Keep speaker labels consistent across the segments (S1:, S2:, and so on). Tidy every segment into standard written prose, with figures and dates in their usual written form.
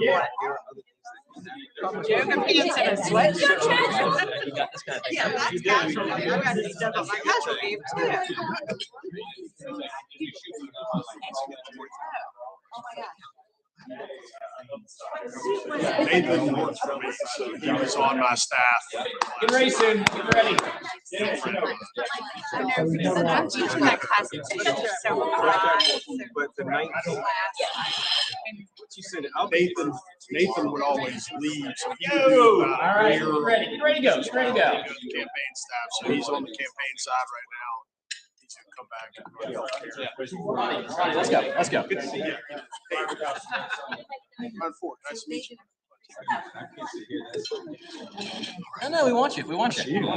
S1: Yeah.
S2: Yoga pants and a sweatshirt.
S1: Yeah, that's casual. I've got to step up my casual game too. Oh my God.
S3: Nathan works for me, so he was on my staff.
S4: Get ready soon. Get ready.
S2: I'm teaching that class in several classes.
S5: But the 19th, you said
S3: Nathan would always leave, so he would do
S4: All
S3: about a
S4: right.
S3: year.
S4: Get ready. Get ready to go. Get ready to go.
S3: Campaign staff, so he's on the campaign side right now. He's gonna come back.
S4: Ronnie, let's go. Let's go.
S3: Good to see you. Hey, Rod Ford, nice to meet you.
S4: No, we want you. We want you. All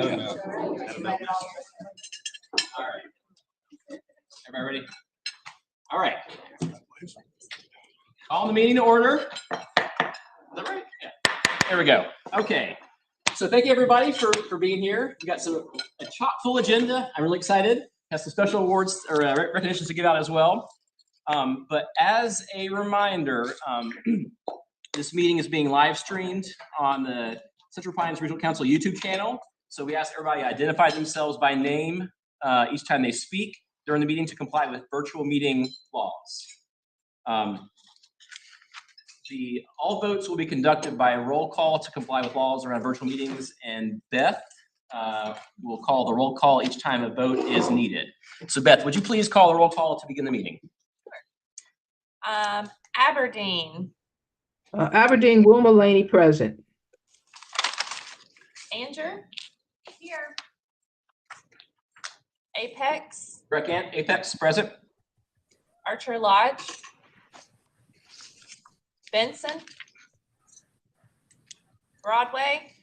S4: right. Everybody ready? All right. Call the meeting to order. Is that right? Yeah. There we go. Okay. So thank you everybody for being here. We got a chock full agenda. I'm really excited. Have some special awards or recognitions to give out as well. But as a reminder, this meeting is being live streamed on the Central Pines Regional Council YouTube channel. So we ask everybody to identify themselves by name each time they speak during the meeting to comply with virtual meeting laws. All votes will be conducted by a roll call to comply with laws around virtual meetings, and Beth will call the roll call each time a vote is needed. So Beth, would you please call the roll call to begin the meeting?
S2: Aberdeen.
S6: Aberdeen, Wilma Laney, present.
S2: Anger. Here. Apex.
S4: Apex, present.
S2: Archer Lodge. Benson. Broadway.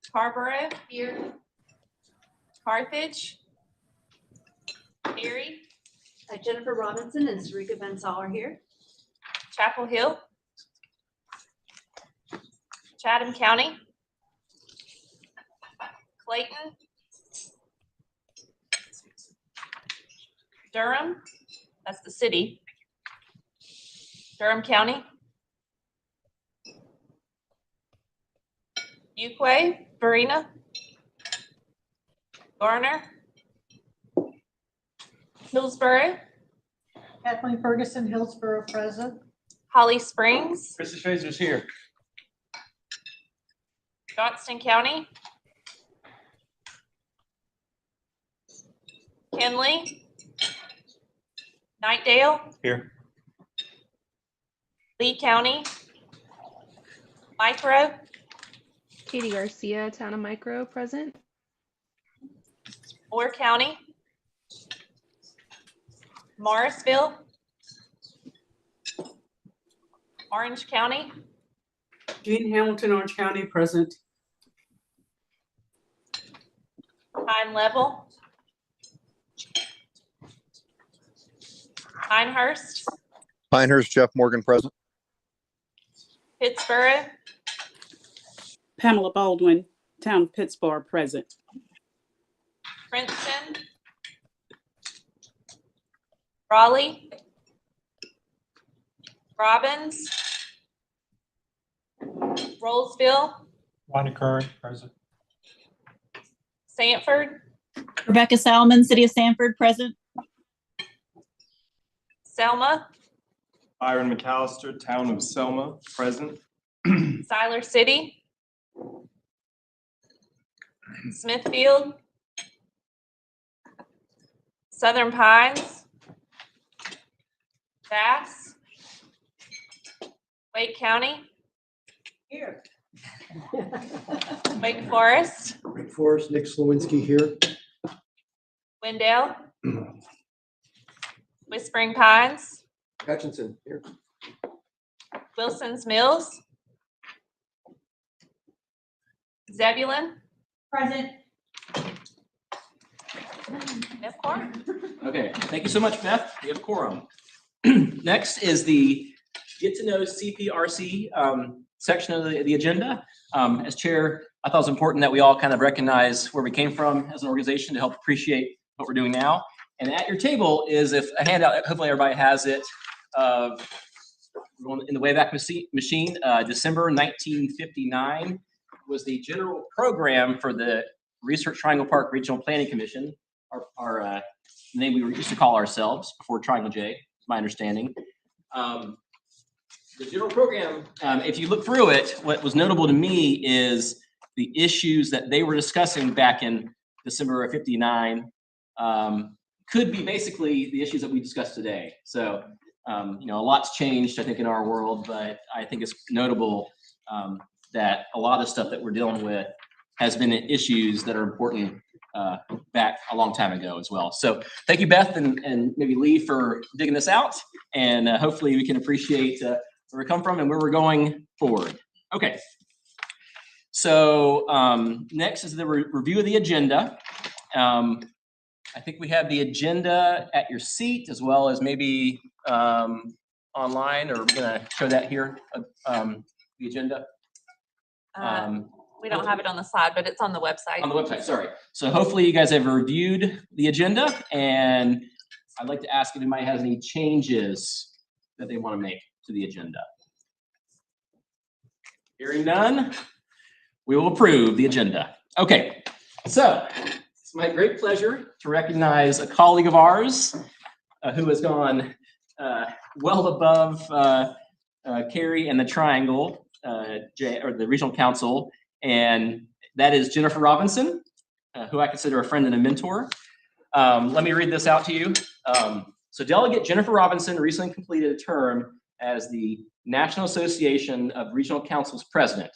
S2: Scarborough. Here. Carthage. Erie.
S7: Jennifer Robinson and Sarika Bensall are here.
S2: Chapel Hill. Chatham County. Clayton. Durham. That's the city. Durham County. Fuquay, Varina. Garner. Hillsborough.
S8: Kathleen Ferguson, Hillsborough, present.
S2: Holly Springs.
S4: Christy Fraser's here.
S2: Johnston County. Kenley. Nightdale.
S5: Here.
S2: Lee County. Micro.
S9: Katie Garcia, Town of Micro, present.
S2: Moore County. Morrisville. Orange County.
S10: Jean Hamilton, Orange County, present.
S2: Pine Level. Pinehurst.
S11: Pinehurst, Jeff Morgan, present.
S2: Pittsburgh.
S10: Pamela Baldwin, Town of Pittsburgh, present.
S2: Princeton. Raleigh. Robbins. Rollsville.
S12: Wanda Curry, present.
S2: Sanford.
S7: Rebecca Salmon, City of Sanford, present.
S2: Selma.
S12: Byron McAllister, Town of Selma, present.
S2: Siler City. Smithfield. Southern Pines. Bass. Wake County.
S8: Here.
S2: Wake Forest.
S13: Wake Forest, Nick Slowinski here.
S2: Wendell. Whispering Pines.
S13: Hutchinson here.
S2: Wilson's Mills. Zebulon.
S7: Present.
S2: Beth Clark.
S4: Okay, thank you so much, Beth. We have a quorum. Next is the Get to Know CPRC section of the agenda. As chair, I thought it was important that we all kind of recognize where we came from as an organization to help appreciate what we're doing now. And at your table is a handout, hopefully everybody has it, of in the Wayback Machine. December 1959 was the general program for the Research Triangle Park Regional Planning Commission, our name we used to call ourselves before Triangle J, is my understanding. The general program, if you look through it, what was notable to me is the issues that they were discussing back in December of '59 could be basically the issues that we discussed today. So, a lot's changed, I think, in our world, but I think it's notable that a lot of stuff that we're dealing with has been issues that are important back a long time ago as well. So thank you, Beth and maybe Lee, for digging this out, and hopefully we can appreciate where we come from and where we're going forward. Okay. So next is the review of the agenda. I think we have the agenda at your seat as well as maybe online, or we're gonna show that here, the agenda.
S5: We don't have it on the slide, but it's on the website.
S4: On the website, sorry. So hopefully you guys have reviewed the agenda, and I'd like to ask if anybody has any changes that they want to make to the agenda. Hearing none, we will approve the agenda. Okay, so it's my great pleasure to recognize a colleague of ours who has gone well above Carrie and the Triangle, or the Regional Council, and that is Jennifer Robinson, who I consider a friend and a mentor. Let me read this out to you. So Delegate Jennifer Robinson recently completed a term as the National Association of Regional Councils President.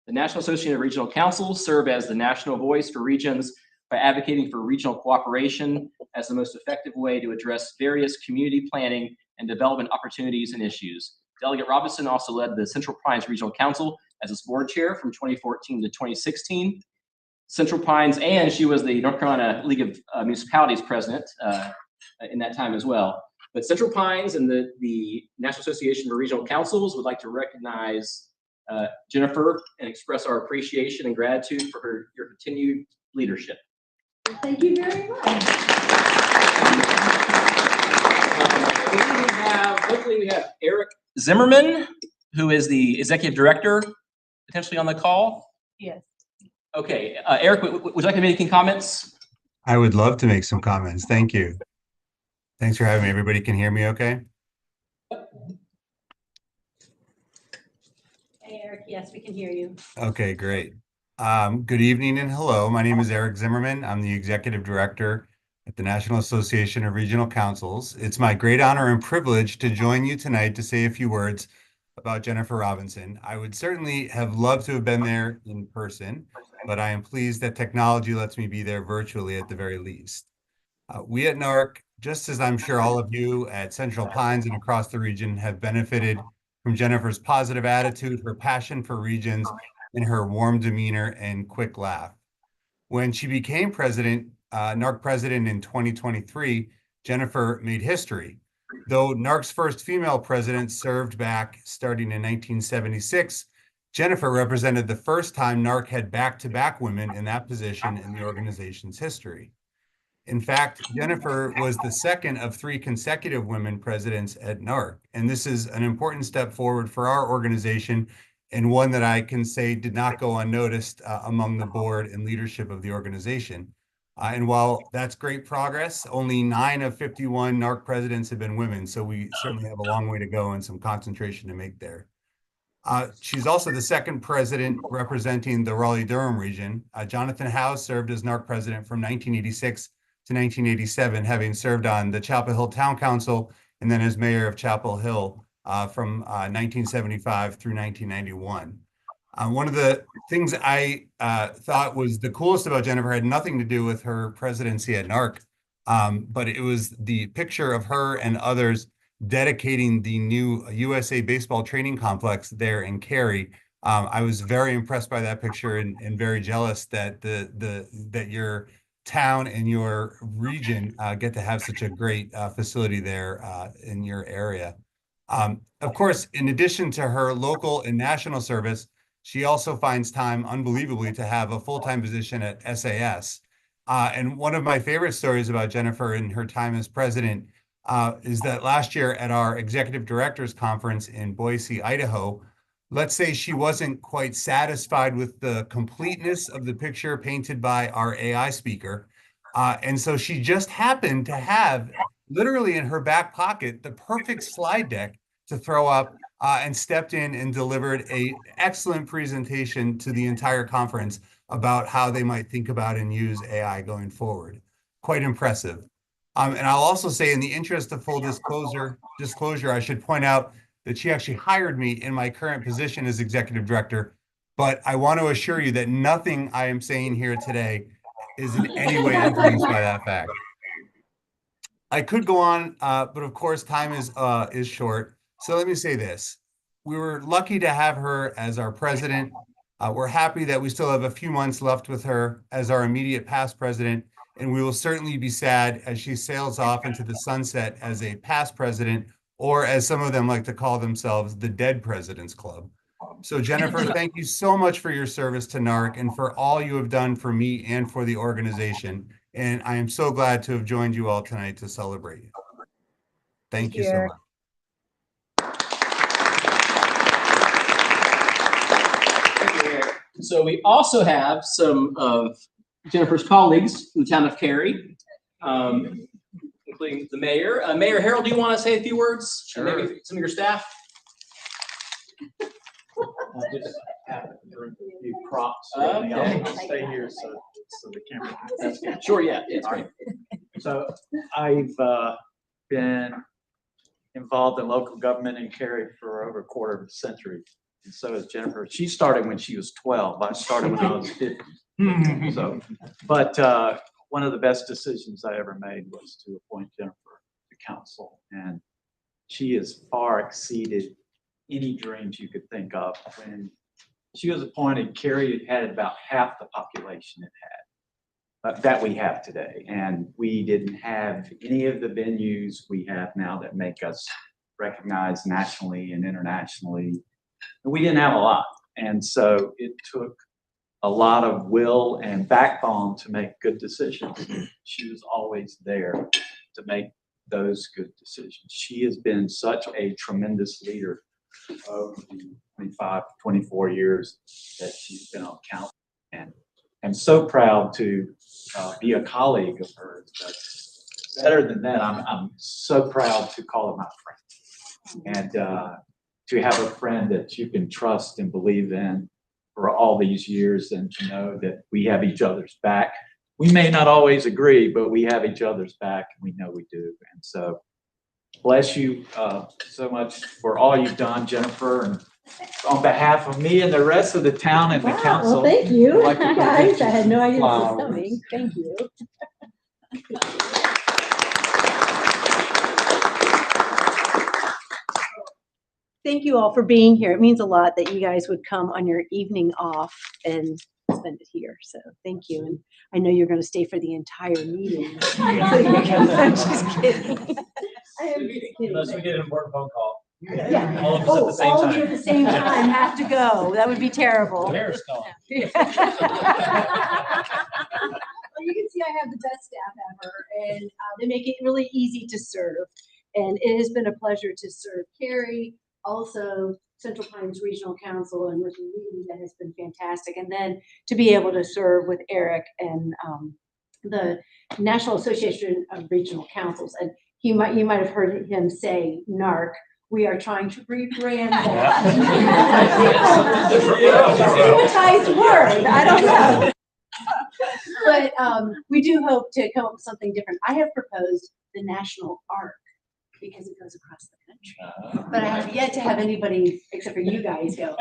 S4: The National Association of Regional Councils serve as the national voice for regions by advocating for regional cooperation as the most effective way to address various community planning and development opportunities and issues. Delegate Robinson also led the Central Pines Regional Council as its board chair from 2014 to 2016. Central Pines, and she was the North Carolina League of Municipalities president in that time as well. But Central Pines and the National Association of Regional Councils would like to recognize Jennifer and express our appreciation and gratitude for your continued leadership.
S7: Thank you very much.
S4: Hopefully we have Eric Zimmerman, who is the executive director, potentially on the call.
S8: Yes.
S4: Okay, Eric, would you like to make any comments?
S14: I would love to make some comments. Thank you. Thanks for having me. Everybody can hear me okay?
S7: Hey, Eric, yes, we can hear you.
S14: Okay, great. Good evening and hello. My name is Eric Zimmerman. I'm the executive director at the National Association of Regional Councils. It's my great honor and privilege to join you tonight to say a few words about Jennifer Robinson. I would certainly have loved to have been there in person, but I am pleased that technology lets me be there virtually at the very least. We at NARC, just as I'm sure all of you at Central Pines and across the region, have benefited from Jennifer's positive attitude, her passion for regions, and her warm demeanor and quick laugh. When she became president, NARC president in 2023, Jennifer made history. Though NARC's first female president served back starting in 1976, Jennifer represented the first time NARC had back-to-back women in that position in the organization's history. In fact, Jennifer was the second of 3 consecutive women presidents at NARC, and this is an important step forward for our organization, and one that I can say did not go unnoticed among the board and leadership of the organization. And while that's great progress, only 9 of 51 NARC presidents have been women, so we certainly have a long way to go and some concentration to make there. She's also the second president representing the Raleigh-Durham region. Jonathan Howe served as NARC president from 1986 to 1987, having served on the Chapel Hill Town Council and then as mayor of Chapel Hill from 1975 through 1991. One of the things I thought was the coolest about Jennifer had nothing to do with her presidency at NARC, but it was the picture of her and others dedicating the new USA Baseball Training Complex there in Cary. I was very impressed by that picture and very jealous that that your town and your region get to have such a great facility there in your area. Of course, in addition to her local and national service, she also finds time, unbelievably, to have a full-time position at SAS. And one of my favorite stories about Jennifer and her time as president is that last year at our executive directors conference in Boise, Idaho, let's say she wasn't quite satisfied with the completeness of the picture painted by our AI speaker. And so she just happened to have literally in her back pocket the perfect slide deck to throw up, and stepped in and delivered an excellent presentation to the entire conference about how they might think about and use AI going forward. Quite impressive. And I'll also say, in the interest of full disclosure, I should point out that she actually hired me in my current position as executive director. But I want to assure you that nothing I am saying here today is in any way influenced by that fact. I could go on, but of course time is short. So let me say this. We were lucky to have her as our president. We're happy that we still have a few months left with her as our immediate past president, and we will certainly be sad as she sails off into the sunset as a past president, or as some of them like to call themselves, the Dead Presidents Club. So Jennifer, thank you so much for your service to NARC and for all you have done for me and for the organization. And I am so glad to have joined you all tonight to celebrate you. Thank you so much.
S4: So we also have some of Jennifer's colleagues from the town of Cary, including the mayor. Mayor Harold, do you want to say a few words? Sure. And maybe some of your staff?
S1: Props.
S4: Okay.
S1: I'll stay here so the camera.
S4: That's good. Sure, yeah, it's great.
S1: So I've been involved in local government in Cary for over a quarter of a century. And so is Jennifer. She started when she was 12. I started when I was 50. So, but one of the best decisions I ever made was to appoint Jennifer to council. And she has far exceeded any dreams you could think of. When she was appointed, Cary had about half the population it had that we have today. And we didn't have any of the venues we have now that make us recognized nationally and internationally. We didn't have a lot. And so it took a lot of will and backbone to make good decisions. She was always there to make those good decisions. She has been such a tremendous leader over the 25, 24 years that she's been on council. And I'm so proud to be a colleague of hers. But better than that, I'm so proud to call her my friend. And to have a friend that you can trust and believe in for all these years, and to know that we have each other's back. We may not always agree, but we have each other's back, and we know we do. And so bless you so much for all you've done, Jennifer, and on behalf of me and the rest of the town and the council.
S8: Well, thank you,
S1: I'd like to
S8: guys. I had no idea this was
S1: flowers.
S8: coming. Thank you. Thank you all for being here. It means a lot that you guys would come on your evening off and spend it here. So thank you. And I know you're going to stay for the entire meeting. I'm just kidding. I am just kidding.
S1: Unless we get an important phone call.
S8: Yeah.
S1: All of us at the same
S8: all
S1: time.
S8: of you at the same time have to go. That would be terrible.
S1: Mayor's call.
S8: Well, you can see I have the best staff ever, and they make it really easy to serve. And it has been a pleasure to serve Cary, also Central Pines Regional Council, and with Lee, that has been fantastic. And then to be able to serve with Eric and the National Association of Regional Councils. And you might have heard him say NARC. We are trying to rebrand that. Sanitized word. I don't know. But we do hope to come up with something different. I have proposed the National Arc because it goes across the country. But I have yet to have anybody except for you guys go.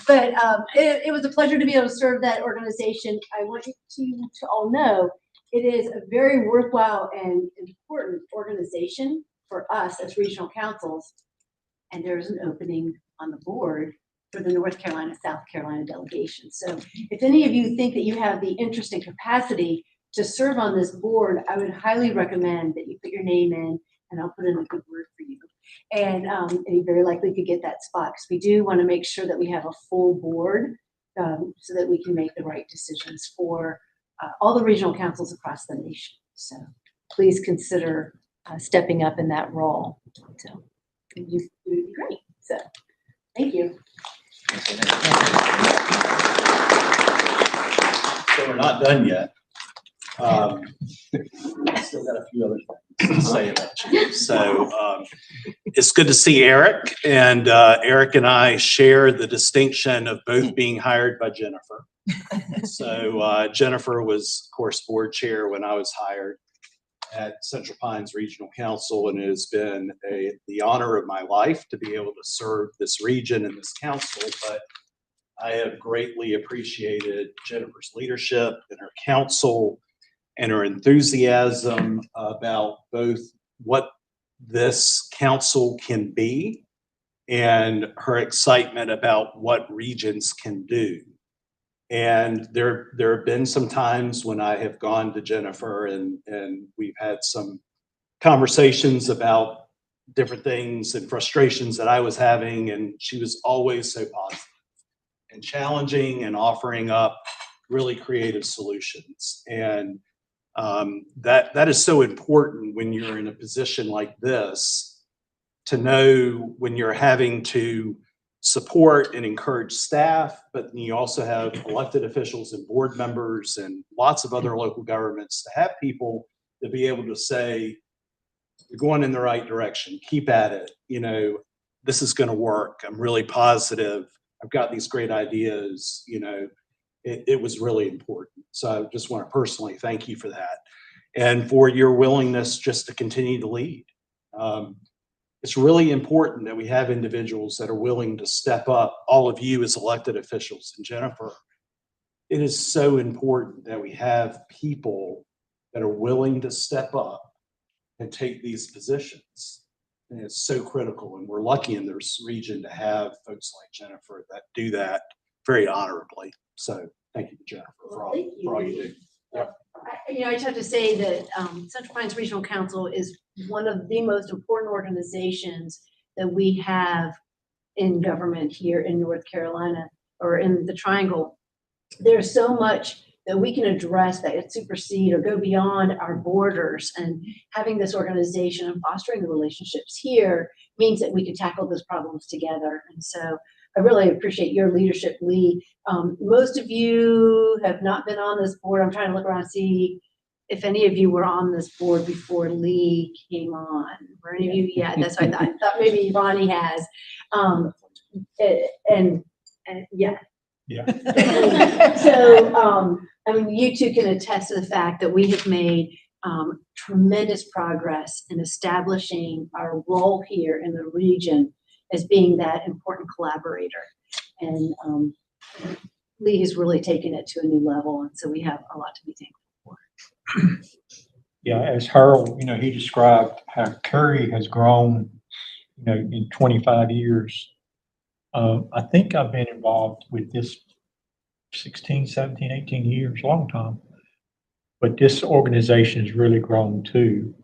S8: But it was a pleasure to be able to serve that organization. I want you to all know it is a very worthwhile and important organization for us as regional councils. And there's an opening on the board for the North Carolina, South Carolina delegation. So if any of you think that you have the interest and capacity to serve on this board, I would highly recommend that you put your name in, and I'll put in a good word for you. And you very likely could get that spot, because we do want to make sure that we have a full board so that we can make the right decisions for all the regional councils across the nation. So please consider stepping up in that role. So you would be great. So thank you.
S1: So we're not done yet. Still got a few other things to say about you. So it's good to see Eric, and Eric and I share the distinction of both being hired by Jennifer. So Jennifer was, of course, board chair when I was hired at Central Pines Regional Council, and it has been the honor of my life to be able to serve this region and this council. But I have greatly appreciated Jennifer's leadership and her council and her enthusiasm about both what this council can be and her excitement about what regions can do. And there have been some times when I have gone to Jennifer and we've had some conversations about different things and frustrations that I was having, and she was always so positive and challenging and offering up really creative solutions. And that is so important when you're in a position like this, to know when you're having to support and encourage staff, but you also have elected officials and board members and lots of other local governments, to have people to be able to say, you're going in the right direction, keep at it, you know, this is going to work, I'm really positive, I've got these great ideas, you know. It was really important. So I just want to personally thank you for that and for your willingness just to continue to lead. It's really important that we have individuals that are willing to step up, all of you as elected officials, and Jennifer. It is so important that we have people that are willing to step up and take these positions. And it's so critical, and we're lucky in this region to have folks like Jennifer that do that very honorably. So thank you, Jennifer, for all you do. Yep.
S8: I just have to say that Central Pines Regional Council is one of the most important organizations that we have in government here in North Carolina, or in the Triangle. There's so much that we can address that supersede or go beyond our borders, and having this organization and fostering the relationships here means that we can tackle those problems together. And so I really appreciate your leadership, Lee. Most of you have not been on this board. I'm trying to look around and see if any of you were on this board before Lee came on. Were any of you? Yeah, that's what I thought. I thought maybe Ronnie has. And yeah.
S1: Yeah.
S8: So, I mean, you two can attest to the fact that we have made tremendous progress in establishing our role here in the region as being that important collaborator. And Lee has really taken it to a new level, and so we have a lot to be thankful for.
S15: Yeah, as Harold, he described how Curry has grown, in 25 years. I think I've been involved with this 16, 17, 18 years, long time. But this organization has really grown too.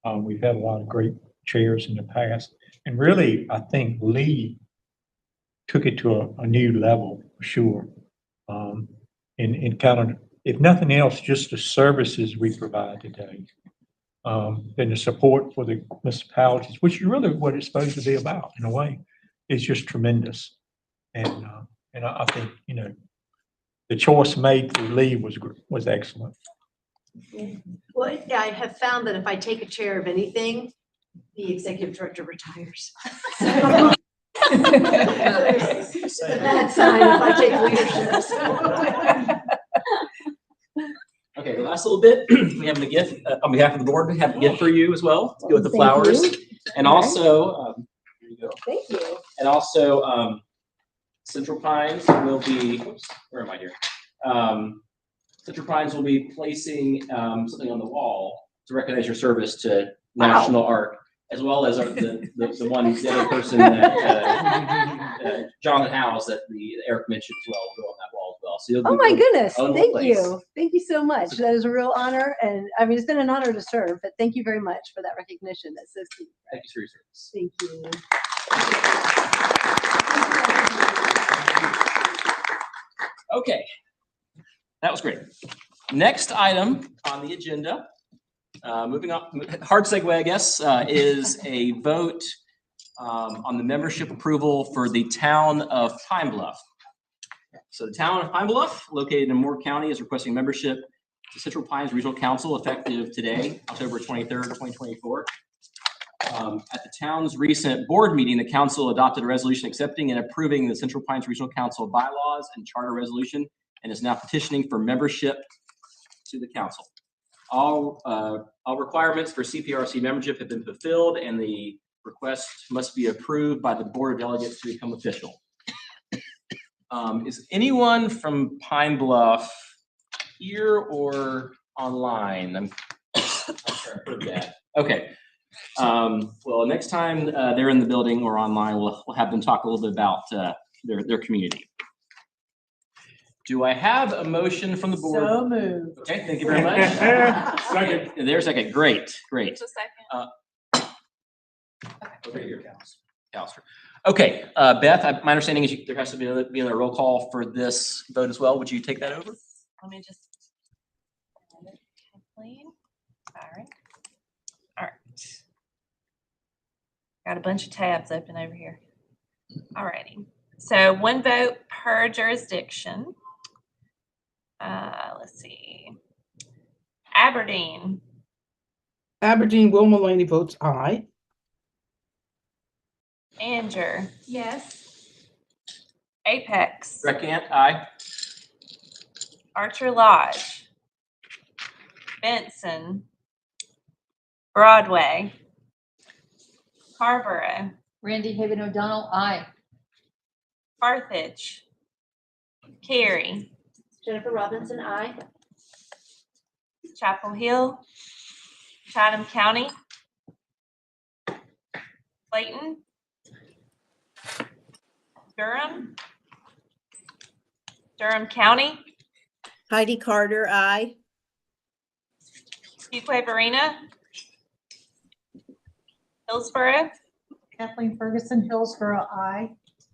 S15: We've had a lot of great chairs in the past. And really, I think Lee took it to a new level, for sure. And kind of, if nothing else, just the services we provide today. And the support for the municipalities, which is really what it's supposed to be about, in a way, is just tremendous. And I think, the choice made for Lee was excellent.
S8: Yeah. Well, I have found that if I take a chair of anything, the executive director retires. It's a bad sign if I take leadership.
S4: Okay, the last little bit, we have a gift on behalf of the board. We have a gift for you as well. To go with the flowers, and also here you go.
S8: Thank you.
S4: And also, Central Pines will be. Oops, where am I here? Central Pines will be placing something on the wall to recognize your service to national art, as well as the other person that Jonathan Howes that Eric mentioned as well will go on that wall as well. So you'll
S8: Oh my goodness!
S4: Thank
S8: thank you so much. That is a real honor, and I mean it's been an honor to serve. But thank you very much for that recognition. That's so sweet.
S4: Thank you for your service.
S8: Thank you.
S4: Okay, that was great. Next item on the agenda Moving on, hard segue, I guess, is a vote on the membership approval for the town of Pine Bluff. So the town of Pine Bluff, located in Moore County, is requesting membership to Central Pines Regional Council effective today, October 23rd, 2024. At the town's recent board meeting, the council adopted a resolution accepting and approving the Central Pines Regional Council bylaws and charter resolution, and is now petitioning for membership to the council. All requirements for CPRC membership have been fulfilled, and the request must be approved by the Board of Delegates to become official. Is anyone from Pine Bluff here or online? I'm not sure I heard that. Okay. Well, next time they're in the building or online, we'll have them talk a little bit about their community. Do I have a motion from the board?
S5: So moved.
S4: Okay, thank you very much. Second. There's second. Great.
S2: Just a second.
S4: Okay, your counselor. Okay, Beth, my understanding is there has to be another roll call for this vote as well. Would you take that over?
S2: Let me just. Kathleen, Byron. All right. Got a bunch of tabs open over here. All righty. So one vote per jurisdiction. Let's see. Aberdeen.
S6: Aberdeen, Wilma Laney votes aye.
S2: Anger.
S7: Yes.
S2: Apex.
S4: Recant, aye.
S2: Archer Lodge. Benson. Broadway. Carrboro.
S5: Randy Haven O'Donnell, aye.
S2: Carthage. Cary.
S8: Jennifer Robinson, aye.
S2: Chapel Hill. Chatham County. Clayton. Durham. Durham County.
S5: Heidi Carter, aye.
S2: Fuquay Varina. Hillsborough.
S5: Kathleen Ferguson, Hillsborough, aye.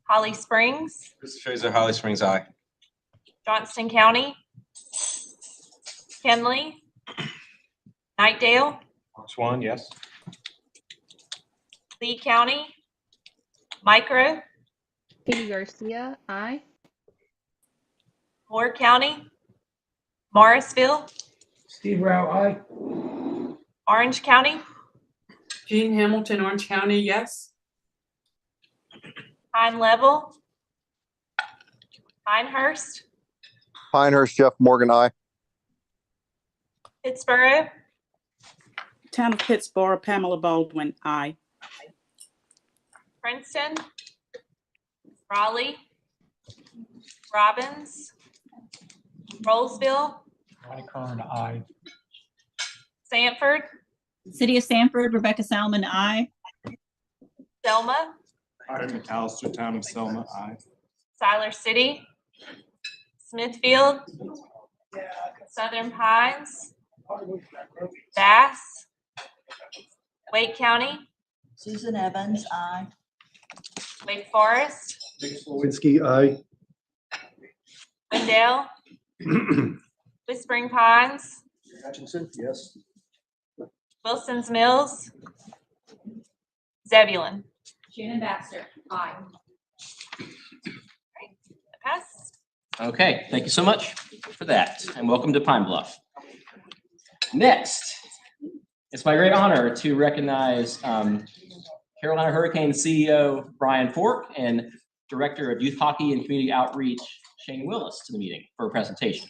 S2: Holly Springs.
S12: Christopher Fraser, Holly Springs, aye.
S2: Johnston County. Kenley. Nightdale.
S12: Which one? Yes.
S2: Lee County. Micro.
S9: Katie Garcia, aye.
S2: Moore County. Morrisville.
S6: Steve Rao, aye.
S2: Orange County.
S10: Jean Hamilton, Orange County, yes.
S2: Pine Level. Pinehurst.
S11: Pinehurst, Jeff Morgan, aye.
S2: Pittsburgh.
S10: Town of Pittsburgh, Pamela Baldwin, aye.
S2: Princeton. Raleigh. Robbins. Rollsville.
S15: Ronnie Kern, aye.
S2: Sanford.
S5: City of Sanford, Rebecca Salmon, aye.
S2: Selma.
S12: Byron McAllister, Town of Selma, aye.
S2: Siler City. Smithfield. Southern Pines. Bass. Wake County.
S5: Susan Evans, aye.
S2: Wake Forest.
S13: Nick Slowinski, aye.
S2: Wendell. Whispering Pines.
S13: Hutchinson, yes.
S2: Wilson's Mills. Zebulon.
S5: Shannon Baxter, aye.
S2: Pass.
S4: Okay, thank you so much for that, and welcome to Pine Bluff. Next, it's my great honor to recognize Carolina Hurricanes CEO Brian Fork and Director of Youth Hockey and Community Outreach Shane Willis to the meeting for a presentation.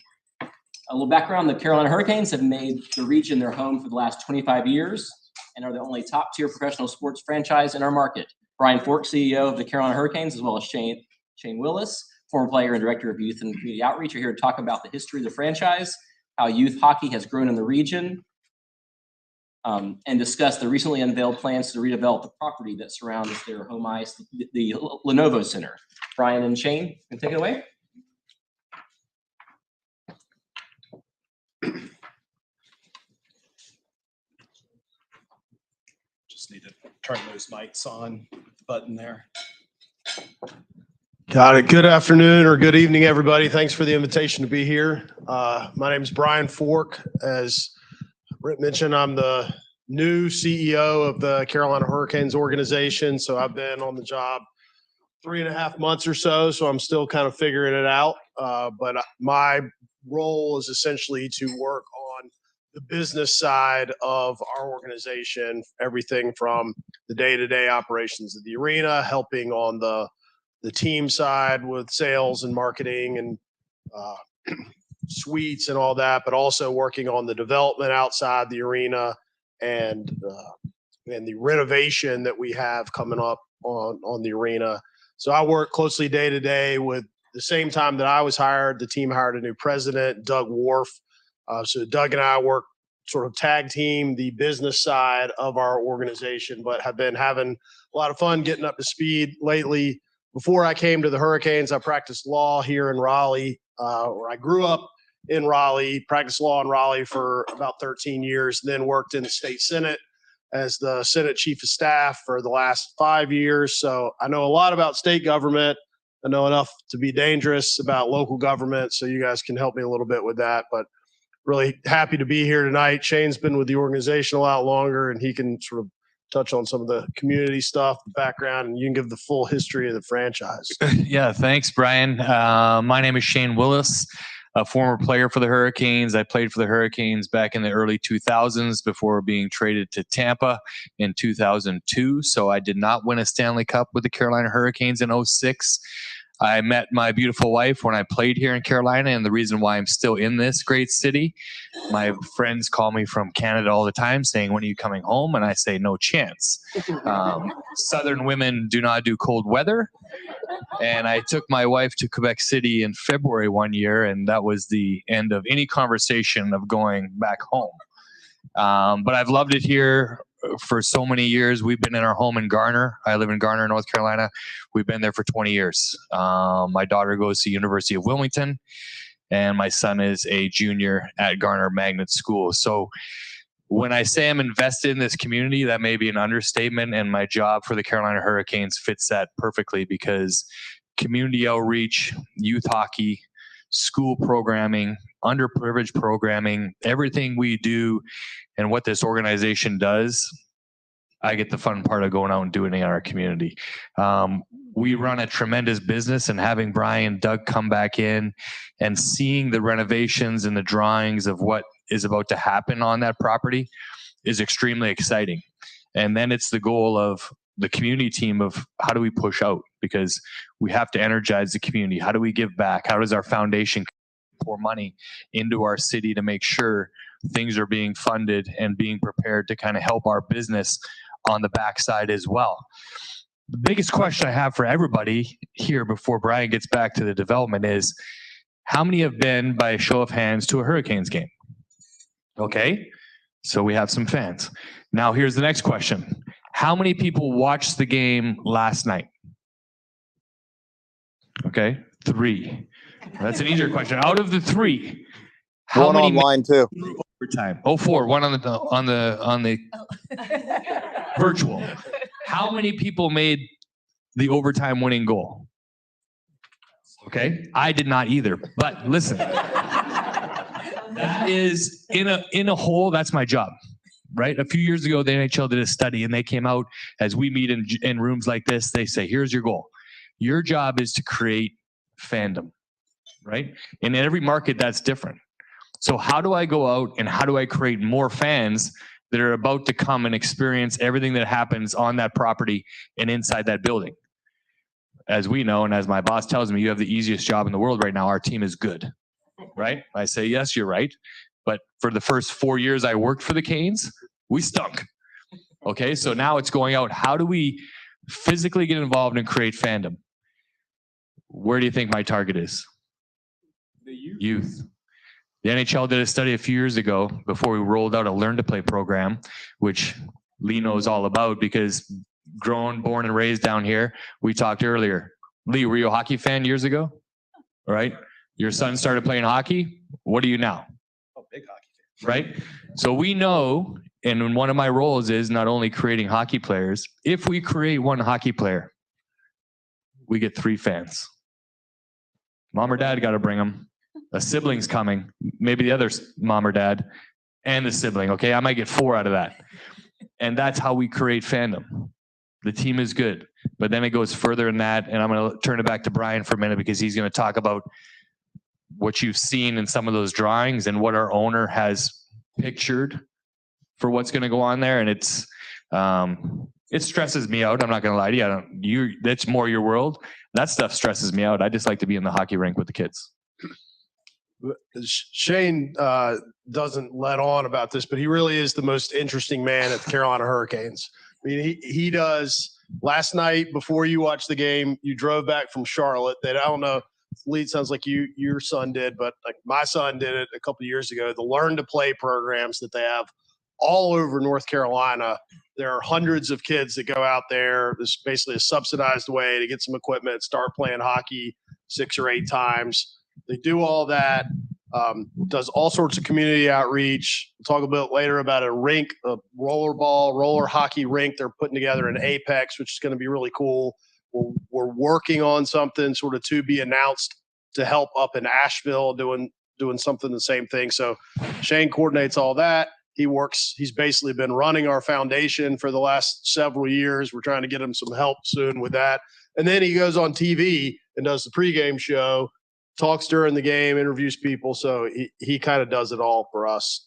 S4: A little background, the Carolina Hurricanes have made the region their home for the last 25 years and are the only top-tier professional sports franchise in our market. Brian Fork, CEO of the Carolina Hurricanes, as well as Shane Willis, former player and Director of Youth and Community Outreach, are here to talk about the history of the franchise, how youth hockey has grown in the region, and discuss the recently unveiled plans to redevelop the property that surrounds their home ice, the Lenovo Center. Brian and Shane, can take it away.
S3: Just need to turn those mics on, button there. Got it. Good afternoon or good evening, everybody. Thanks for the invitation to be here. My name is Brian Fork. As Britt mentioned, I'm the new CEO of the Carolina Hurricanes organization. So I've been on the job 3.5 months or so. So I'm still kind of figuring it out. But my role is essentially to work on the business side of our organization, everything from the day-to-day operations of the arena, helping on the team side with sales and marketing and suites and all that, but also working on the development outside the arena and the renovation that we have coming up on the arena. So I work closely day to day. With the same time that I was hired, the team hired a new president, Doug Wharf. So Doug and I work sort of tag team the business side of our organization, but have been having a lot of fun getting up to speed lately. Before I came to the Hurricanes, I practiced law here in Raleigh, where I grew up in Raleigh, practiced law in Raleigh for about 13 years, then worked in the state Senate as the Senate Chief of Staff for the last 5 years. So I know a lot about state government. I know enough to be dangerous about local government. So you guys can help me a little bit with that. But really happy to be here tonight. Shane's been with the organization a lot longer, and he can sort of touch on some of the community stuff, the background, and you can give the full history of the franchise.
S16: Yeah, thanks, Brian. My name is Shane Willis, a former player for the Hurricanes. I played for the Hurricanes back in the early 2000s before being traded to Tampa in 2002. So I did not win a Stanley Cup with the Carolina Hurricanes in 06. I met my beautiful wife when I played here in Carolina, and the reason why I'm still in this great city, my friends call me from Canada all the time saying, when are you coming home? And I say, no chance. Southern women do not do cold weather. And I took my wife to Quebec City in February one year, and that was the end of any conversation of going back home. But I've loved it here for so many years. We've been in our home in Garner. I live in Garner, North Carolina. We've been there for 20 years. My daughter goes to University of Wilmington, and my son is a junior at Garner Magnet School. So when I say I'm invested in this community, that may be an understatement, and my job for the Carolina Hurricanes fits that perfectly because community outreach, youth hockey, school programming, underprivileged programming, everything we do and what this organization does, I get the fun part of going out and doing it in our community. We run a tremendous business, and having Brian, Doug come back in and seeing the renovations and the drawings of what is about to happen on that property is extremely exciting. And then it's the goal of the community team of how do we push out, because we have to energize the community. How do we give back? How does our foundation pour money into our city to make sure things are being funded and being prepared to kind of help our business on the backside as well? The biggest question I have for everybody here before Brian gets back to the development is, how many have been, by a show of hands, to a Hurricanes game? Okay, so we have some fans. Now here's the next question. How many people watched the game last night? Okay, 3. That's an easier question. Out of the 3, how
S11: One
S16: many
S11: online too.
S16: overtime? Oh, 4. One on the virtual. How many people made the overtime winning goal? Okay, I did not either. But listen, that is in a whole. That's my job, right? A few years ago, the NHL did a study, and they came out as we meet in rooms like this. They say, "Here's your goal. Your job is to create fandom, right? And in every market, that's different. So how do I go out and how do I create more fans that are about to come and experience everything that happens on that property and inside that building?" As we know, and as my boss tells me, you have the easiest job in the world right now. Our team is good, right? I say, yes, you're right. But for the first 4 years I worked for the Canes, we stunk. Okay, so now it's going out. How do we physically get involved and create fandom? Where do you think my target is? The youth. The NHL did a study a few years ago before we rolled out a Learn to Play program, which Lee knows all about because grown, born, and raised down here. We talked earlier. Lee, were you a hockey fan years ago? All right. Your son started playing hockey. What are you now?
S13: Oh, big hockey fan.
S16: Right? So we know, and one of my roles is not only creating hockey players. If we create one hockey player, we get 3 fans. Mom or dad got to bring them. A sibling's coming, maybe the other mom or dad, and the sibling. Okay, I might get 4 out of that. And that's how we create fandom. The team is good, but then it goes further than that. And I'm going to turn it back to Brian for a minute because he's going to talk about what you've seen in some of those drawings and what our owner has pictured for what's going to go on there. And it stresses me out. I'm not going to lie to you. That's more your world. That stuff stresses me out. I just like to be in the hockey rink with the kids.
S3: Shane doesn't let on about this, but he really is the most interesting man at the Carolina Hurricanes. I mean, he does. Last night before you watched the game, you drove back from Charlotte. That I don't know. Lead sounds like your son did, but like my son did it a couple of years ago. The Learn to Play programs that they have all over North Carolina. There are hundreds of kids that go out there. This is basically a subsidized way to get some equipment, start playing hockey 6 or 8 times. They do all that, does all sorts of community outreach. We'll talk a bit later about a rink, a roller hockey rink they're putting together in Apex, which is going to be really cool. We're working on something sort of to be announced to help up in Asheville doing something the same thing. So Shane coordinates all that. He's basically been running our foundation for the last several years. We're trying to get him some help soon with that. And then he goes on TV and does the pregame show, talks during the game, interviews people. So he kind of does it all for us,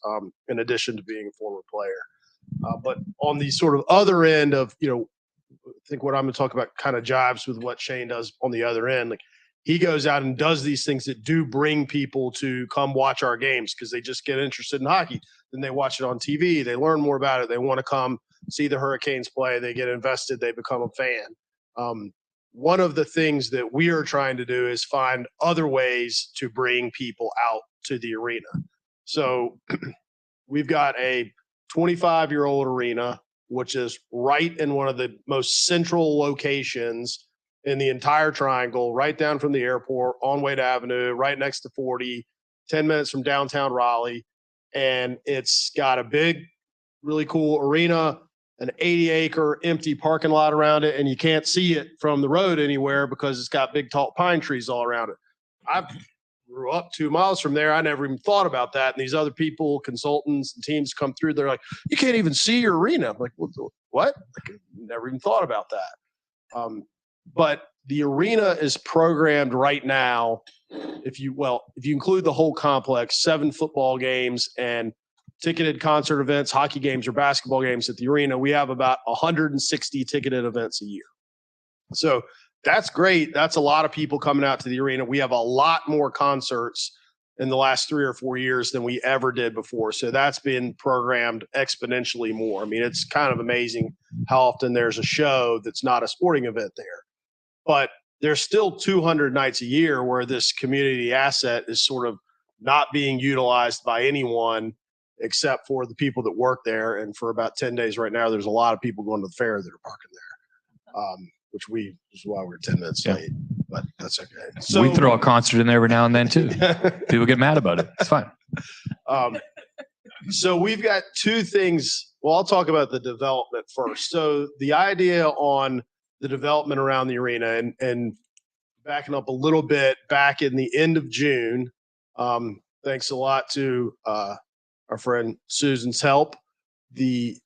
S3: in addition to being a former player. But on the sort of other end of, I think what I'm going to talk about kind of jives with what Shane does on the other end. Like he goes out and does these things that do bring people to come watch our games because they just get interested in hockey. Then they watch it on TV. They learn more about it. They want to come see the Hurricanes play. They get invested. They become a fan. One of the things that we are trying to do is find other ways to bring people out to the arena. So we've got a 25-year-old arena, which is right in one of the most central locations in the entire triangle, right down from the airport, on Wade Avenue, right next to 40, 10 minutes from downtown Raleigh. And it's got a big, really cool arena, an 80-acre empty parking lot around it, and you can't see it from the road anywhere because it's got big, tall pine trees all around it. I grew up 2 miles from there. I never even thought about that. And these other people, consultants and teams come through, they're like, you can't even see your arena. I'm like, what? I never even thought about that. But the arena is programmed right now. If you include the whole complex, 7 football games and ticketed concert events, hockey games or basketball games at the arena, we have about 160 ticketed events a year. So that's great. That's a lot of people coming out to the arena. We have a lot more concerts in the last 3 or 4 years than we ever did before. So that's been programmed exponentially more. I mean, it's kind of amazing how often there's a show that's not a sporting event there. But there's still 200 nights a year where this community asset is sort of not being utilized by anyone except for the people that work there. And for about 10 days right now, there's a lot of people going to the fair that are parking there, which is why we're 10 minutes late, but that's okay. So
S16: we throw a concert in there every now and then too. People get mad about it. It's fine.
S3: So we've got 2 things. Well, I'll talk about the development first. So the idea on the development around the arena and backing up a little bit, back in the end of June, thanks a lot to our friend Susan's help, a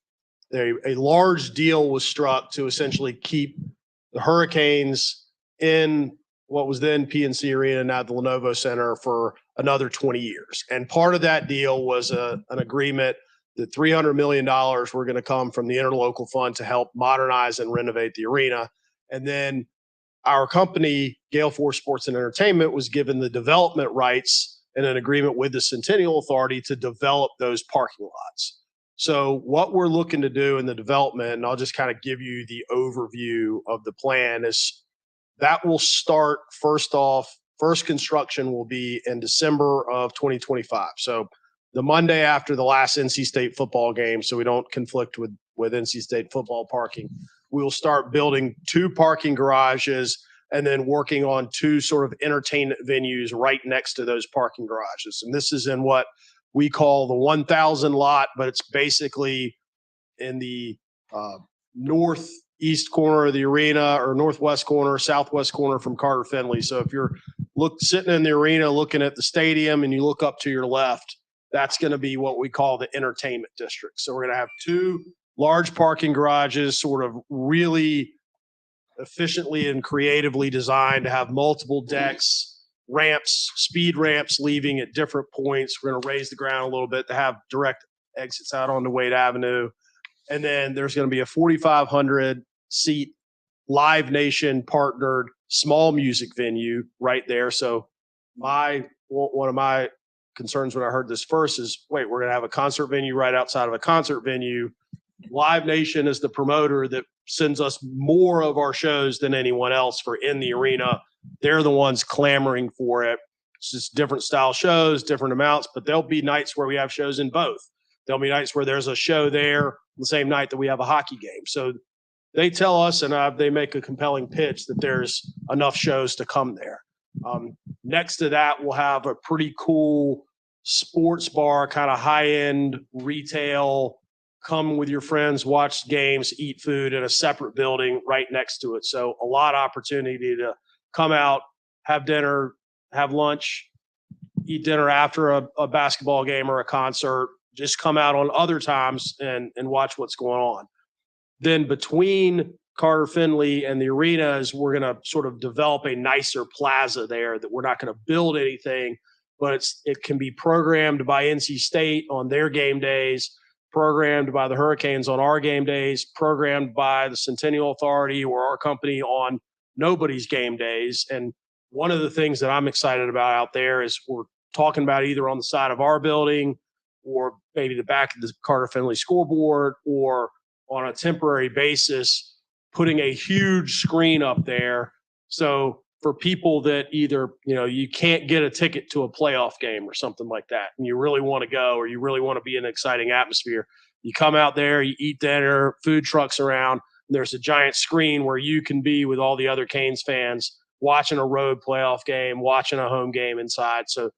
S3: large deal was struck to essentially keep the Hurricanes in what was then PNC Arena, now the Lenovo Center, for another 20 years. And part of that deal was an agreement that $300 million were going to come from the interlocal fund to help modernize and renovate the arena. And then our company, Gale Force Sports and Entertainment, was given the development rights and an agreement with the Centennial Authority to develop those parking lots. So what we're looking to do in the development, and I'll just kind of give you the overview of the plan, is that will start first construction will be in December of 2025. So the Monday after the last NC State football game, so we don't conflict with NC State football parking, we'll start building 2 parking garages and then working on 2 sort of entertainment venues right next to those parking garages. And this is in what we call the 1,000 lot, but it's basically in the northeast corner of the arena, or northwest corner, southwest corner from Carter Finley. So if you're sitting in the arena looking at the stadium and you look up to your left, that's going to be what we call the entertainment district. So we're going to have 2 large parking garages, sort of really efficiently and creatively designed to have multiple decks, ramps, speed ramps leaving at different points. We're going to raise the ground a little bit to have direct exits out onto Wade Avenue. And then there's going to be a 4,500 seat Live Nation partnered small music venue right there. So one of my concerns when I heard this first is, wait, we're going to have a concert venue right outside of a concert venue. Live Nation is the promoter that sends us more of our shows than anyone else for in the arena. They're the ones clamoring for it. It's just different style shows, different amounts, but there'll be nights where we have shows in both. There'll be nights where there's a show there the same night that we have a hockey game. So they tell us, and they make a compelling pitch that there's enough shows to come there. Next to that, we'll have a pretty cool sports bar, kind of high-end retail, come with your friends, watch games, eat food in a separate building right next to it. So a lot of opportunity to come out, have dinner, have lunch, eat dinner after a basketball game or a concert, just come out on other times and watch what's going on. Then between Carter Finley and the arenas, we're going to sort of develop a nicer plaza there that we're not going to build anything, but it can be programmed by NC State on their game days, programmed by the Hurricanes on our game days, programmed by the Centennial Authority or our company on nobody's game days. And one of the things that I'm excited about out there is we're talking about either on the side of our building or maybe the back of the Carter Finley scoreboard, or on a temporary basis, putting a huge screen up there. So for people that either, you can't get a ticket to a playoff game or something like that, and you really want to go, or you really want to be in an exciting atmosphere, you come out there, you eat dinner, food trucks around, and there's a giant screen where you can be with all the other Canes fans watching a road playoff game, watching a home game inside. So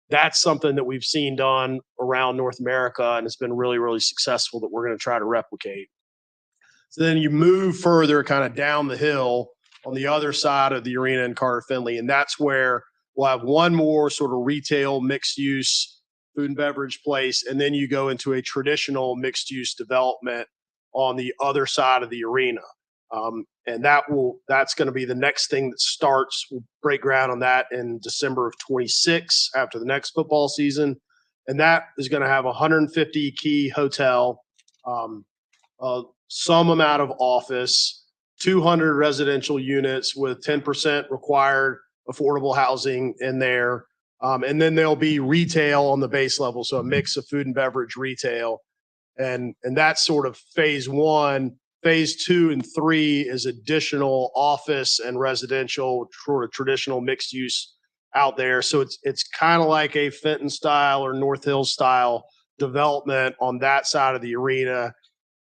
S3: that's something that we've seen done around North America, and it's been really, really successful that we're going to try to replicate. So then you move further kind of down the hill on the other side of the arena in Carter Finley, and that's where we'll have one more sort of retail mixed use food and beverage place, and then you go into a traditional mixed use development on the other side of the arena. And that's going to be the next thing that starts. We'll break ground on that in December of 26 after the next football season. And that is going to have 150 key hotel, some amount of office, 200 residential units with 10% required affordable housing in there. And then there'll be retail on the base level. So a mix of food and beverage retail. And that's sort of phase 1. Phase 2 and 3 is additional office and residential, sort of traditional mixed use out there. So it's kind of like a Fenton style or North Hills style development on that side of the arena.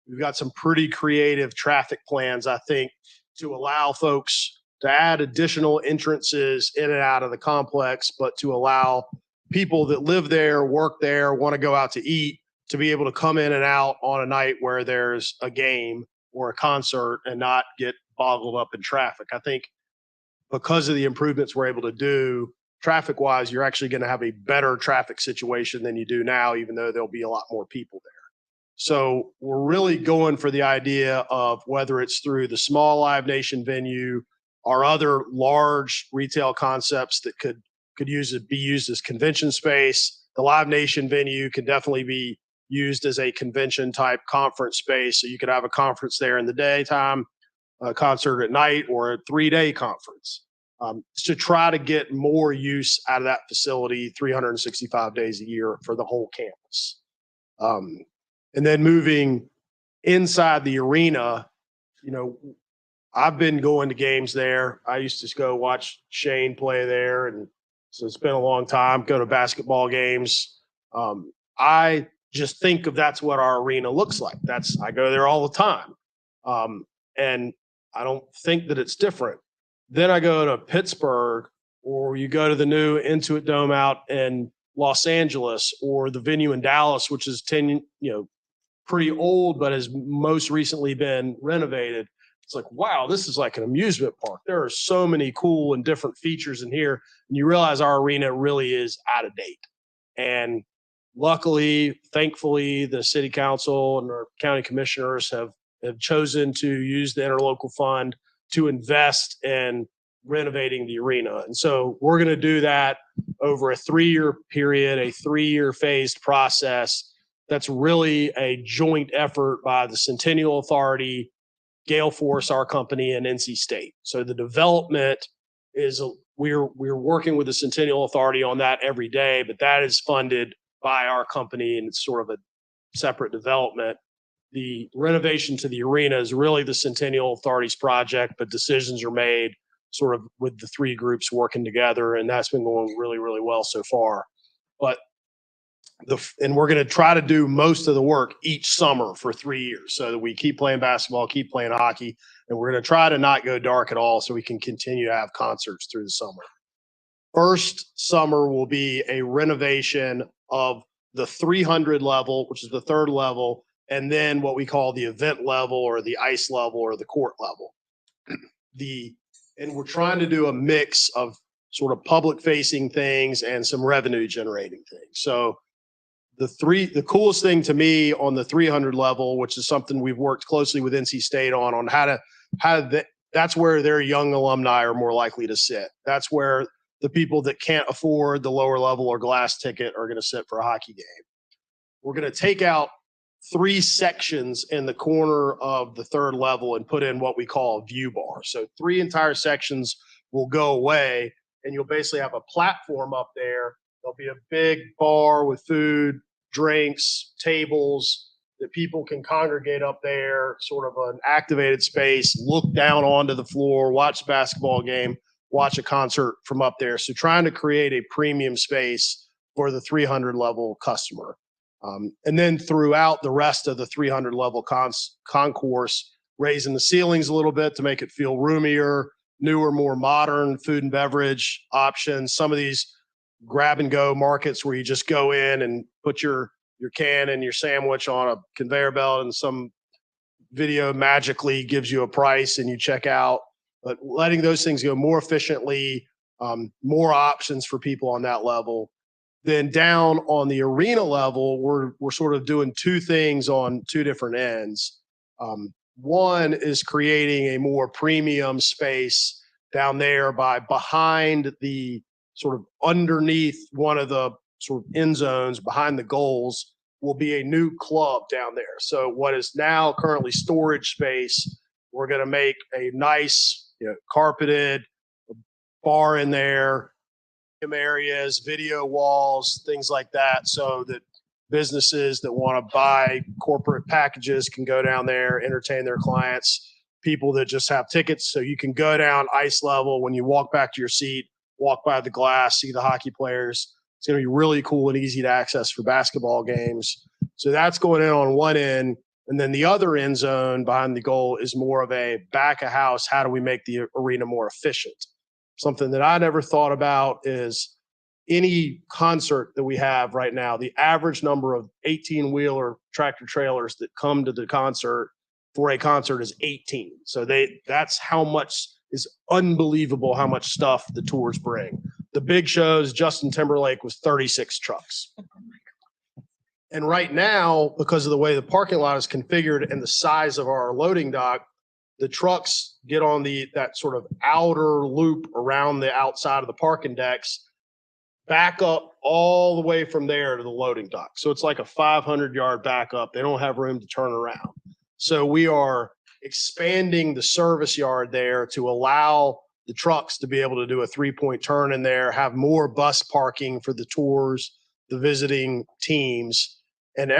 S3: We've got some pretty creative traffic plans, I think, to allow folks to add additional entrances in and out of the complex, but to allow people that live there, work there, want to go out to eat, to be able to come in and out on a night where there's a game or a concert and not get boggled up in traffic. I think because of the improvements we're able to do traffic wise, you're actually going to have a better traffic situation than you do now, even though there'll be a lot more people there. So we're really going for the idea of whether it's through the small Live Nation venue or other large retail concepts that could be used as convention space. The Live Nation venue can definitely be used as a convention type conference space. So you could have a conference there in the daytime, a concert at night, or a 3-day conference to try to get more use out of that facility 365 days a year for the whole campus. And then moving inside the arena, I've been going to games there. I used to go watch Shane play there. And so it's been a long time, go to basketball games. I just think of that's what our arena looks like. I go there all the time. And I don't think that it's different. Then I go to Pittsburgh, or you go to the new Intuit Dome out in Los Angeles, or the venue in Dallas, which is pretty old, but has most recently been renovated. It's like, wow, this is like an amusement park. There are so many cool and different features in here. And you realize our arena really is out of date. And Luckily, thankfully, the city council and our county commissioners have chosen to use the interlocal fund to invest in renovating the arena. And so we're going to do that over a 3-year period, a 3-year phased process. That's really a joint effort by the Centennial Authority, Gale Force, our company, and NC State. So the development is, we're working with the Centennial Authority on that every day, but that is funded by our company, and it's sort of a separate development. The renovation to the arena is really the Centennial Authority's project, but decisions are made sort of with the 3 groups working together, and that's been going really, really well so far. But and we're going to try to do most of the work each summer for 3 years so that we keep playing basketball, keep playing hockey, and we're going to try to not go dark at all so we can continue to have concerts through the summer. First summer will be a renovation of the 300 level, which is the 3rd level, and then what we call the event level or the ice level or the court level. And we're trying to do a mix of sort of public facing things and some revenue generating things. So the coolest thing to me on the 300 level, which is something we've worked closely with NC State on that's where their young alumni are more likely to sit. That's where the people that can't afford the lower level or glass ticket are going to sit for a hockey game. We're going to take out 3 sections in the corner of the 3rd level and put in what we call a view bar. So 3 entire sections will go away, and you'll basically have a platform up there. There'll be a big bar with food, drinks, tables that people can congregate up there, sort of an activated space, look down onto the floor, watch a basketball game, watch a concert from up there. So trying to create a premium space for the 300 level customer. And then throughout the rest of the 300 level concourse, raising the ceilings a little bit to make it feel roomier, newer, more modern food and beverage options. Some of these grab and go markets where you just go in and put your can and your sandwich on a conveyor belt and some video magically gives you a price and you check out. But letting those things go more efficiently, more options for people on that level. Then down on the arena level, we're sort of doing 2 things on 2 different ends. One is creating a more premium space down there behind the sort of underneath one of the sort of end zones behind the goals will be a new club down there. So what is now currently storage space, we're going to make a nice, carpeted bar in there, areas, video walls, things like that, so that businesses that want to buy corporate packages can go down there, entertain their clients, people that just have tickets. So you can go down ice level when you walk back to your seat, walk by the glass, see the hockey players. It's going to be really cool and easy to access for basketball games. So that's going in on one end. And then the other end zone behind the goal is more of a back of house. How do we make the arena more efficient? Something that I never thought about is any concert that we have right now, the average number of 18-wheeler tractor trailers that come to the concert for a concert is 18. So that's how much is unbelievable how much stuff the tours bring. The big shows, Justin Timberlake was 36 trucks. And right now, because of the way the parking lot is configured and the size of our loading dock, the trucks get on that sort of outer loop around the outside of the parking decks, back up all the way from there to the loading dock. So it's like a 500-yard backup. They don't have room to turn around. So we are expanding the service yard there to allow the trucks to be able to do a 3-point turn in there, have more bus parking for the tours, the visiting teams, and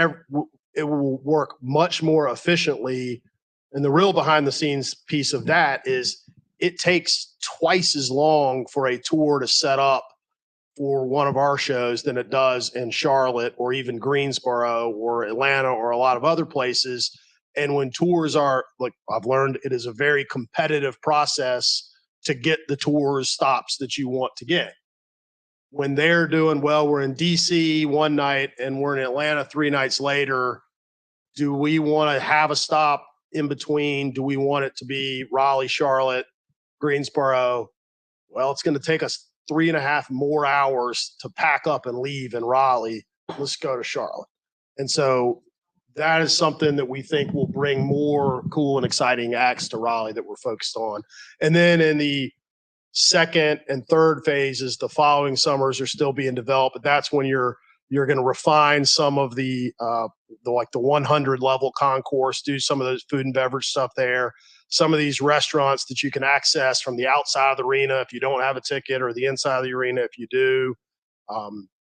S3: it will work much more efficiently. And the real behind the scenes piece of that is it takes twice as long for a tour to set up for one of our shows than it does in Charlotte or even Greensboro or Atlanta or a lot of other places. And when tours are, like I've learned, it is a very competitive process to get the tours stops that you want to get. When they're doing well, we're in DC one night and we're in Atlanta 3 nights later. Do we want to have a stop in between? Do we want it to be Raleigh, Charlotte, Greensboro? Well, it's going to take us 3.5 more hours to pack up and leave in Raleigh let's go to Charlotte. And so that is something that we think will bring more cool and exciting acts to Raleigh that we're focused on. And then in the second and third phases, the following summers are still being developed, but that's when you're going to refine some of the 100 level concourse, do some of those food and beverage stuff there. Some of these restaurants that you can access from the outside of the arena if you don't have a ticket, or the inside of the arena if you do.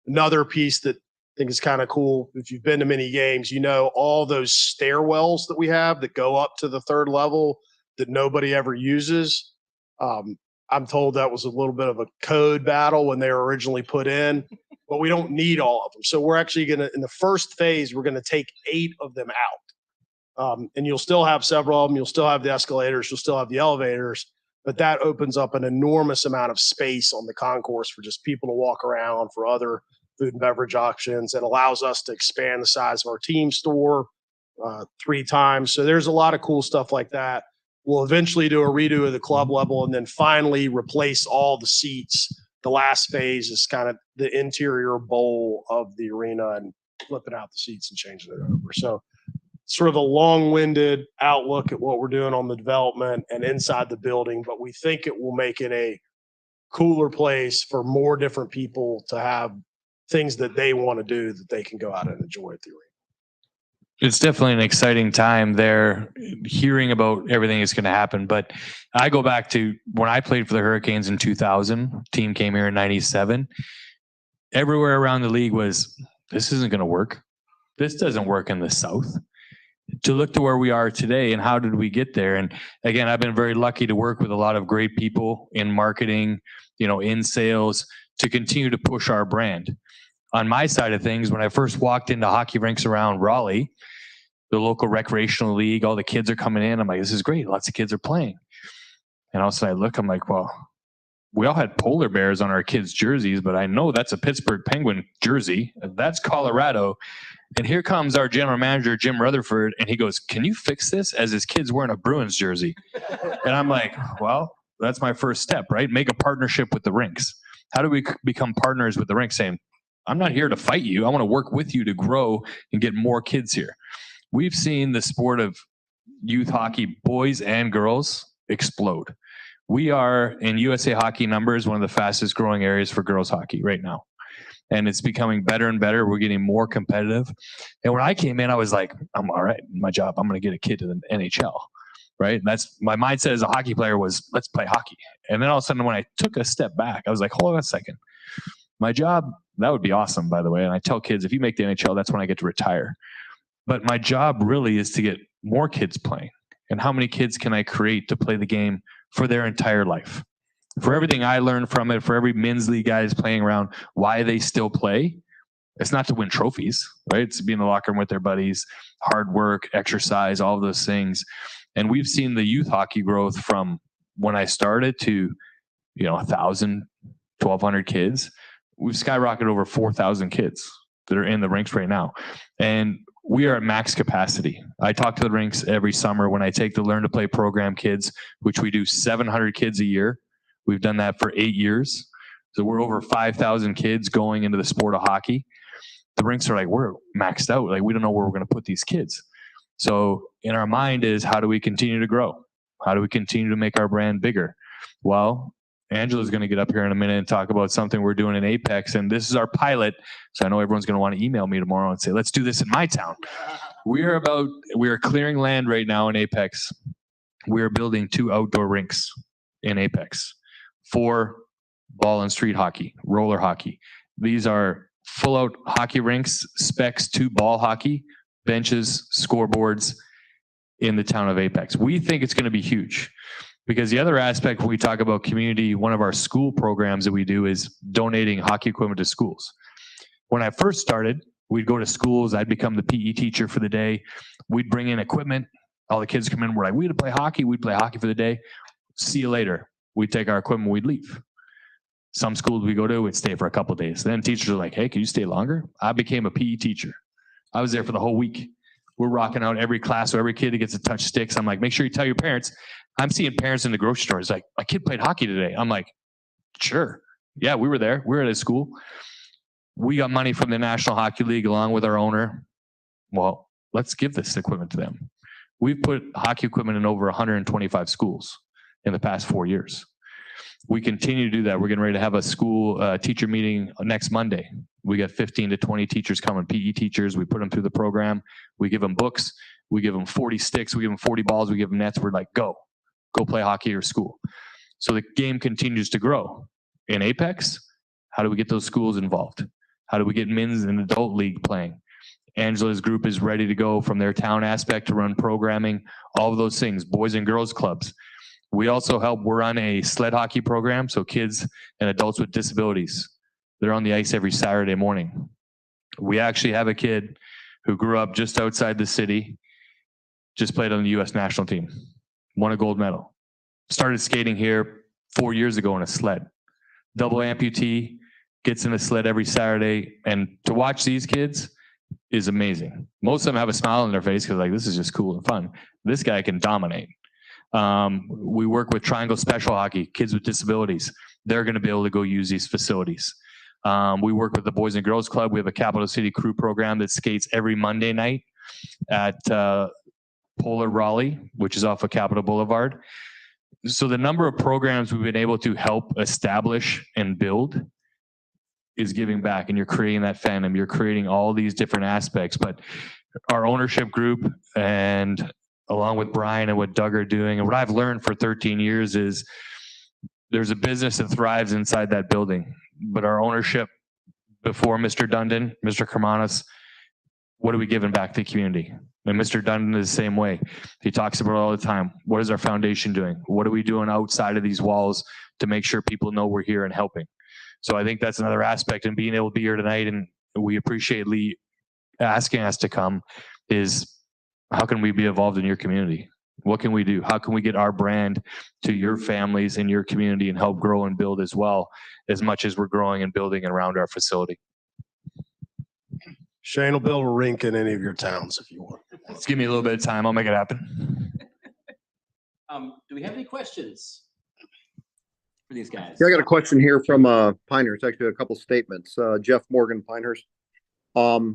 S3: Another piece that I think is kind of cool, if you've been to many games, you know, all those stairwells that we have that go up to the third level that nobody ever uses. I'm told that was a little bit of a code battle when they were originally put in, but we don't need all of them. So we're actually going to, in the first phase, we're going to take 8 of them out. And you'll still have several of them. You'll still have the escalators. You'll still have the elevators, but that opens up an enormous amount of space on the concourse for just people to walk around, for other food and beverage options. It allows us to expand the size of our team store 3 times. So there's a lot of cool stuff like that. We'll eventually do a redo of the club level and then finally replace all the seats. The last phase is kind of the interior bowl of the arena and flipping out the seats and changing it over. So sort of a long-winded outlook at what we're doing on the development and inside the building, but we think it will make it a cooler place for more different people to have things that they want to do that they can go out and enjoy at the arena.
S16: It's definitely an exciting time there, hearing about everything that's going to happen. But I go back to when I played for the Hurricanes in 2000, team came here in 97. Everywhere around the league was, this isn't going to work. This doesn't work in the South. To look to where we are today and how did we get there? And again, I've been very lucky to work with a lot of great people in marketing, you know, in sales, to continue to push our brand. On my side of things, when I first walked into hockey rinks around Raleigh, the local recreational league, all the kids are coming in. I'm like, this is great. Lots of kids are playing. And all of a sudden I look, I'm like, well, we all had polar bears on our kids' jerseys, but I know that's a Pittsburgh Penguin jersey. That's Colorado. And here comes our general manager, Jim Rutherford, and he goes, can you fix this? As his kid's wearing a Bruins jersey. And I'm like, well, that's my first step, right? Make a partnership with the rinks. How do we become partners with the rinks, saying, I'm not here to fight you. I want to work with you to grow and get more kids here. We've seen the sport of youth hockey, boys and girls, explode. We are, in USA Hockey numbers, one of the fastest growing areas for girls hockey right now. And it's becoming better and better. We're getting more competitive. And when I came in, I was like, I'm all right, my job, I'm going to get a kid to the NHL, right? And that's my mindset as a hockey player was, let's play hockey. And then all of a sudden, when I took a step back, I was like, hold on a second. My job, that would be awesome, by the way. And I tell kids, if you make the NHL, that's when I get to retire. But my job really is to get more kids playing. And how many kids can I create to play the game for their entire life? For everything I learned from it, for every men's league guys playing around, why they still play, it's not to win trophies, right? It's to be in the locker room with their buddies, hard work, exercise, all of those things. And we've seen the youth hockey growth from when I started to, 1,000, 1,200 kids. We've skyrocketed over 4,000 kids that are in the rinks right now. And we are at max capacity. I talk to the rinks every summer when I take the Learn to Play program kids, which we do 700 kids a year. We've done that for 8 years. So we're over 5,000 kids going into the sport of hockey. The rinks are like, we're maxed out. Like, we don't know where we're going to put these kids. So in our mind is, how do we continue to grow? How do we continue to make our brand bigger? Well, Angela's going to get up here in a minute and talk about something we're doing in Apex. And this is our pilot. So I know everyone's going to want to email me tomorrow and say, let's do this in my town. We are clearing land right now in Apex. We are building 2 outdoor rinks in Apex for ball and street hockey, roller hockey. These are full out hockey rinks, specs to ball hockey, benches, scoreboards in the town of Apex. We think it's going to be huge. Because the other aspect when we talk about community, one of our school programs that we do is donating hockey equipment to schools. When I first started, we'd go to schools, I'd become the PE teacher for the day. We'd bring in equipment. All the kids come in, we're like, we had to play hockey. We'd play hockey for the day. See you later. We'd take our equipment, we'd leave. Some schools we go to, we'd stay for a couple of days. Then teachers are like, hey, can you stay longer? I became a PE teacher. I was there for the whole week. We're rocking out every class, so every kid that gets to touch sticks. I'm like, make sure you tell your parents. I'm seeing parents in the grocery stores like, my kid played hockey today. I'm like, sure. Yeah, we were there. We were at a school. we got money from the National Hockey League along with our owner. Well, let's give this equipment to them. We've put hockey equipment in over 125 schools in the past 4 years. We continue to do that. We're getting ready to have a school teacher meeting next Monday. We got 15 to 20 teachers coming, PE teachers. We put them through the program. We give them books. We give them 40 sticks. We give them 40 balls. We give them nets. We're like, go play hockey at your school. So the game continues to grow. In Apex, how do we get those schools involved? How do we get men's and adult league playing? Angela's group is ready to go from their town aspect to run programming, all of those things, boys and girls clubs. We also help, we're on a sled hockey program, so kids and adults with disabilities, they're on the ice every Saturday morning. We actually have a kid who grew up just outside the city, just played on the U.S. national team, won a gold medal, started skating here 4 years ago in a sled, double amputee, gets in a sled every Saturday, and to watch these kids is amazing. Most of them have a smile on their face because like, this is just cool and fun. This guy can dominate. We work with Triangle Special Hockey, kids with disabilities. They're going to be able to go use these facilities. We work with the Boys and Girls Club. We have a Capital City Crew program that skates every Monday night at Polar Raleigh, which is off of Capitol Boulevard. So the number of programs we've been able to help establish and build is giving back, and you're creating that fandom. You're creating all these different aspects, but our ownership group and along with Brian and what Doug are doing, and what I've learned for 13 years is there's a business that thrives inside that building, but our ownership before Mr. Dundon, Mr. Kermanis, what are we giving back to the community? And Mr. Dundon is the same way. He talks about it all the time. What is our foundation doing? What are we doing outside of these walls to make sure people know we're here and helping? So I think that's another aspect, and being able to be here tonight, and we appreciate Lee asking us to come, is how can we be involved in your community? What can we do? How can we get our brand to your families and your community and help grow and build as well, as much as we're growing and building around our facility?
S3: Shane will build a rink in any of your towns if you want.
S16: Just give me a little bit of time. I'll make it happen.
S4: Do we have any questions for these guys?
S11: Yeah, I got a question here from Pinehurst. Actually, a couple statements. Jeff Morgan, Pinehurst.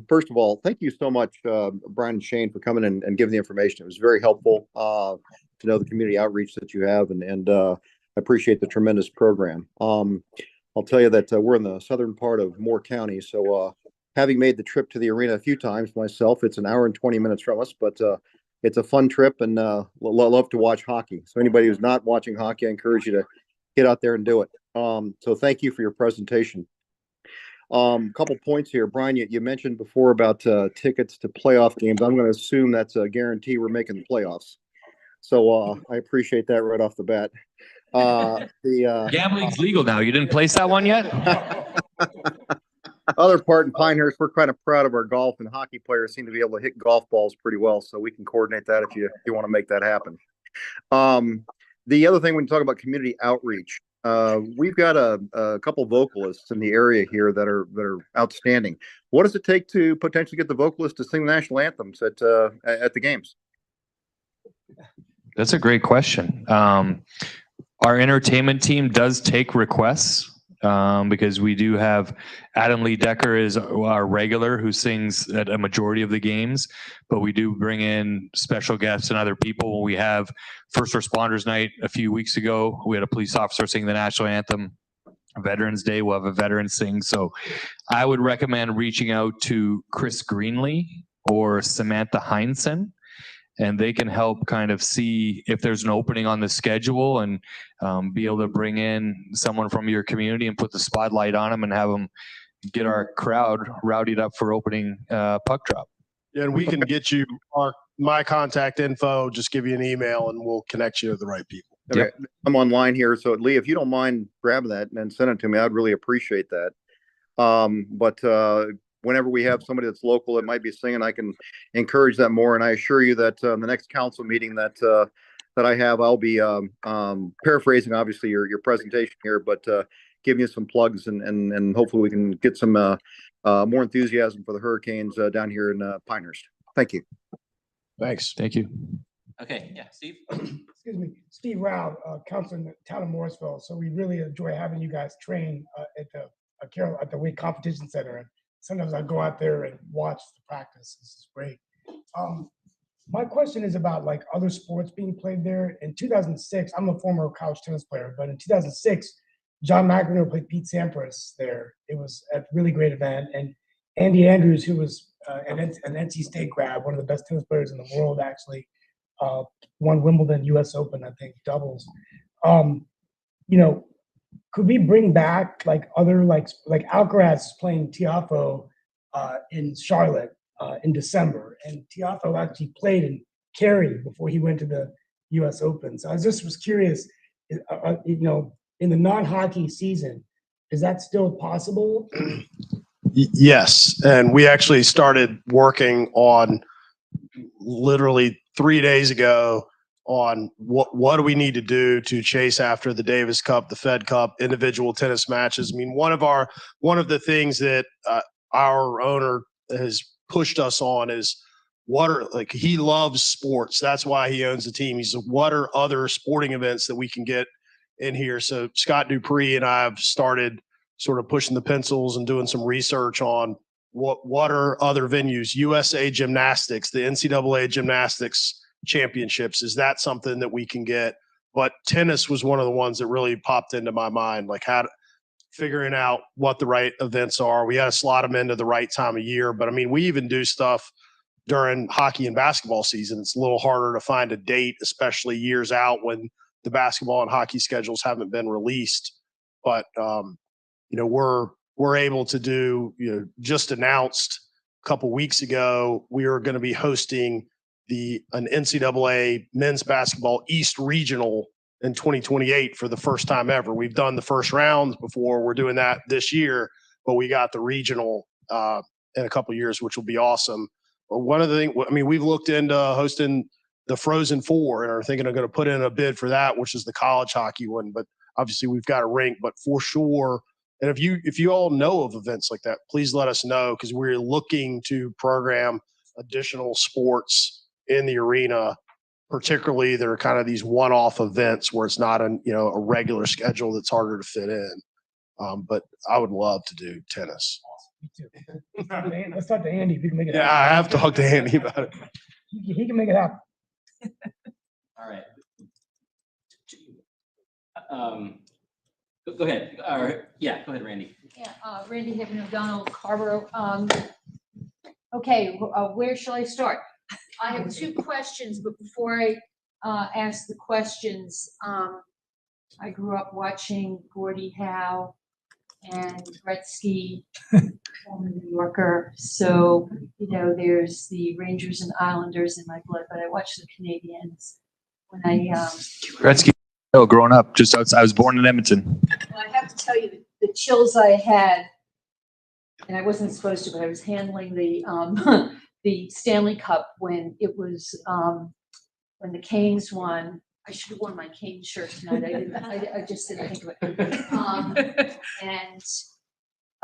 S11: First of all, thank you so much, Brian and Shane, for coming and giving the information. It was very helpful to know the community outreach that you have, and I appreciate the tremendous program. I'll tell you that we're in the southern part of Moore County, so having made the trip to the arena a few times myself, it's an hour and 20 minutes from us, but it's a fun trip, and love to watch hockey. So anybody who's not watching hockey, I encourage you to get out there and do it. So thank you for your presentation. Couple points here. Brian, you mentioned before about tickets to playoff games. I'm going to assume that's a guarantee we're making the playoffs. So I appreciate that right off the bat.
S16: Gambling's legal now. You didn't place that one yet?
S11: Other part in Pinehurst, we're kind of proud of our golf, and hockey players seem to be able to hit golf balls pretty well. So we can coordinate that if you want to make that happen. The other thing, when you talk about community outreach, we've got a couple vocalists in the area here that are outstanding. What does it take to potentially get the vocalists to sing national anthems at the games?
S16: That's a great question. Our entertainment team does take requests because we do have Adam Lee Decker is our regular who sings at a majority of the games, but we do bring in special guests and other people. When we have First Responders Night a few weeks ago, we had a police officer sing the national anthem. Veterans Day, we'll have a veteran sing. So I would recommend reaching out to Chris Greenlee or Samantha Heinsohn, and they can help kind of see if there's an opening on the schedule and be able to bring in someone from your community and put the spotlight on them and have them get our crowd rowdied up for opening puck drop.
S3: Yeah, and we can get you my contact info, just give you an email and we'll connect you to the right people.
S11: Okay.
S16: Yep.
S11: I'm online here. So Lee, if you don't mind grabbing that and send it to me, I'd really appreciate that. But whenever we have somebody that's local that might be singing, I can encourage that more. And I assure you that the next council meeting that I have, I'll be paraphrasing obviously your presentation here, but giving you some plugs and hopefully we can get some more enthusiasm for the Hurricanes down here in Pinehurst. Thank you.
S3: Thanks.
S16: Thank you.
S4: Okay, yeah, Steve.
S6: Excuse me, Steve Rao, council in the town of Morrisville. So we really enjoy having you guys train at the
S17: Carol at the Wake Competition Center, and sometimes I go out there and watch the practice. This is great. My question is about like other sports being played there. In 2006, I'm a former college tennis player, but in 2006, John McEnroe played Pete Sampras there. It was a really great event, and Andy Andrews, who was an NC State grad, one of the best tennis players in the world, actually won Wimbledon, U.S. Open, I think, doubles. You know, could we bring back like other like Alcaraz playing Tiafoe in Charlotte in December, and Tiafoe actually played in Cary before he went to the U.S. Open. So I was curious, you know, in the non-hockey season, is that still possible?
S3: Yes, and we actually started working on literally 3 days ago on what do we need to do to chase after the Davis Cup, the Fed Cup, individual tennis matches. I mean, one of the things that our owner has pushed us on is he loves sports. That's why he owns the team. He's what are other sporting events that we can get in here? So Scott Dupree and I have started sort of pushing the pencils and doing some research on what are other venues. USA Gymnastics, the NCAA Gymnastics Championships. Is that something that we can get? But tennis was one of the ones that really popped into my mind, like figuring out what the right events are. We got to slot them into the right time of year. But I mean, we even do stuff during hockey and basketball season. It's a little harder to find a date, especially years out when the basketball and hockey schedules haven't been released. But you know, we're able to do, you know, just announced a couple weeks ago, we are going to be hosting an NCAA men's basketball East Regional in 2028 for the first time ever. We've done the first rounds before. We're doing that this year, but we got the regional in a couple years, which will be awesome. But one of the things, I mean, we've looked into hosting the Frozen Four and are thinking of going to put in a bid for that, which is the college hockey one. But obviously we've got a rink, but for sure. And if you all know of events like that, please let us know, because we're looking to program additional sports in the arena, particularly there are kind of these one-off events where it's not a regular schedule that's harder to fit in. But I would love to do tennis.
S17: Me too. Let's talk to Andy if you can make it
S3: Yeah,
S17: happen.
S3: I have talked to Andy about it.
S17: He can make it happen.
S4: All right. Go ahead. Yeah, go ahead, Randy.
S5: Yeah, Randy Hibbin O'Donnell, Carborough. Okay, where shall I start? I have two questions, but before I ask the questions, I grew up watching Gordie Howe and Gretzky, former New Yorker. So, you know, there's the Rangers and Islanders in my blood, but I watched the Canadians when I
S16: Gretzky, growing up, I was born in Edmonton.
S5: Well, I have to tell you the chills I had, and I wasn't supposed to, but I was handling the the Stanley Cup when it was when the Canes won. I should have worn my Canes shirt tonight. I just didn't think of it. And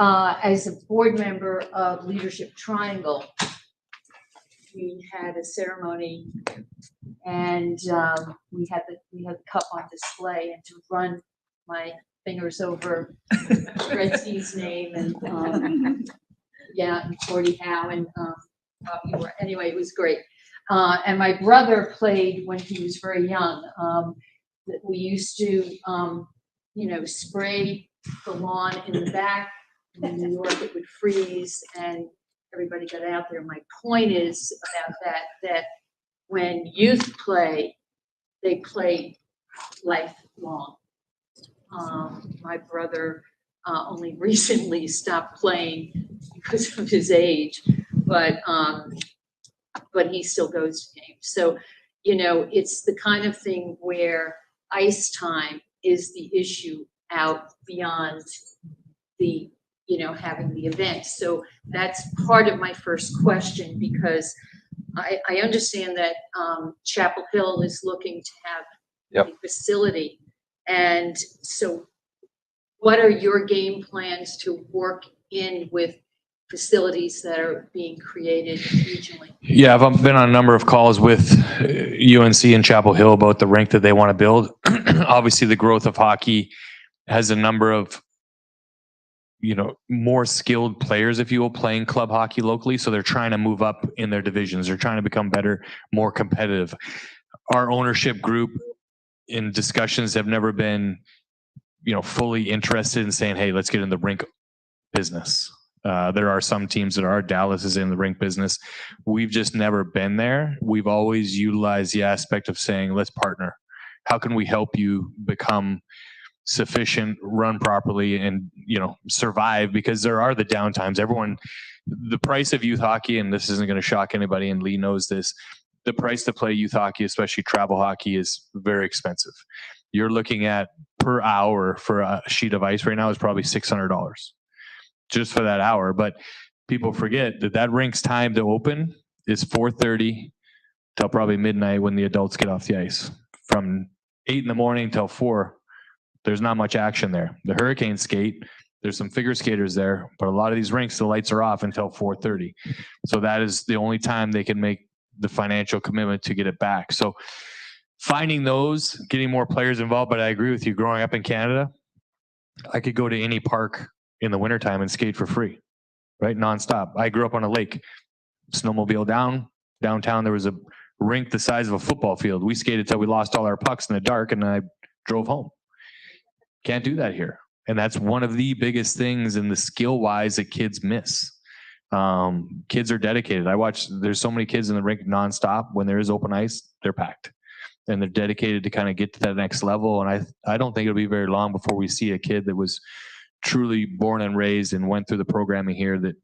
S5: as a board member of Leadership Triangle, we had a ceremony, and we had the cup on display, and to run my fingers over Gretzky's name and and Gordie Howe and anyway, it was great. And my brother played when he was very young. We used to, spray the lawn in the back. In New York, it would freeze, and everybody got out there. My point is about that when youth play, they play lifelong. My brother only recently stopped playing because of his age, but he still goes to games. So, it's the kind of thing where ice time is the issue out beyond the, having the event. So that's part of my first question, because I understand that Chapel Hill is looking to have a facility. And so what are your game plans to work in with facilities that are being created regionally?
S16: Yeah, I've been on a number of calls with UNC and Chapel Hill about the rink that they want to build. Obviously, the growth of hockey has a number of more skilled players, if you will, playing club hockey locally. So they're trying to move up in their divisions. They're trying to become better, more competitive. Our ownership group in discussions have never been, fully interested in saying, hey, let's get in the rink business. There are some teams that are. Dallas is in the rink business. We've just never been there. We've always utilized the aspect of saying, let's partner. How can we help you become sufficient, run properly, and survive? Because there are the downtimes. The price of youth hockey, and this isn't going to shock anybody, and Lee knows this, the price to play youth hockey, especially travel hockey, is very expensive. You're looking at per hour for a sheet of ice right now is probably $600 just for that hour. But people forget that rink's time to open is 4:30 till probably midnight when the adults get off the ice. From 8 a.m. till 4, there's not much action there. The Hurricanes skate, there's some figure skaters there, but a lot of these rinks, the lights are off until 4:30. So that is the only time they can make the financial commitment to get it back. So finding those, getting more players involved. But I agree with you, growing up in Canada, I could go to any park in the wintertime and skate for free, right? Nonstop. I grew up on a lake, snowmobile downtown. There was a rink the size of a football field. We skated till we lost all our pucks in the dark, and I drove home. Can't do that here. And that's one of the biggest things in the skill wise that kids miss. Kids are dedicated. There's so many kids in the rink nonstop. When there is open ice, they're packed. And they're dedicated to kind of get to that next level. And I don't think it'll be very long before we see a kid that was truly born and raised and went through the programming here that,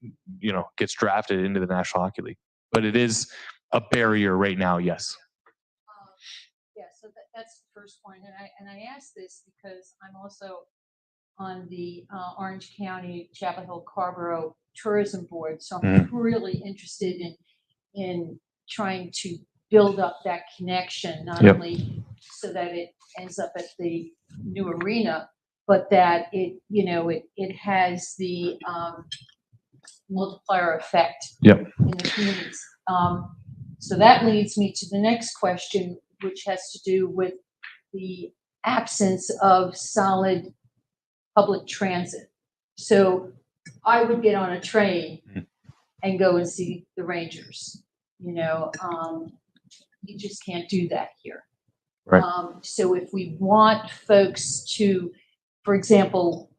S16: gets drafted into the National Hockey League. But it is a barrier right now, yes.
S5: Yeah, so that's the first point. And I ask this because I'm also on the Orange County, Chapel Hill, Carborough Tourism Board. So I'm really interested in trying to build up that connection, not only so that it ends up at the new arena, but that it has the multiplier effect in the communities. So that leads me to the next question, which has to do with the absence of solid public transit. So I would get on a train and go and see the Rangers. You just can't do that here.
S16: Right.
S5: So if we want folks to, for example,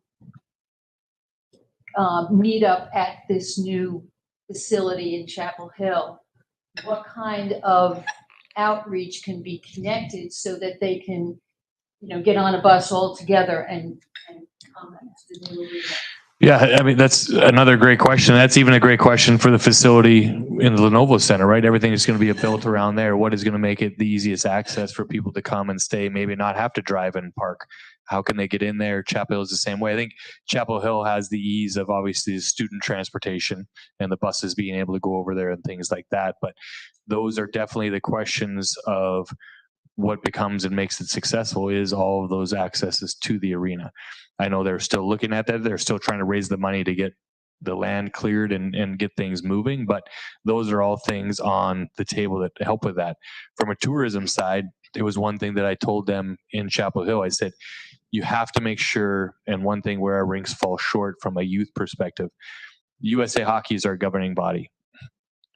S5: meet up at this new facility in Chapel Hill, what kind of outreach can be connected so that they can, get on a bus all together and come to the new arena?
S16: Yeah, I mean, that's another great question. That's even a great question for the facility in the Lenovo Center, right? Everything is going to be built around there. What is going to make it the easiest access for people to come and stay, maybe not have to drive and park? How can they get in there? Chapel Hill is the same way. I think Chapel Hill has the ease of obviously student transportation and the buses being able to go over there and things like that. But those are definitely the questions of what becomes and makes it successful is all of those accesses to the arena. I know they're still looking at that. They're still trying to raise the money to get the land cleared and get things moving. But those are all things on the table that help with that. From a tourism side, it was one thing that I told them in Chapel Hill. I said, you have to make sure, and one thing where our rinks fall short from a youth perspective, USA Hockey is our governing body.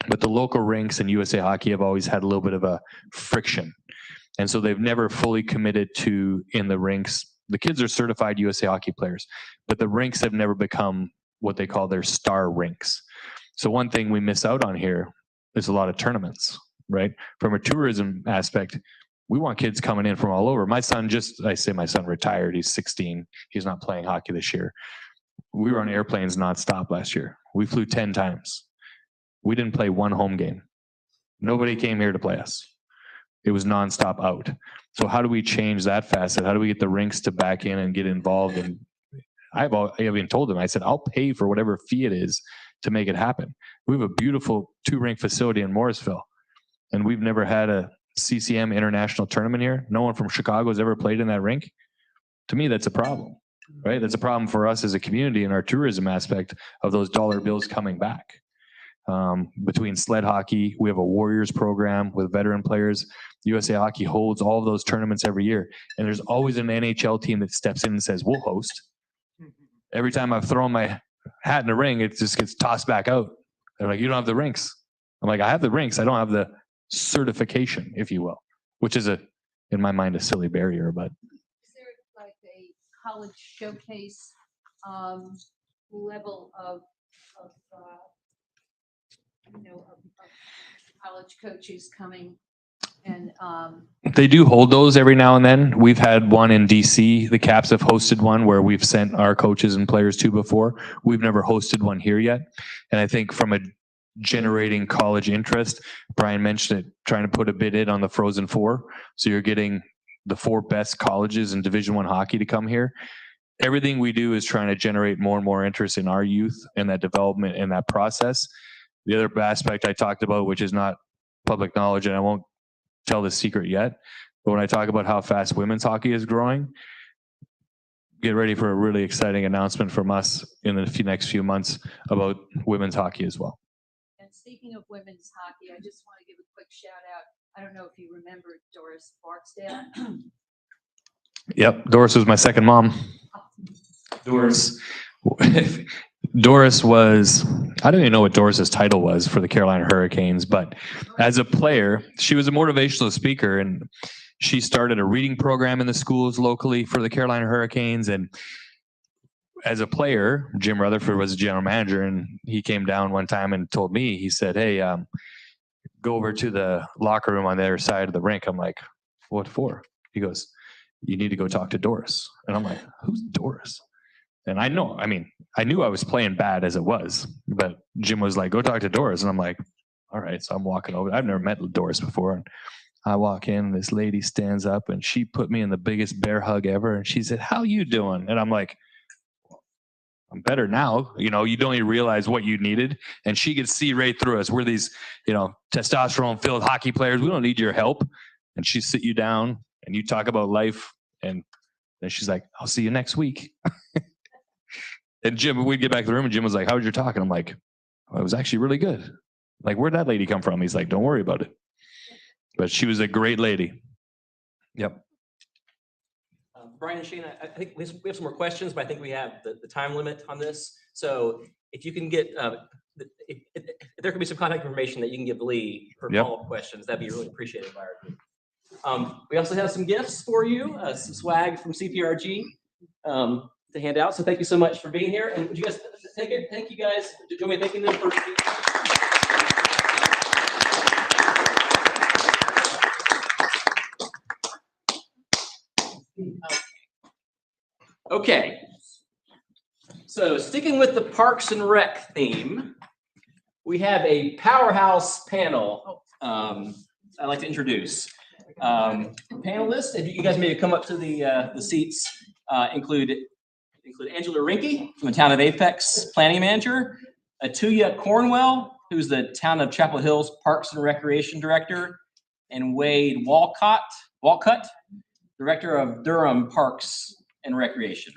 S16: But the local rinks and USA Hockey have always had a little bit of a friction. And so they've never fully committed to, in the rinks, the kids are certified USA Hockey players, but the rinks have never become what they call their star rinks. So one thing we miss out on here is a lot of tournaments, right? From a tourism aspect, we want kids coming in from all over. My son I say my son retired, he's 16. He's not playing hockey this year. We were on airplanes nonstop last year. We flew 10 times. We didn't play one home game. Nobody came here to play us. It was nonstop out. So how do we change that facet? How do we get the rinks to back in and get involved? And I even told them, I said, I'll pay for whatever fee it is to make it happen. We have a beautiful 2-rink facility in Morrisville, and we've never had a CCM international tournament here. No one from Chicago has ever played in that rink. To me, that's a problem, right? That's a problem for us as a community in our tourism aspect of those dollar bills coming back. Between sled hockey, we have a Warriors program with veteran players. USA Hockey holds all of those tournaments every year. And there's always an NHL team that steps in and says, we'll host. every time I've thrown my hat in the ring, it just gets tossed back out. They're like, you don't have the rinks. I'm like, I have the rinks. I don't have the certification, if you will, which is in my mind, a silly barrier, but.
S5: Is there like a college showcase level of college coaches coming and
S16: They do hold those every now and then. We've had one in DC. The Caps have hosted one where we've sent our coaches and players to before. We've never hosted one here yet. And I think from a generating college interest, Brian mentioned it, trying to put a bid in on the Frozen Four. So you're getting the 4 best colleges in Division I hockey to come here. Everything we do is trying to generate more and more interest in our youth and that development and that process. The other aspect I talked about, which is not public knowledge, and I won't tell the secret yet, but when I talk about how fast women's hockey is growing, get ready for a really exciting announcement from us in the next few months about women's hockey as well.
S5: And speaking of women's hockey, I just want to give a quick shout out. I don't know if you remember Doris Barksdale.
S16: Yep, Doris was my second mom. Doris was, I don't even know what Doris's title was for the Carolina Hurricanes, but as a player, she was a motivational speaker, and she started a reading program in the schools locally for the Carolina Hurricanes. And as a player, Jim Rutherford was a general manager, and he came down one time and told me, he said, hey, go over to the locker room on the other side of the rink. I'm like, what for? He goes, you need to go talk to Doris. And I'm like, who's Doris? And I knew I was playing bad as it was, but Jim was like, go talk to Doris. And I'm like, all right. So I'm walking over. I've never met Doris before. And I walk in, this lady stands up and she put me in the biggest bear hug ever. And she said, how you doing? And I'm like, I'm better now. You know, you don't even realize what you needed. And she could see right through us. We're these, testosterone filled hockey players. We don't need your help. And she sit you down and you talk about life. And then she's like, I'll see you next week. And Jim, we'd get back to the room and Jim was like, how was your talk? And I'm like, oh, it was actually really good. Like, where'd that lady come from? He's like, don't worry about it. But she was a great lady. Yep.
S4: Brian and Shane, I think we have some more questions, but I think we have the time limit on this. So if you can get, if there could be some contact information that you can give Lee for follow-up questions, that'd be really appreciated by our group. We also have some gifts for you, some swag from CPRG to hand out. So thank you so much for being here. And would you guys take it? Thank you guys. Join me in thanking them for being here. Okay. So sticking with the Parks and Rec theme, we have a powerhouse panel I'd like to introduce. Panelists, if you guys maybe come up to the seats, include Angela Rinke from the town of Apex Planning Manager, Atuya Cornwell, who's the town of Chapel Hills Parks and Recreation Director, and Wade Walcott, Director of Durham Parks and Recreation.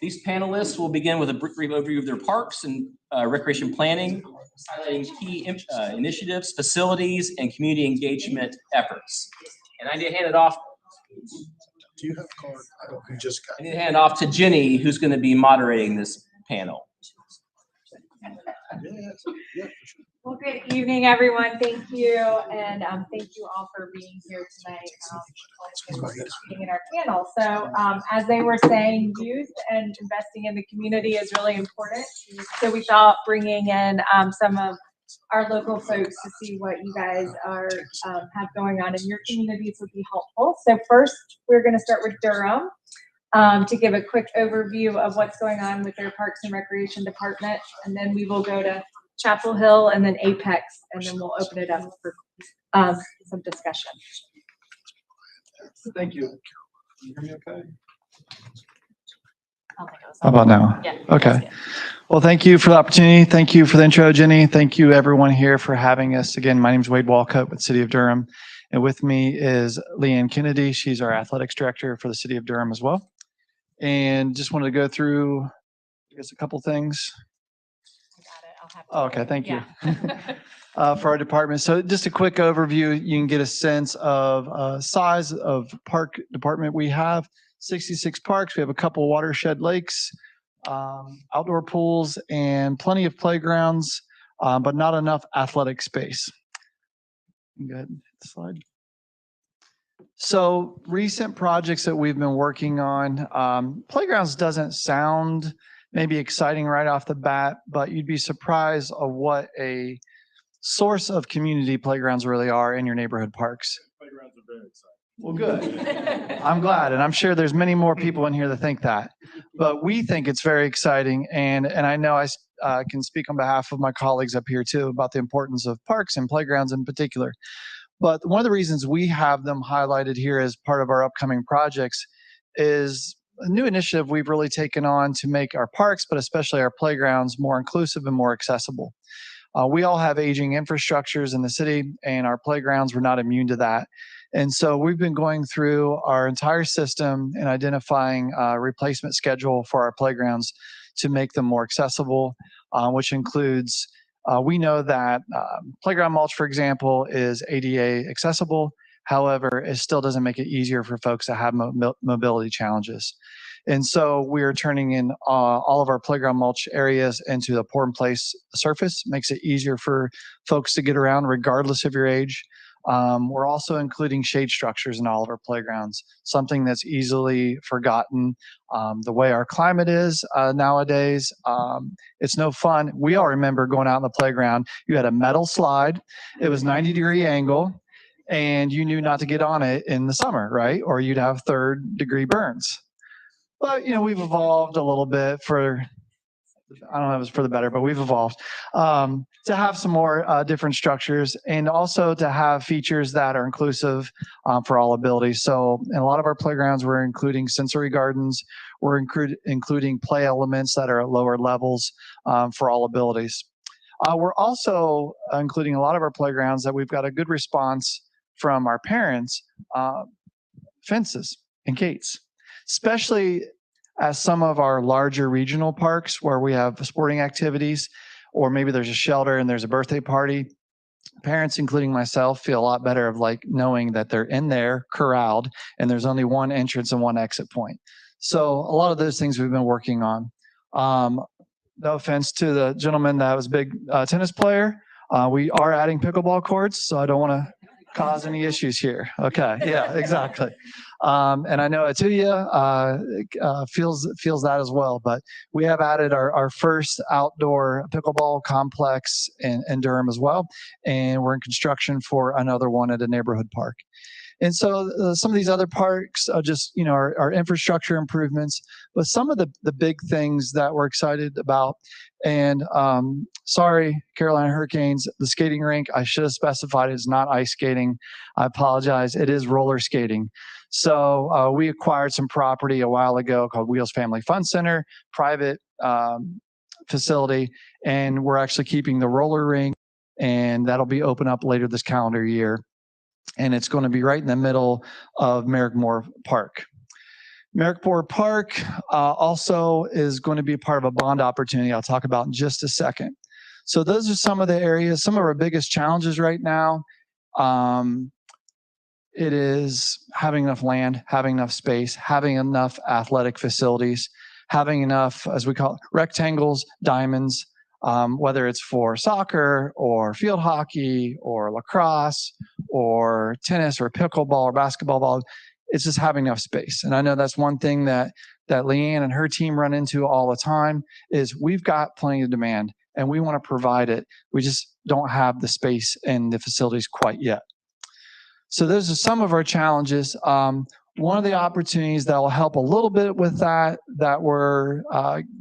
S4: These panelists will begin with a brief overview of their parks and recreation planning, highlighting key initiatives, facilities, and community engagement efforts. And I need to hand it off.
S3: Do you have a card? I don't, just got
S4: I need to hand it off to Jenny, who's going to be moderating this panel.
S2: Well, good evening, everyone. Thank you. And thank you all for being here tonight in our panel. So as they were saying, youth and investing in the community is really important. So we thought bringing in some of our local folks to see what you guys are have going on in your communities would be helpful. So first, we're going to start with Durham to give a quick overview of what's going on with their Parks and Recreation Department. And then we will go to Chapel Hill and then Apex, and then we'll open it up for some discussion.
S12: Thank you. Can you hear me okay?
S2: How
S12: about now?
S2: Yeah.
S12: Okay. Well, thank you for the opportunity. Thank you for the intro, Jenny. Thank you everyone here for having us. Again, my name is Wade Walcott with City of Durham. And with me is Leanne Kennedy. She's our athletics director for the City of Durham as well. And just wanted to go through, I guess, a couple things. Oh, okay, thank you. For our department. So just a quick overview, you can get a sense of size of park department we have. 66 parks. We have a couple watershed lakes, outdoor pools, and plenty of playgrounds, but not enough athletic space. Go ahead, slide. So recent projects that we've been working on, playgrounds doesn't sound maybe exciting right off the bat, but you'd be surprised of what a source of community playgrounds really are in your neighborhood parks.
S1: Playgrounds are very exciting.
S12: Well, good. I'm glad, and I'm sure there's many more people in here that think that. But we think it's very exciting, and I know I can speak on behalf of my colleagues up here too about the importance of parks and playgrounds in particular. But one of the reasons we have them highlighted here as part of our upcoming projects is a new initiative we've really taken on to make our parks, but especially our playgrounds, more inclusive and more accessible. We all have aging infrastructures in the city, and our playgrounds were not immune to that. And so we've been going through our entire system and identifying a replacement schedule for our playgrounds to make them more accessible, which includes, we know that playground mulch, for example, is ADA accessible. However, it still doesn't make it easier for folks that have mobility challenges. And so we are turning in all of our playground mulch areas into the pour in place surface. Makes it easier for folks to get around regardless of your age. We're also including shade structures in all of our playgrounds, something that's easily forgotten. The way our climate is nowadays, it's no fun. We all remember going out in the playground. You had a metal slide. It was 90-degree angle, and you knew not to get on it in the summer, right? Or you'd have third-degree burns. But, you know, we've evolved a little bit for, I don't know if it was for the better, but we've evolved to have some more different structures and also to have features that are inclusive for all abilities. So in a lot of our playgrounds, we're including sensory gardens. We're including play elements that are at lower levels for all abilities. We're also including a lot of our playgrounds that we've got a good response from our parents, fences and gates. Especially as some of our larger regional parks where we have sporting activities, or maybe there's a shelter and there's a birthday party, parents, including myself, feel a lot better of like knowing that they're in there corralled and there's only one entrance and one exit point. So a lot of those things we've been working on. No offense to the gentleman that was a big tennis player. We are adding pickleball courts, so I don't want to cause any issues here. Okay, yeah, exactly. And I know Atuya feels that as well, but we have added our first outdoor pickleball complex in Durham as well, and we're in construction for another one at a neighborhood park. And so some of these other parks are just, you know, our infrastructure improvements, but some of the big things that we're excited about. And sorry, Carolina Hurricanes, the skating rink, I should have specified it's not ice skating. I apologize. It is roller skating. So we acquired some property a while ago called Wheels Family Fun Center, private facility, and we're actually keeping the roller rink, and that'll be open up later this calendar year. And it's going to be right in the middle of Merrickmore Park. Merrickmore Park also is going to be part of a bond opportunity I'll talk about in just a second. So those are some of the areas, some of our biggest challenges right now. It is having enough land, having enough space, having enough athletic facilities, having enough, as we call it, rectangles, diamonds, whether it's for soccer or field hockey or lacrosse or tennis or pickleball or basketball. It's just having enough space. And I know that's one thing that Leanne and her team run into all the time is we've got plenty of demand and we want to provide it. We just don't have the space and the facilities quite yet. So those are some of our challenges. One of the opportunities that will help a little bit with that we're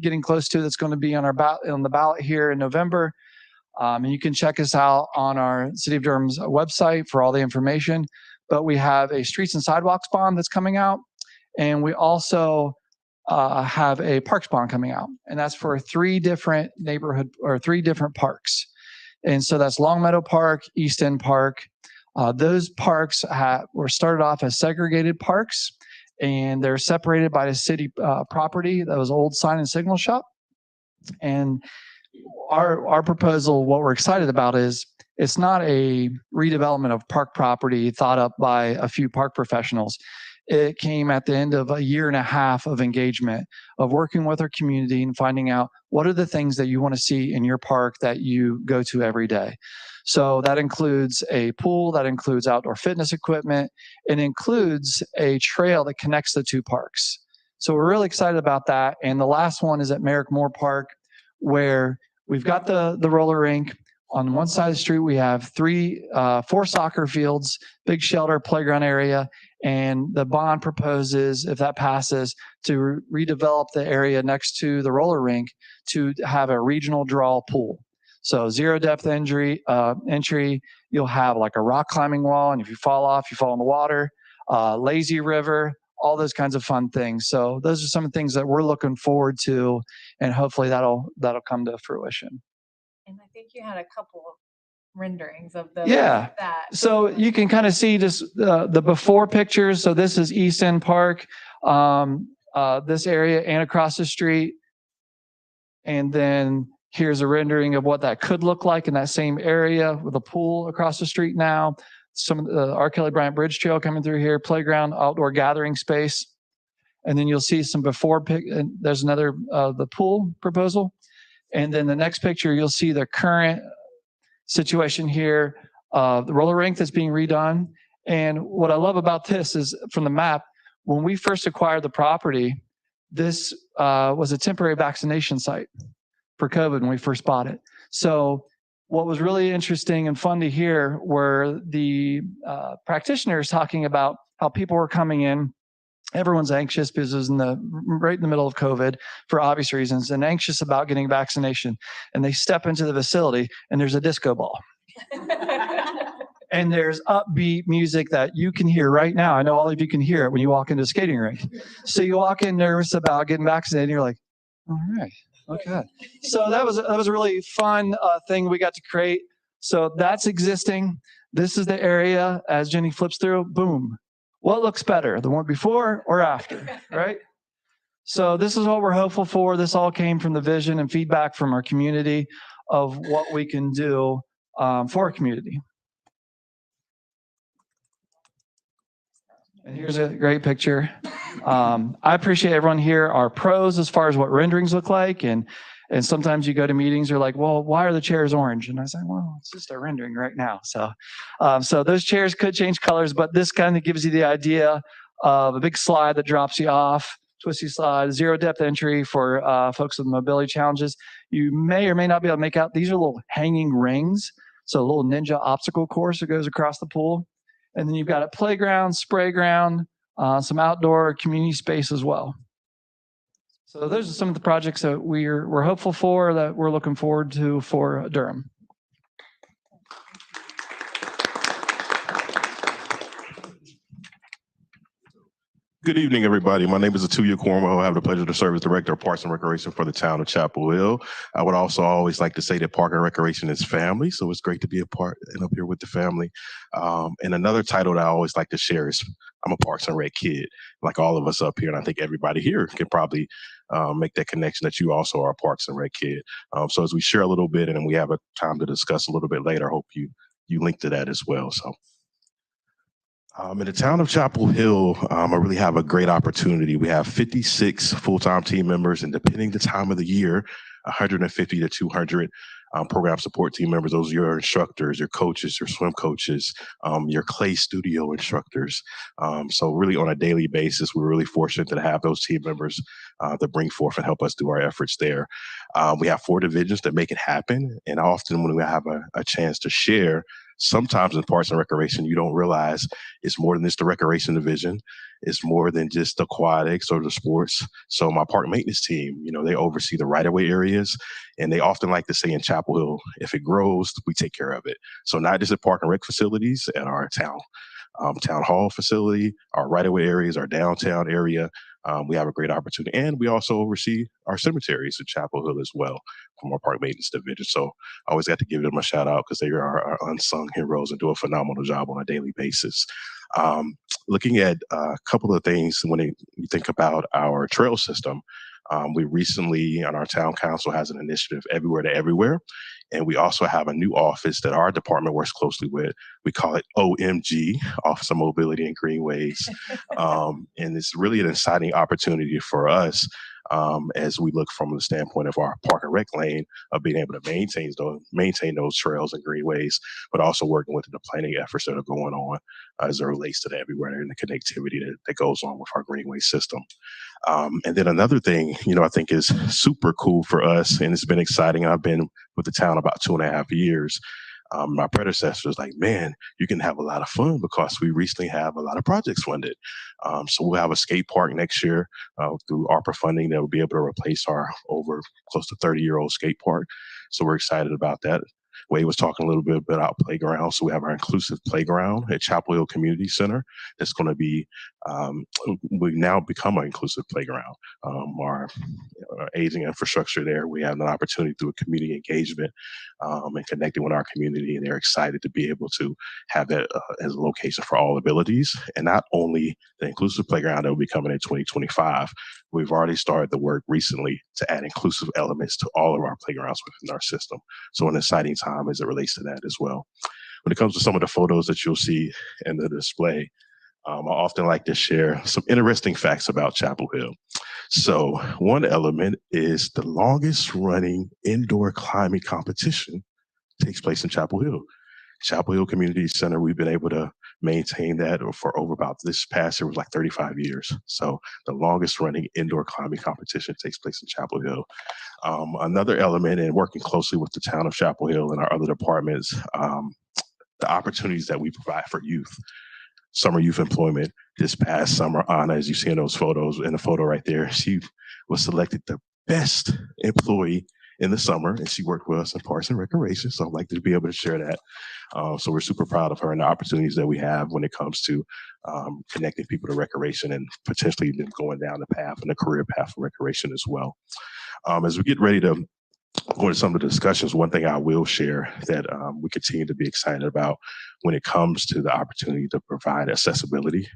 S12: getting close to, that's going to be on the ballot here in November. And you can check us out on our City of Durham's website for all the information. But we have a streets and sidewalks bond that's coming out, and we also have a parks bond coming out, and that's for 3 different parks. And so that's Longmeadow Park, East End Park. Those parks were started off as segregated parks, and they're separated by the city property that was old sign and signal shop. And our proposal, what we're excited about is it's not a redevelopment of park property thought up by a few park professionals. it came at the end of a year and a half of engagement, of working with our community and finding out what are the things that you want to see in your park that you go to every day. So that includes a pool, that includes outdoor fitness equipment, it includes a trail that connects the two parks. So we're really excited about that. And the last one is at Merrick Moore Park, where we've got the roller rink. On one side of the street, we have four soccer fields, big shelter, playground area, and the bond proposes, if that passes, to redevelop the area next to the roller rink to have a regional draw pool. So zero depth entry, you'll have like a rock climbing wall, and if you fall off, you fall in the water, lazy river, all those kinds of fun things. So those are some of the things that we're looking forward to, and hopefully that'll come to fruition.
S2: And I think you had a couple of renderings of
S12: Yeah.
S2: that.
S12: So you can kind of see just the before pictures. So this is East End Park, this area and across the street. And then here's a rendering of what that could look like in that same area with a pool across the street now. Some of the R. Kelly Bryant Bridge Trail coming through here, playground, outdoor gathering space. And then you'll see some before and there's another, the pool proposal. And then the next picture, you'll see the current situation here, the roller rink that's being redone. And what I love about this is from the map, when we first acquired the property, this was a temporary vaccination site for COVID when we first bought it. So what was really interesting and fun to hear were the practitioners talking about how people were coming in. Everyone's anxious because it was right in the middle of COVID for obvious reasons, and anxious about getting vaccination. And they step into the facility and there's a disco ball. And there's upbeat music that you can hear right now. I know all of you can hear it when you walk into a skating rink. So you walk in nervous about getting vaccinated and you're like, all right, okay. So that was a really fun thing we got to create. So that's existing. This is the area as Jenny flips through, boom. What looks better, the one before or after, right? So this is what we're hopeful for. This all came from the vision and feedback from our community of what we can do for our community. And here's a great picture. I appreciate everyone here are pros as far as what renderings look like. And sometimes you go to meetings, you're like, well, why are the chairs orange? And I say, well, it's just a rendering right now. So, so those chairs could change colors, but this kind of gives you the idea of a big slide that drops you off, twisty slide, zero depth entry for folks with mobility challenges. You may or may not be able to make out, these are little hanging rings. So a little ninja obstacle course that goes across the pool. And then you've got a playground, spray ground, some outdoor community space as well. So those are some of the projects that we're hopeful for, that we're looking forward to for Durham.
S18: Good evening, everybody. My name is Atuya Cormo. I have the pleasure to serve as Director of Parks and Recreation for the town of Chapel Hill. I would also always like to say that Park and Recreation is family, so it's great to be a part and up here with the family. And another title that I always like to share is I'm a Parks and Rec kid, like all of us up here, and I think everybody here can probably make that connection that you also are a Parks and Rec kid. So as we share a little bit and then we have a time to discuss a little bit later, I hope you link to that as well. So. In the town of Chapel Hill, I really have a great opportunity. We have 56 full-time team members, and depending the time of the year, 150 to 200 program support team members. Those are your instructors, your coaches, your swim coaches, your clay studio instructors. So really on a daily basis, we're really fortunate to have those team members that bring forth and help us do our efforts there. We have 4 divisions that make it happen, and often when we have a chance to share, sometimes in Parks and Recreation, you don't realize it's more than just the recreation division. It's more than just aquatics or the sports. So my park maintenance team, they oversee the right-of-way areas, and they often like to say in Chapel Hill, if it grows, we take care of it. So not just at Park and Rec facilities, at our town hall facility, our right-of-way areas, our downtown area, we have a great opportunity. And we also oversee our cemeteries in Chapel Hill as well from our park maintenance division. So I always got to give them a shout out because they are our unsung heroes and do a phenomenal job on a daily basis. Looking at a couple of things when you think about our trail system, we recently on our town council has an initiative Everywhere to Everywhere. And we also have a new office that our department works closely with. We call it OMG, Office of Mobility and Greenways. And it's really an exciting opportunity for us as we look from the standpoint of our park and rec lane of being able to maintain those trails and greenways, but also working with the planning efforts that are going on as it relates to the everywhere and the connectivity that goes on with our greenway system. And then another thing, I think is super cool for us, and it's been exciting. I've been with the town about 2.5 years. My predecessor was like, man, you can have a lot of fun because we recently have a lot of projects funded. So we'll have a skate park next year through ARPA funding that will be able to replace our over close to 30-year-old skate park. So we're excited about that. Wade was talking a little bit about playground. So we have our inclusive playground at Chapel Hill Community Center. That's going to be, we've now become an inclusive playground. Our aging infrastructure there, we have an opportunity through a community engagement and connecting with our community. And they're excited to be able to have that as a location for all abilities. And not only the inclusive playground that will be coming in 2025, we've already started the work recently to add inclusive elements to all of our playgrounds within our system. So an exciting time as it relates to that as well. When it comes to some of the photos that you'll see in the display, I often like to share some interesting facts about Chapel Hill. So one element is the longest running indoor climbing competition takes place in Chapel Hill. Chapel Hill Community Center, we've been able to maintain that for over about this past year was like 35 years. So the longest running indoor climbing competition takes place in Chapel Hill. Another element in working closely with the town of Chapel Hill and our other departments, the opportunities that we provide for youth. Summer youth employment this past summer, Anna, as you see in those photos, in the photo right there, she was selected the best employee in the summer, and she worked with us in Parks and Recreation. So I'd like to be able to share that. So we're super proud of her and the opportunities that we have when it comes to connecting people to recreation and potentially them going down the path and the career path for recreation as well. As we get ready to go into some of the discussions, one thing I will share that we continue to be excited about when it comes to the opportunity to provide accessibility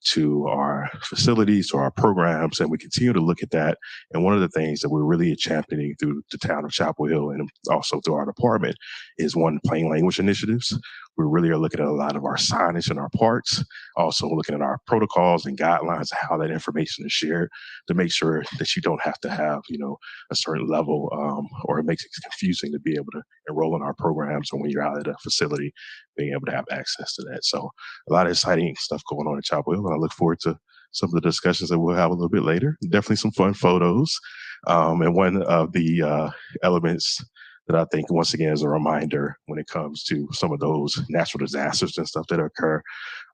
S18: to our facilities, to our programs, and we continue to look at that. And one of the things that we're really championing through the town of Chapel Hill and also through our department is plain language initiatives. We really are looking at a lot of our signage in our parks, also looking at our protocols and guidelines, how that information is shared to make sure that you don't have to have, a certain level or it makes it confusing to be able to enroll in our programs or when you're out at a facility, being able to have access to that. So a lot of exciting stuff going on in Chapel Hill, and I look forward to some of the discussions that we'll have a little bit later. Definitely some fun photos. And one of the elements that I think, once again, is a reminder when it comes to some of those natural disasters and stuff that occur,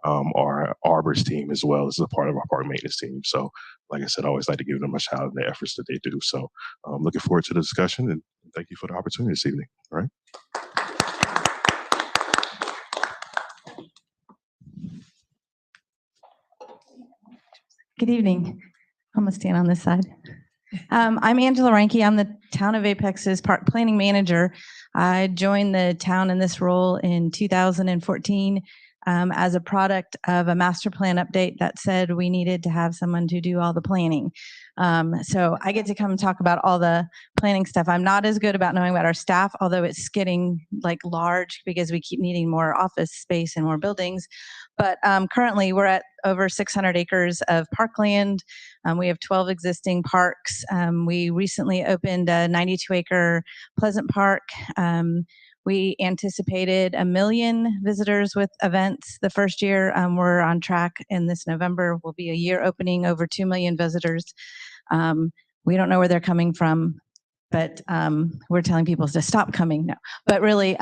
S18: our Arbors team as well is a part of our park maintenance team. So like I said, I always like to give them a shout out in the efforts that they do. So I'm looking forward to the discussion, and thank you for the opportunity this evening. All right.
S19: Good evening. I'm gonna stand on this side. I'm Angela Reinke. I'm the Town of Apex's Park Planning Manager. I joined the town in this role in 2014 as a product of a master plan update that said we needed to have someone to do all the planning. So I get to come talk about all the planning stuff. I'm not as good about knowing about our staff, although it's getting large because we keep needing more office space and more buildings. But currently we're at over 600 acres of parkland. We have 12 existing parks. We recently opened a 92-acre Pleasant Park. We anticipated 1 million visitors with events the first year. We're on track, and this November will be a year opening over 2 million visitors. We don't know where they're coming from, but we're telling people to stop coming. No, but really,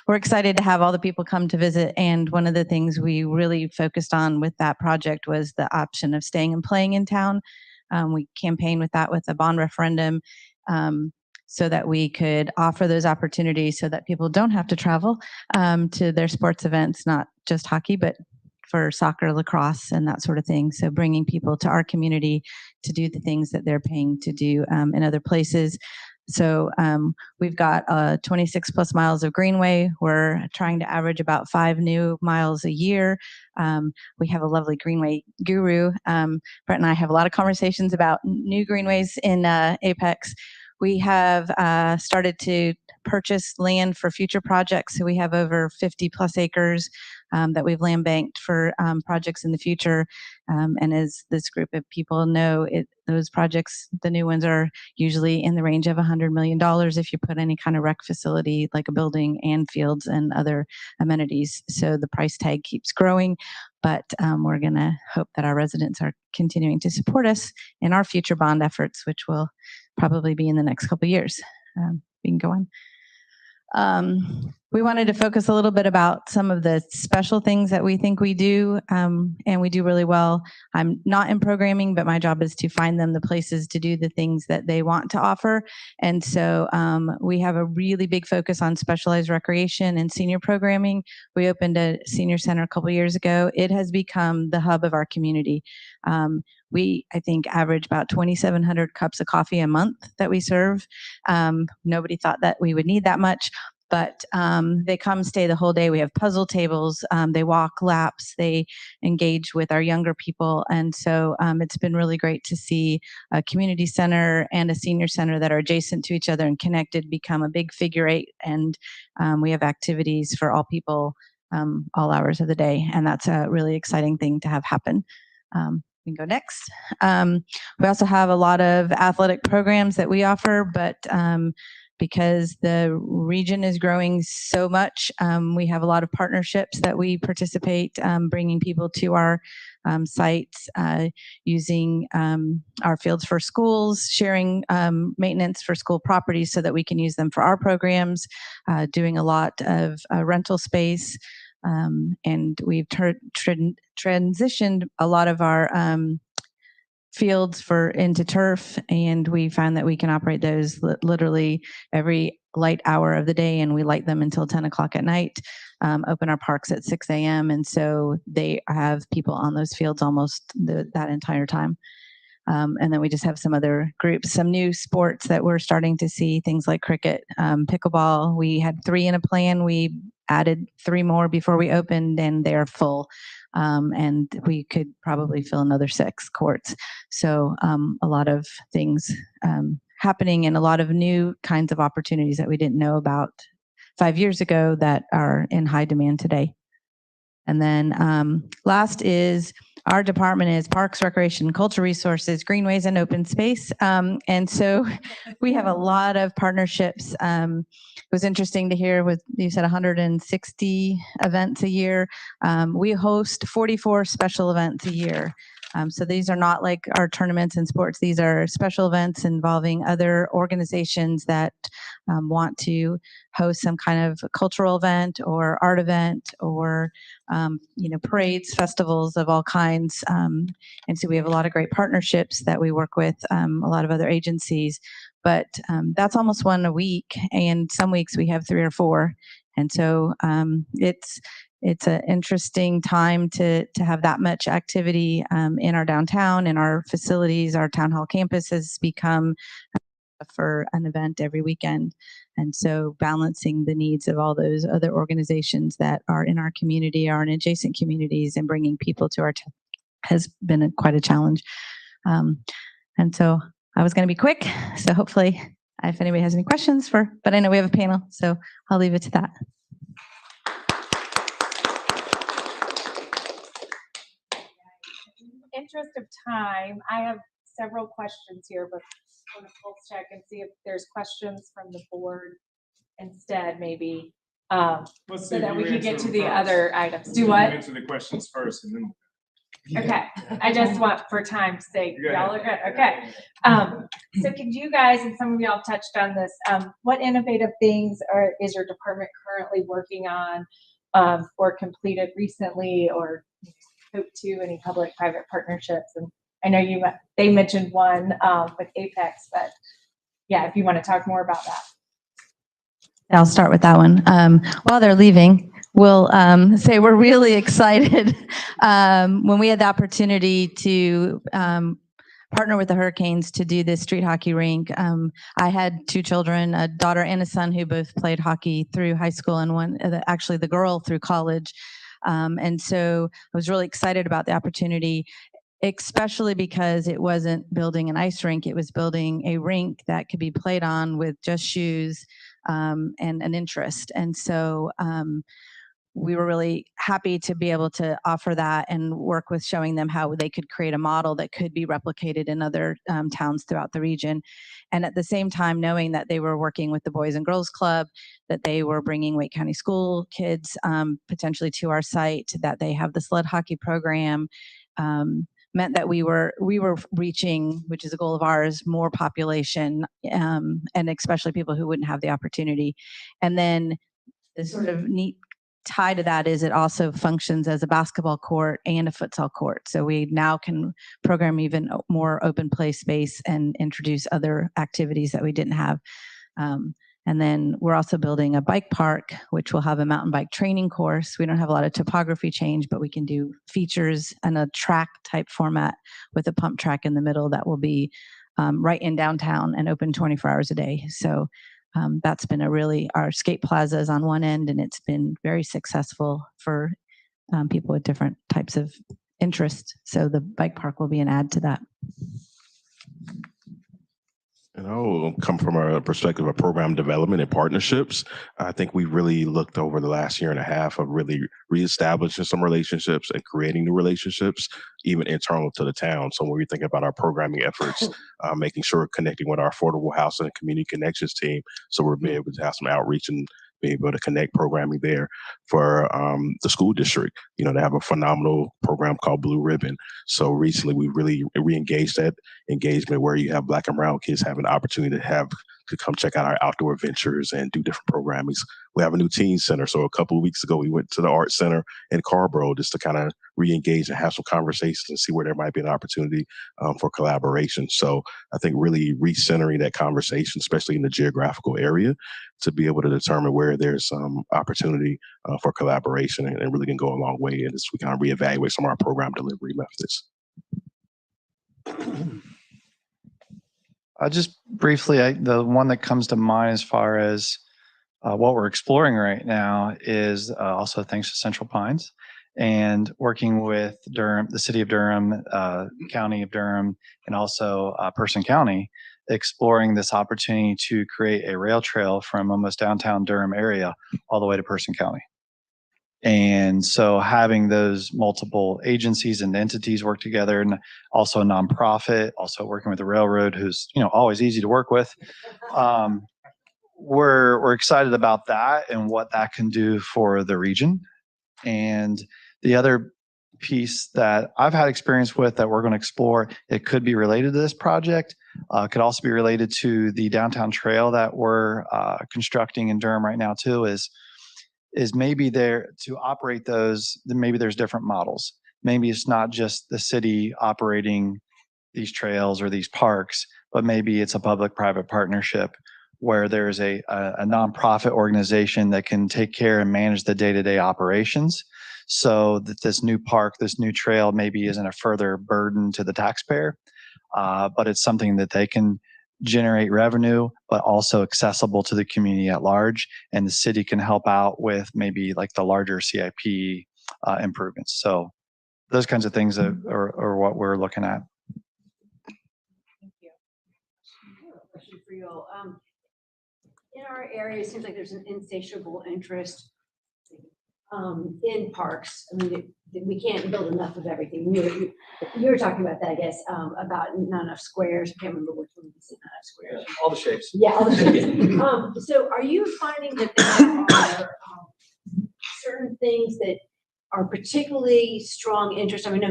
S19: we're excited to have all the people come to visit. And one of the things we really focused on with that project was the option of staying and playing in town. We campaigned with that with a bond referendum so that we could offer those opportunities so that people don't have to travel to their sports events, not just hockey, but for soccer, lacrosse, and that sort of thing. So bringing people to our community to do the things that they're paying to do in other places. So we've got 26 plus miles of greenway. We're trying to average about 5 new miles a year. We have a lovely greenway guru. Brett and I have a lot of conversations about new greenways in Apex. We have started to purchase land for future projects. So we have over 50 plus acres that we've land banked for projects in the future. And as this group of people know, those projects, the new ones, are usually in the range of $100 million if you put any kind of rec facility like a building and fields and other amenities. So the price tag keeps growing, but we're going to hope that our residents are continuing to support us in our future bond efforts, which will probably be in the next couple of years. We can go on. We wanted to focus a little bit about some of the special things that we think we do, and we do really well. I'm not in programming, but my job is to find them the places to do the things that they want to offer. And so we have a really big focus on specialized recreation and senior programming. We opened a senior center a couple years ago. It has become the hub of our community. We, I think, average about 2,700 cups of coffee a month that we serve. Nobody thought that we would need that much, but they come stay the whole day. We have puzzle tables, they walk laps, they engage with our younger people. And so it's been really great to see a community center and a senior center that are adjacent to each other and connected become a big figure eight. And we have activities for all people all hours of the day. And that's a really exciting thing to have happen. We can go next. We also have a lot of athletic programs that we offer, but because the region is growing so much, we have a lot of partnerships that we participate, bringing people to our sites, using our fields for schools, sharing maintenance for school properties so that we can use them for our programs, doing a lot of rental space. And we've transitioned a lot of our fields into turf, and we find that we can operate those literally every light hour of the day, and we light them until 10 o'clock at night, open our parks at 6 a.m. And so they have people on those fields almost that entire time. And then we just have some other groups, some new sports that we're starting to see, things like cricket, pickleball. We had 3 in a plan. We added 3 more before we opened, and they're full. And we could probably fill another 6 courts. So a lot of things happening, and a lot of new kinds of opportunities that we didn't know about 5 years ago that are in high demand today. And then last is our department is Parks, Recreation, Cultural Resources, Greenways, and Open Space. And so we have a lot of partnerships. It was interesting to hear with, you said 160 events a year. We host 44 special events a year. So these are not like our tournaments and sports. These are special events involving other organizations that want to host some kind of cultural event or art event or parades, festivals of all kinds. And so we have a lot of great partnerships that we work with, a lot of other agencies. But that's almost one a week, and some weeks we have 3 or 4. And so it's an interesting time to have that much activity in our downtown, in our facilities. Our town hall campus has become for an event every weekend. And so balancing the needs of all those other organizations that are in our community, are in adjacent communities, and bringing people to our town has been quite a challenge. And so I was going to be quick. So hopefully if anybody has any questions but I know we have a panel, so I'll leave it to that.
S2: Interest of time, I have several questions here, but I want to pulse check and see if there's questions from the board instead, maybe, so that we can get to the other items. Do what?
S20: Answer the questions first, and then.
S2: Okay, I just want, for time's sake,
S20: Go
S2: y'all are
S20: ahead.
S2: good. Okay. So could you guys, and some of y'all touched on this, what innovative things is your department currently working on, or completed recently, or hope to any public-private partnerships? And I know they mentioned one with Apex, but yeah, if you want to talk more about that.
S19: I'll start with that one. While they're leaving, we'll say we're really excited when we had the opportunity to partner with the Hurricanes to do this street hockey rink. I had 2 children, a daughter and a son, who both played hockey through high school, and actually the girl through college. And so I was really excited about the opportunity. especially because it wasn't building an ice rink, it was building a rink that could be played on with just shoes and an interest. And so we were really happy to be able to offer that and work with showing them how they could create a model that could be replicated in other towns throughout the region. And at the same time, knowing that they were working with the Boys and Girls Club, that they were bringing Wake County School kids potentially to our site, that they have the sled hockey program, meant that we were reaching, which is a goal of ours, more population, and especially people who wouldn't have the opportunity. And then the sort of neat tie to that is it also functions as a basketball court and a futsal court. So we now can program even more open play space and introduce other activities that we didn't have. And then we're also building a bike park, which will have a mountain bike training course. We don't have a lot of topography change, but we can do features in a track type format with a pump track in the middle that will be right in downtown and open 24 hours a day. So that's been our skate plaza is on one end, and it's been very successful for people with different types of interest. So the bike park will be an add to that.
S18: And I'll come from a perspective of program development and partnerships. I think we really looked over the last year and a half of really reestablishing some relationships and creating new relationships, even internal to the town. So when we think about our programming efforts, making sure we're connecting with our affordable housing and community connections team, so we're being able to have some outreach and be able to connect programming there for the school district. You know, they have a phenomenal program called Blue Ribbon. So recently we really re-engaged that engagement where you have Black and brown kids have an opportunity to come check out our outdoor ventures and do different programmings. We have a new teen center. So a couple of weeks ago, we went to the art center in Carborough just to kind of re-engage and have some conversations and see where there might be an opportunity for collaboration. So I think really recentering that conversation, especially in the geographical area, to be able to determine where there's some opportunity for collaboration and really can go a long way. And as we kind of reevaluate some of our program delivery methods.
S12: Just briefly, the one that comes to mind as far as what we're exploring right now is also thanks to Central Pines and working with Durham, the city of Durham, county of Durham, and also Person County, exploring this opportunity to create a rail trail from almost downtown Durham area all the way to Person County. And so having those multiple agencies and entities work together, and also a nonprofit, also working with the railroad, who's always easy to work with. We're excited about that and what that can do for the region. And the other piece that I've had experience with that we're going to explore, it could be related to this project, could also be related to the downtown trail that we're constructing in Durham right now too, is maybe there to operate those, then maybe there's different models. Maybe it's not just the city operating these trails or these parks, but maybe it's a public-private partnership where there's a nonprofit organization that can take care and manage the day-to-day operations, so that this new park, this new trail maybe isn't a further burden to the taxpayer, but it's something that they can generate revenue, but also accessible to the community at large. And the city can help out with maybe like the larger CIP improvements. So those kinds of things are what we're looking at.
S8: Thank you. I have a question for you all. In our area, it seems like there's an insatiable interest in parks. I mean, we can't build enough of everything. You were talking about that, I guess, about not enough squares. I can't remember which one you said, not enough squares.
S1: All the shapes.
S8: Yeah, all the shapes. So are you finding that there are certain things that are particularly strong interest? I mean, no,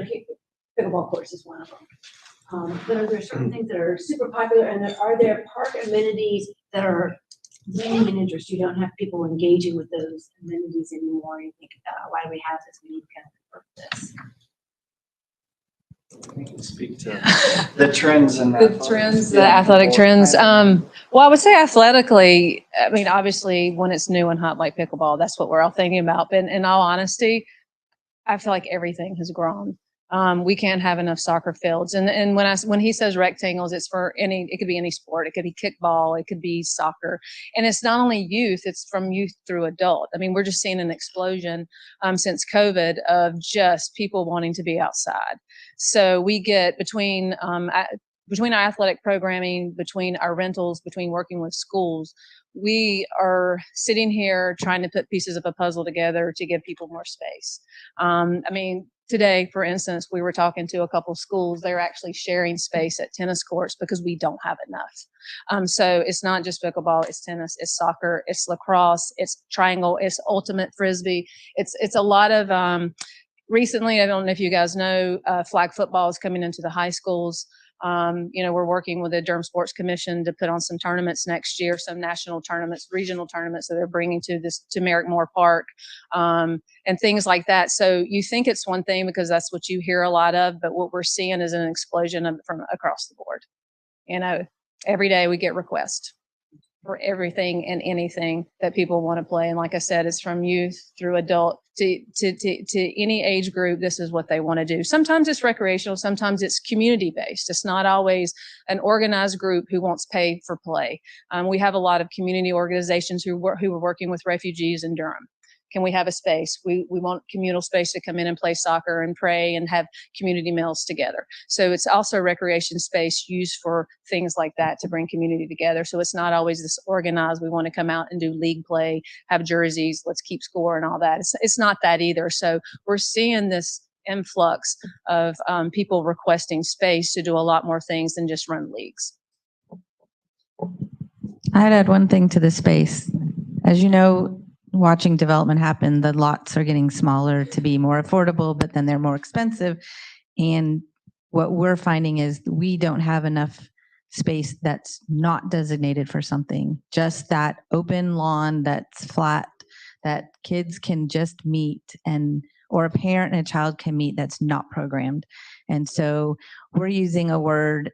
S8: pickleball course is one of them. But are there certain things that are super popular, and are there park amenities that are gaining an interest? You don't have people engaging with those amenities anymore. You think, why do we have this? We need to kind of this.
S12: Speak to the trends and
S21: the athletic trends. Well, I would say athletically, I mean, obviously when it's new and hot like pickleball, that's what we're all thinking about. But in all honesty, I feel like everything has grown. we can't have enough soccer fields. And when he says rectangles, it's for it could be any sport. It could be kickball, it could be soccer. And it's not only youth, it's from youth through adult. I mean, we're just seeing an explosion since COVID of just people wanting to be outside. So we get between our athletic programming, between our rentals, between working with schools, we are sitting here trying to put pieces of a puzzle together to give people more space. I mean, today, for instance, we were talking to a couple schools. They're actually sharing space at tennis courts because we don't have enough. So it's not just pickleball, it's tennis, it's soccer, it's lacrosse, it's triangle, it's ultimate frisbee. It's a lot of, recently, I don't know if you guys know, flag football is coming into the high schools. We're working with the Durham Sports Commission to put on some tournaments next year, some national tournaments, regional tournaments that they're bringing to Merrickmore Park, and things like that. So you think it's one thing because that's what you hear a lot of, but what we're seeing is an explosion from across the board. Every day we get requests for everything and anything that people want to play. And like I said, it's from youth through adult to any age group. This is what they want to do. Sometimes it's recreational. Sometimes it's community based. It's not always an organized group who wants pay for play. We have a lot of community organizations who are working with refugees in Durham. Can we have a space? We want communal space to come in and play soccer and pray and have community meals together. So it's also recreation space used for things like that to bring community together. So it's not always this organized, we want to come out and do league play, have jerseys, let's keep score and all that. It's not that either. So we're seeing this influx of people requesting space to do a lot more things than just run leagues.
S19: I'd add one thing to the space. As you know, watching development happen, the lots are getting smaller to be more affordable, but then they're more expensive. And what we're finding is we don't have enough space that's not designated for something, just that open lawn that's flat, that kids can just meet, or a parent and a child can meet, that's not programmed. And so we're using a word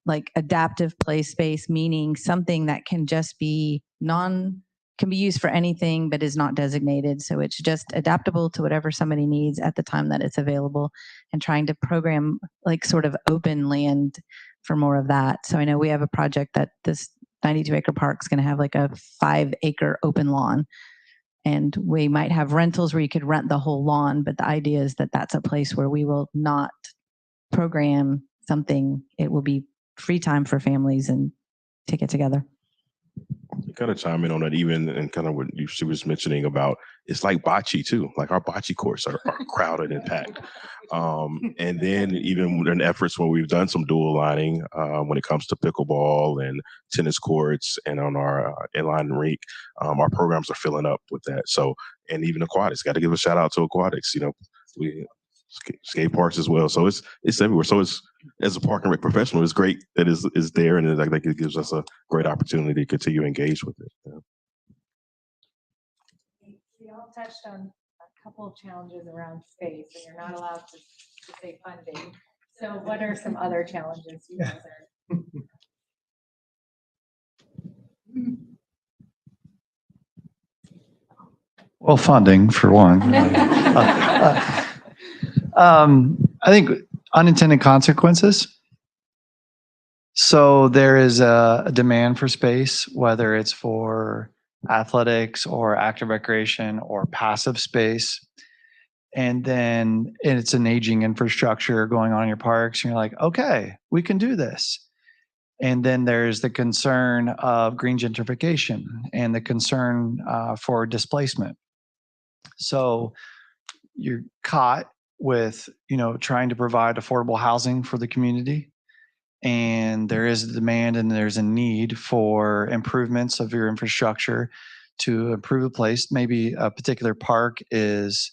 S19: like adaptive play space, meaning something that can just be can be used for anything, but is not designated. So it's just adaptable to whatever somebody needs at the time that it's available, and trying to program like sort of open land for more of that. So I know we have a project that this 92-acre park is going to have like a 5-acre open lawn. And we might have rentals where you could rent the whole lawn, but the idea is that that's a place where we will not program something. It will be free time for families and to get together.
S18: Kind of chime in on that, even and kind of what she was mentioning about, it's like bocce too. Like our bocce courts are crowded and packed. And then even in efforts when we've done some dual lining when it comes to pickleball and tennis courts and on our inline rink, our programs are filling up with that. So, and even aquatics, got to give a shout out to aquatics. We skate parks as well. So it's everywhere. So it's, as a park and rec professional, it's great that is there, and I think it gives us a great opportunity to continue to engage with it. Yeah.
S2: We all touched on a couple of challenges around space, and you're not allowed to say funding. So what are some other challenges you guys are?
S12: Well, funding for one. I think unintended consequences. So there is a demand for space, whether it's for athletics or active recreation or passive space. And then it's an aging infrastructure going on in your parks. And you're like, okay, we can do this. And then there's the concern of green gentrification and the concern for displacement. So you're caught with, trying to provide affordable housing for the community. And there is a demand and there's a need for improvements of your infrastructure to improve the place. Maybe a particular park is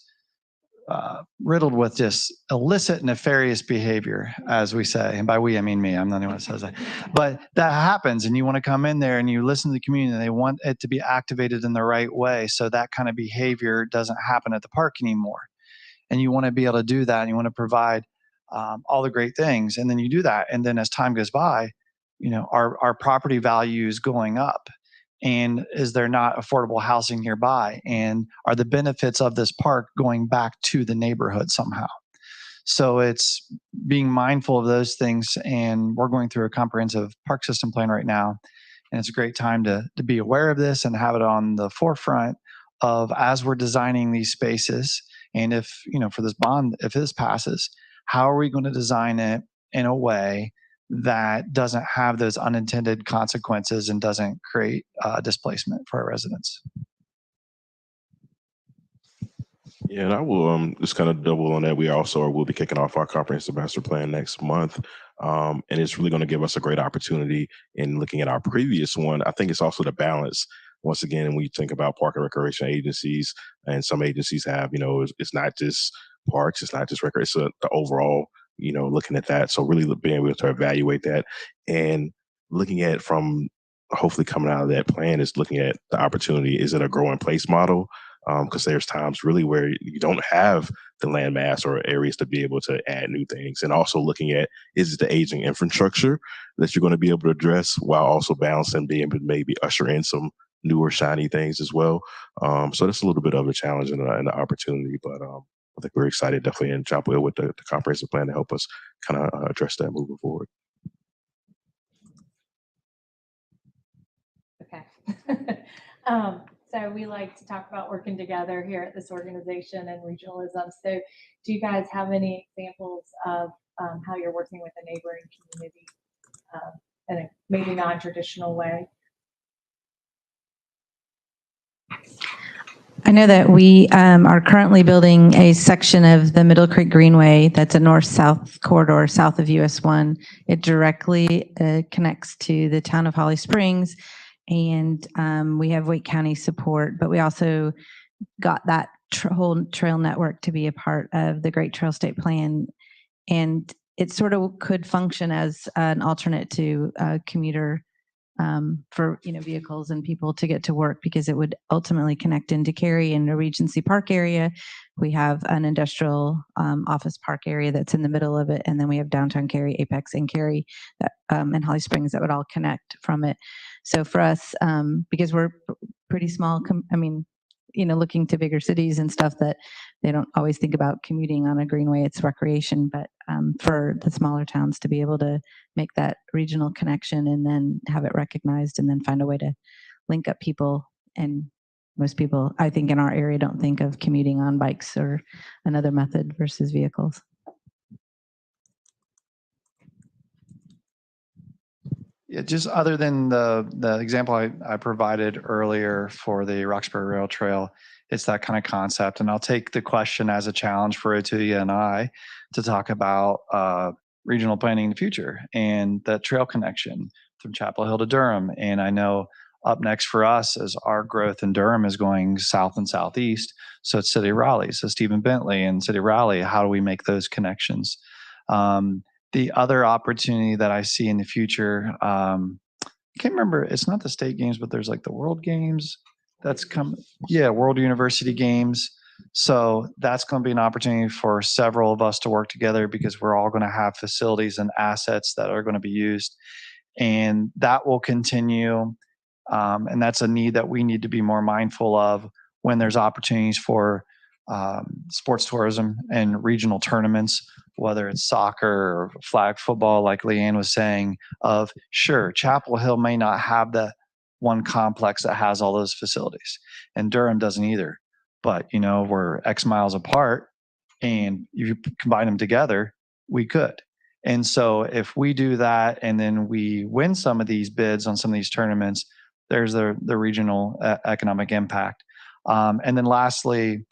S12: riddled with just illicit, nefarious behavior, as we say. And by we, I mean me. I'm not the only one that says that. But that happens, and you want to come in there and you listen to the community, and they want it to be activated in the right way so that kind of behavior doesn't happen at the park anymore. And you want to be able to do that, and you want to provide all the great things. And then you do that. And then as time goes by, our property value is going up. And is there not affordable housing nearby? And are the benefits of this park going back to the neighborhood somehow? So it's being mindful of those things. And we're going through a comprehensive park system plan right now. And it's a great time to be aware of this and have it on the forefront of as we're designing these spaces. And if, for this bond, if this passes, how are we going to design it in a way that doesn't have those unintended consequences and doesn't create displacement for our residents?
S18: Yeah, and I will just kind of double on that. We also will be kicking off our comprehensive master plan next month. And it's really going to give us a great opportunity in looking at our previous one. I think it's also the balance. Once again, when you think about park and recreation agencies, and some agencies have, it's not just parks, it's not just recreation, it's the overall, looking at that. So really being able to evaluate that and looking at it from hopefully coming out of that plan is looking at the opportunity. Is it a grow in place model? Because there's times really where you don't have the land mass or areas to be able to add new things. And also looking at, is it the aging infrastructure that you're going to be able to address while also balancing being able to maybe usher in some newer shiny things as well. So that's a little bit of a challenge and an opportunity, but I think we're excited definitely in Chapel Hill with the comprehensive plan to help us kind of address that moving forward.
S2: Okay. So we like to talk about working together here at this organization and regionalism. So do you guys have any examples of how you're working with a neighboring community in a maybe non-traditional way?
S19: I know that we are currently building a section of the Middle Creek Greenway that's a north-south corridor south of US 1. It directly connects to the town of Holly Springs, and we have Wake County support, but we also got that whole trail network to be a part of the Great Trail State Plan, and it sort of could function as an alternate to commuter for vehicles and people to get to work, because it would ultimately connect into Cary and the Regency Park area. We have an industrial office park area that's in the middle of it, and then we have downtown Cary, Apex, and Cary and Holly Springs that would all connect from it. So for us, because we're pretty small, looking to bigger cities and stuff, that they don't always think about commuting on a greenway, it's recreation, but for the smaller towns to be able to make that regional connection and then have it recognized and then find a way to link up people. And most people, I think in our area, don't think of commuting on bikes or another method versus vehicles.
S12: Yeah, just other than the example I provided earlier for the Roxbury Rail Trail, it's that kind of concept. And I'll take the question as a challenge for Otuya and I to talk about regional planning in the future and that trail connection from Chapel Hill to Durham. And I know up next for us as our growth in Durham is going south and southeast. So it's City of Raleigh. So Stephen Bentley and City of Raleigh, how do we make those connections? The other opportunity that I see in the future, I can't remember, it's not the state games, but there's like the world games that's come. Yeah, World University Games. So that's going to be an opportunity for several of us to work together, because we're all going to have facilities and assets that are going to be used. And that will continue. And that's a need that we need to be more mindful of when there's opportunities for sports tourism and regional tournaments, whether it's soccer or flag football, like Leanne was saying, of sure, Chapel Hill may not have the one complex that has all those facilities, and Durham doesn't either. But, we're X miles apart, and if you combine them together, we could. And so if we do that and then we win some of these bids on some of these tournaments, there's the regional economic impact. And then lastly,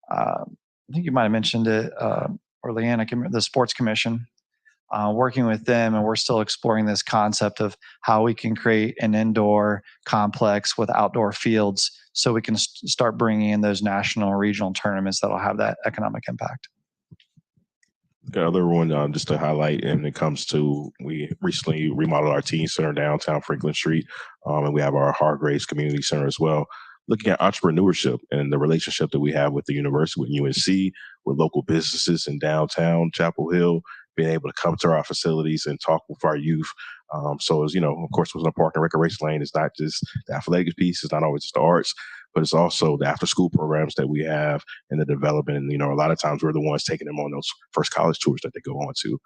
S12: I think you might have mentioned it, or Leanne, I can remember the Sports Commission, working with them, and we're still exploring this concept of how we can create an indoor complex with outdoor fields so we can start bringing in those national and regional tournaments that'll have that economic impact.
S18: The other one, just to highlight, and it comes to, we recently remodeled our teen center downtown Franklin Street, and we have our Hargraves Community Center as well. Looking at entrepreneurship and the relationship that we have with the university, with UNC, with local businesses in downtown Chapel Hill, being able to come to our facilities and talk with our youth. So as of course, within a park and recreation lane, it's not just the athletic piece, it's not always just the arts, but it's also the after school programs that we have and the development. And, a lot of times we're the ones taking them on those first college tours that they go on to.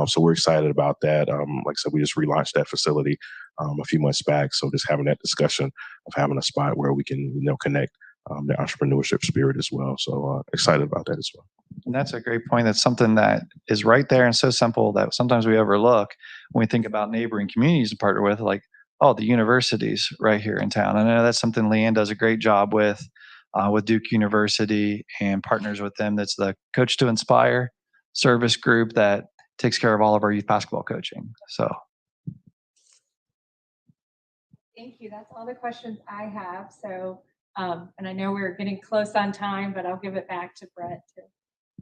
S18: So we're excited about that. Like I said, we just relaunched that facility a few months back. So just having that discussion of having a spot where we can, connect the entrepreneurship spirit as well. So excited about that as well.
S12: And that's a great point. That's something that is right there and so simple that sometimes we overlook when we think about neighboring communities to partner with, like, oh, the universities right here in town. I know that's something Leanne does a great job with Duke University and partners with them. That's the Coach to Inspire service group that takes care of all of our youth basketball coaching. So.
S2: Thank you. That's all the questions I have. So, and I know we're getting close on time, but I'll give it back to Brett.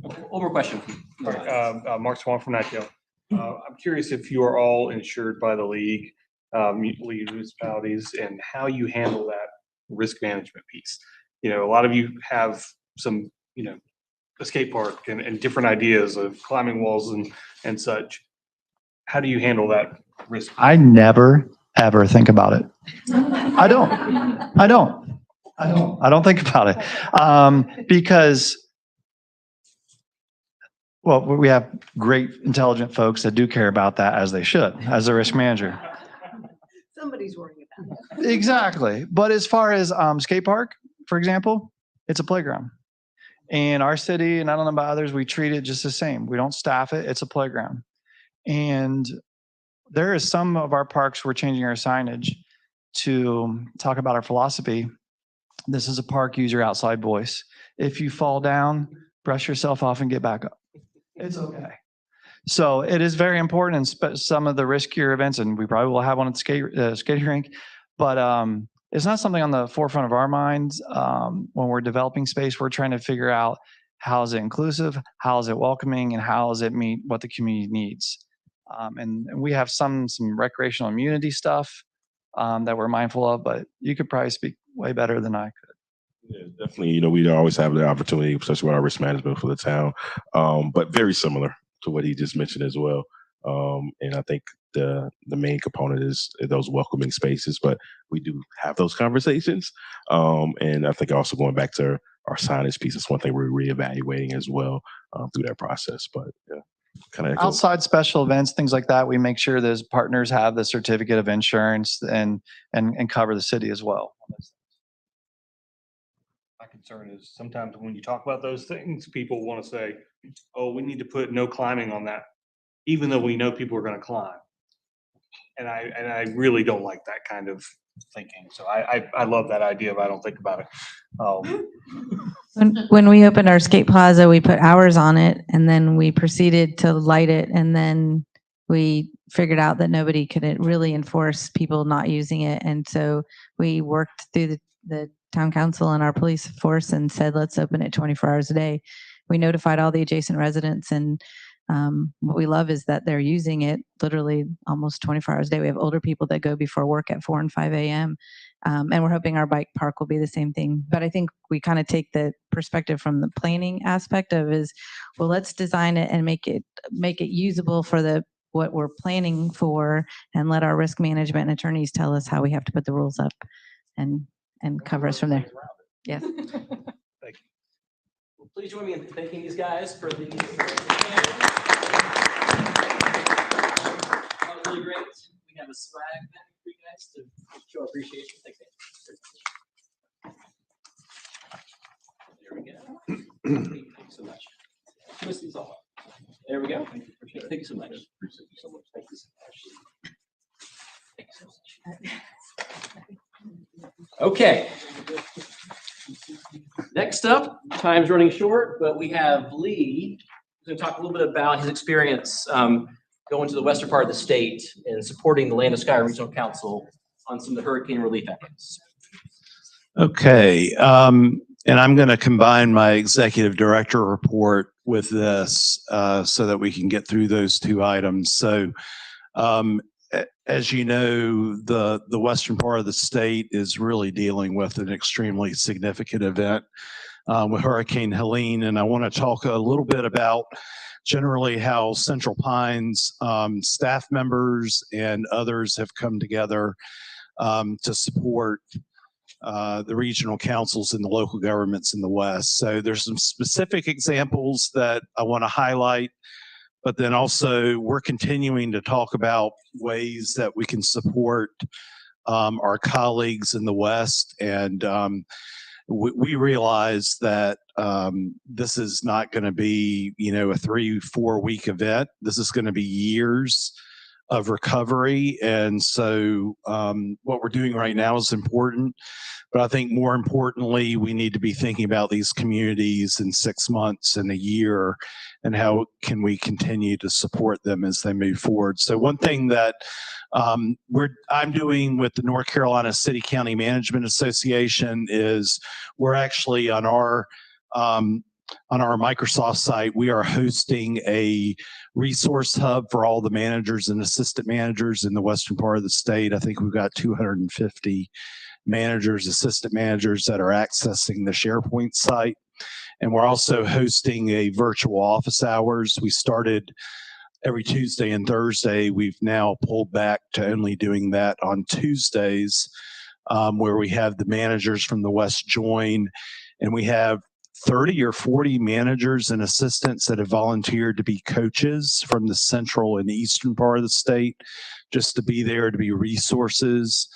S4: One more question.
S14: Mark Swan from Nightdale. I'm curious if you are all insured by the league municipalities and how you handle that risk management piece. A lot of you have some, escape park and different ideas of climbing walls and such. How do you handle that risk?
S12: I never, ever think about it. I don't think about it. Because, well, we have great, intelligent folks that do care about that, as they should, as a risk manager.
S7: Somebody's worrying about it.
S12: Exactly. But as far as skate park, for example, it's a playground. In our city, and I don't know about others, we treat it just the same. We don't staff it. It's a playground. And there is some of our parks we're changing our signage to talk about our philosophy. This is a park, use your outside voice. If you fall down, brush yourself off and get back up. It's okay. So it is very important in some of the riskier events, and we probably will have one at the skating rink, but it's not something on the forefront of our minds. When we're developing space, we're trying to figure out how is it inclusive, how is it welcoming, and how does it meet what the community needs. And we have some recreational immunity stuff that we're mindful of, but you could probably speak way better than I could.
S18: Yeah, definitely. We always have the opportunity, especially with our risk management for the town, but very similar to what he just mentioned as well. And I think the main component is those welcoming spaces, but we do have those conversations. And I think also going back to our signage piece is one thing we're reevaluating as well through that process. But yeah, kind of
S12: outside special events, things like that, we make sure those partners have the certificate of insurance and cover the city as well.
S14: My concern is sometimes when you talk about those things, people want to say, oh, we need to put no climbing on that, even though we know people are going to climb. And I really don't like that kind of thinking. So I love that idea, but I don't think about it.
S19: When we opened our skate plaza, we put hours on it, and then we proceeded to light it, and then we figured out that nobody could really enforce people not using it. And so we worked through the town council and our police force and said, let's open it 24 hours a day. We notified all the adjacent residents, and what we love is that they're using it literally almost 24 hours a day. We have older people that go before work at 4 and 5 a.m. And we're hoping our bike park will be the same thing. But I think we kind of take the perspective from the planning aspect of is, well, let's design it and make it usable for what we're planning for, and let our risk management and attorneys tell us how we have to put the rules up and cover us from there. Yes.
S4: Thank you. Well, please join me in thanking these guys for the. That was really great. We have a swag bag for you guys to show appreciation. Thanks, man. There we go. Thank you so much. Twist these all. There we go. Thank you so much. Appreciate you so much. Thank you so much. Thank you so much. Okay. Next up, time's running short, but we have Lee who's going to talk a little bit about his experience going to the western part of the state and supporting the Land of Sky Regional Council on some of the hurricane relief efforts.
S22: Okay, and I'm going to combine my executive director report with this so that we can get through those two items. So, as you know, the western part of the state is really dealing with an extremely significant event with Hurricane Helene, and I want to talk a little bit about generally how Central Pines staff members and others have come together to support the regional councils and the local governments in the West. So there's some specific examples that I want to highlight, but then also we're continuing to talk about ways that we can support our colleagues in the West. And we realize that this is not going to be, a 3-4 week event. This is going to be years of recovery. And so what we're doing right now is important. But I think more importantly, we need to be thinking about these communities in 6 months and a year, and how can we continue to support them as they move forward. So one thing that I'm doing with the North Carolina City County Management Association is we're actually on our Microsoft site, we are hosting a resource hub for all the managers and assistant managers in the western part of the state. I think we've got 250 managers, assistant managers that are accessing the SharePoint site. And we're also hosting a virtual office hours. We started every Tuesday and Thursday. We've now pulled back to only doing that on Tuesdays, where we have the managers from the West join, and we have 30 or 40 managers and assistants that have volunteered to be coaches from the central and eastern part of the state, just to be there to be resources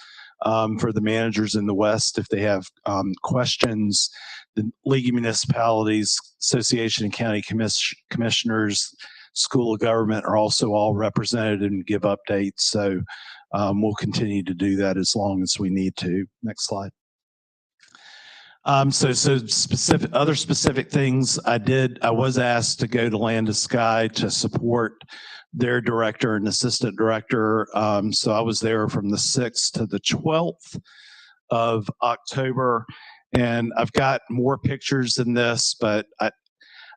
S22: for the managers in the West if they have questions. The League of Municipalities, Association of County Commissioners, School of Government are also all represented and give updates. So we'll continue to do that as long as we need to. Next slide. So other specific things I was asked to go to Land to Sky to support their director and assistant director. So I was there from the 6th to the 12th of October, and I've got more pictures than this, but I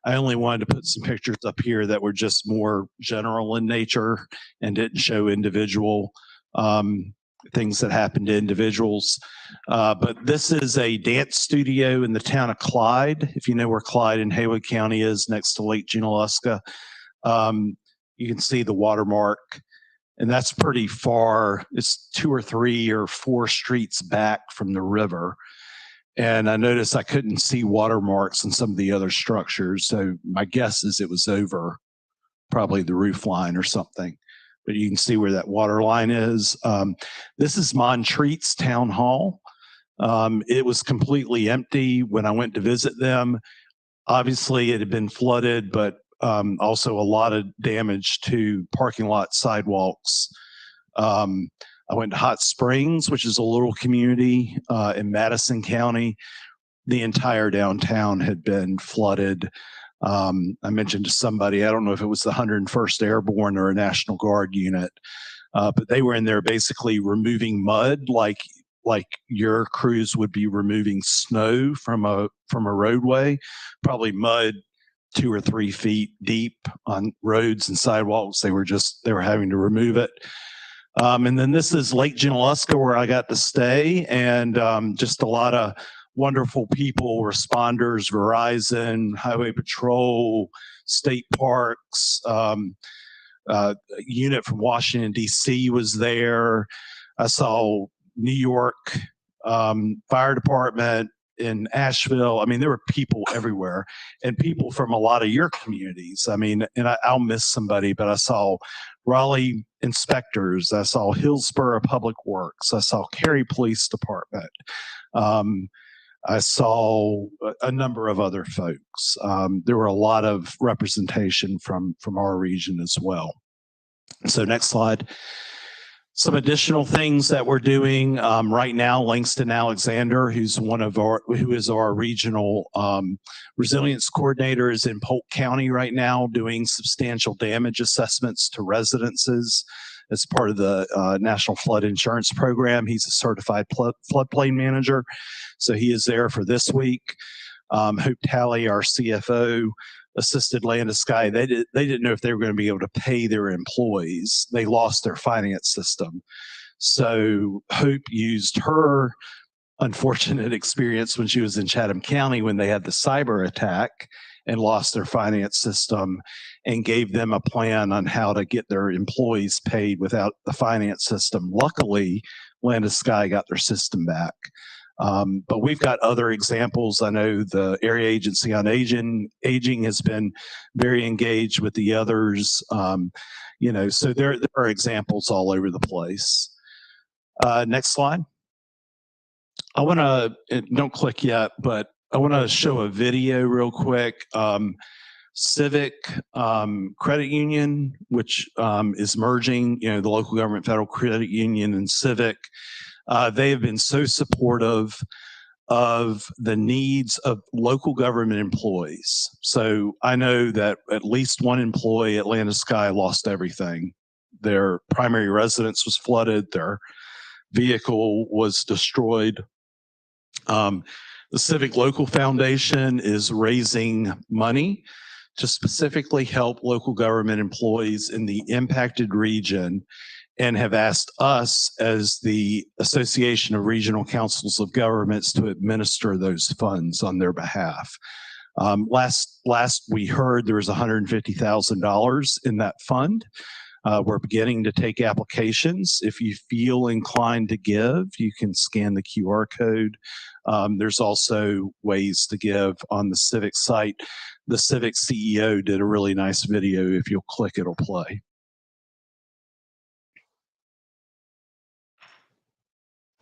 S22: only wanted to put some pictures up here that were just more general in nature and didn't show individual things that happened to individuals. But this is a dance studio in the town of Clyde. If you know where Clyde in Haywood County is, next to Lake Junaluska, you can see the watermark, and that's pretty far. It's 2 or 3 or 4 streets back from the river. And I noticed I couldn't see watermarks in some of the other structures. So my guess is it was over probably the roof line or something. But you can see where that water line is. This is Montreat's Town Hall. It was completely empty when I went to visit them. Obviously, it had been flooded, but also a lot of damage to parking lot sidewalks. I went to Hot Springs, which is a little community in Madison County. The entire downtown had been flooded. I mentioned to somebody, I don't know if it was the 101st Airborne or a National Guard unit, but they were in there basically removing mud like your crews would be removing snow from a roadway, probably mud 2 or 3 feet deep on roads and sidewalks. They were having to remove it. And then this is Lake Junaluska, where I got to stay, and just a lot of wonderful people, responders, Verizon, Highway Patrol, state parks, unit from Washington, D.C. was there. I saw New York Fire Department in Asheville. I mean, there were people everywhere, and people from a lot of your communities. I mean, and I'll miss somebody, but I saw Raleigh inspectors. I saw Hillsborough Public Works. I saw Cary Police Department. I saw a number of other folks. There were a lot of representation from our region as well. So next slide. Some additional things that we're doing right now, Langston Alexander, who is our regional resilience coordinator, is in Polk County right now doing substantial damage assessments to residences as part of the National Flood Insurance Program. He's a certified floodplain manager, so he is there for this week. Hope Talley, our CFO, assisted Land to Sky. They didn't know if they were going to be able to pay their employees. They lost their finance system. So Hope used her unfortunate experience when she was in Chatham County when they had the cyber attack and lost their finance system, and gave them a plan on how to get their employees paid without the finance system. Luckily, Land to Sky got their system back. But we've got other examples. I know the Area Agency on Aging has been very engaged with the others. So there are examples all over the place. Next slide. I want to, don't click yet, but I want to show a video real quick. Civic Credit Union, which is merging, the local government federal credit union and Civic. They have been so supportive of the needs of local government employees. So I know that at least one employee at Atlanta Sky lost everything. Their primary residence was flooded, their vehicle was destroyed. The Civic Local Foundation is raising money to specifically help local government employees in the impacted region, and have asked us as the Association of Regional Councils of Governments to administer those funds on their behalf. Last we heard there was $150,000 in that fund. We're beginning to take applications. If you feel inclined to give, you can scan the QR code. There's also ways to give on the Civic site. The Civic CEO did a really nice video. If you'll click, it'll play.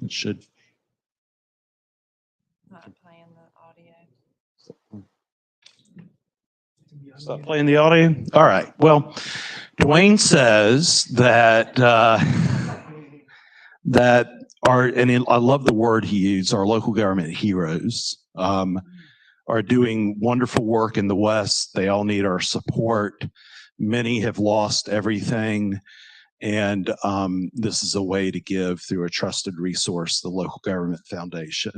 S22: It should.
S19: Not playing the audio.
S22: Stop playing the audio? All right. Well, Dwayne says that I love the word he used, our local government heroes are doing wonderful work in the West. They all need our support. Many have lost everything. And this is a way to give through a trusted resource, the Local Government Foundation.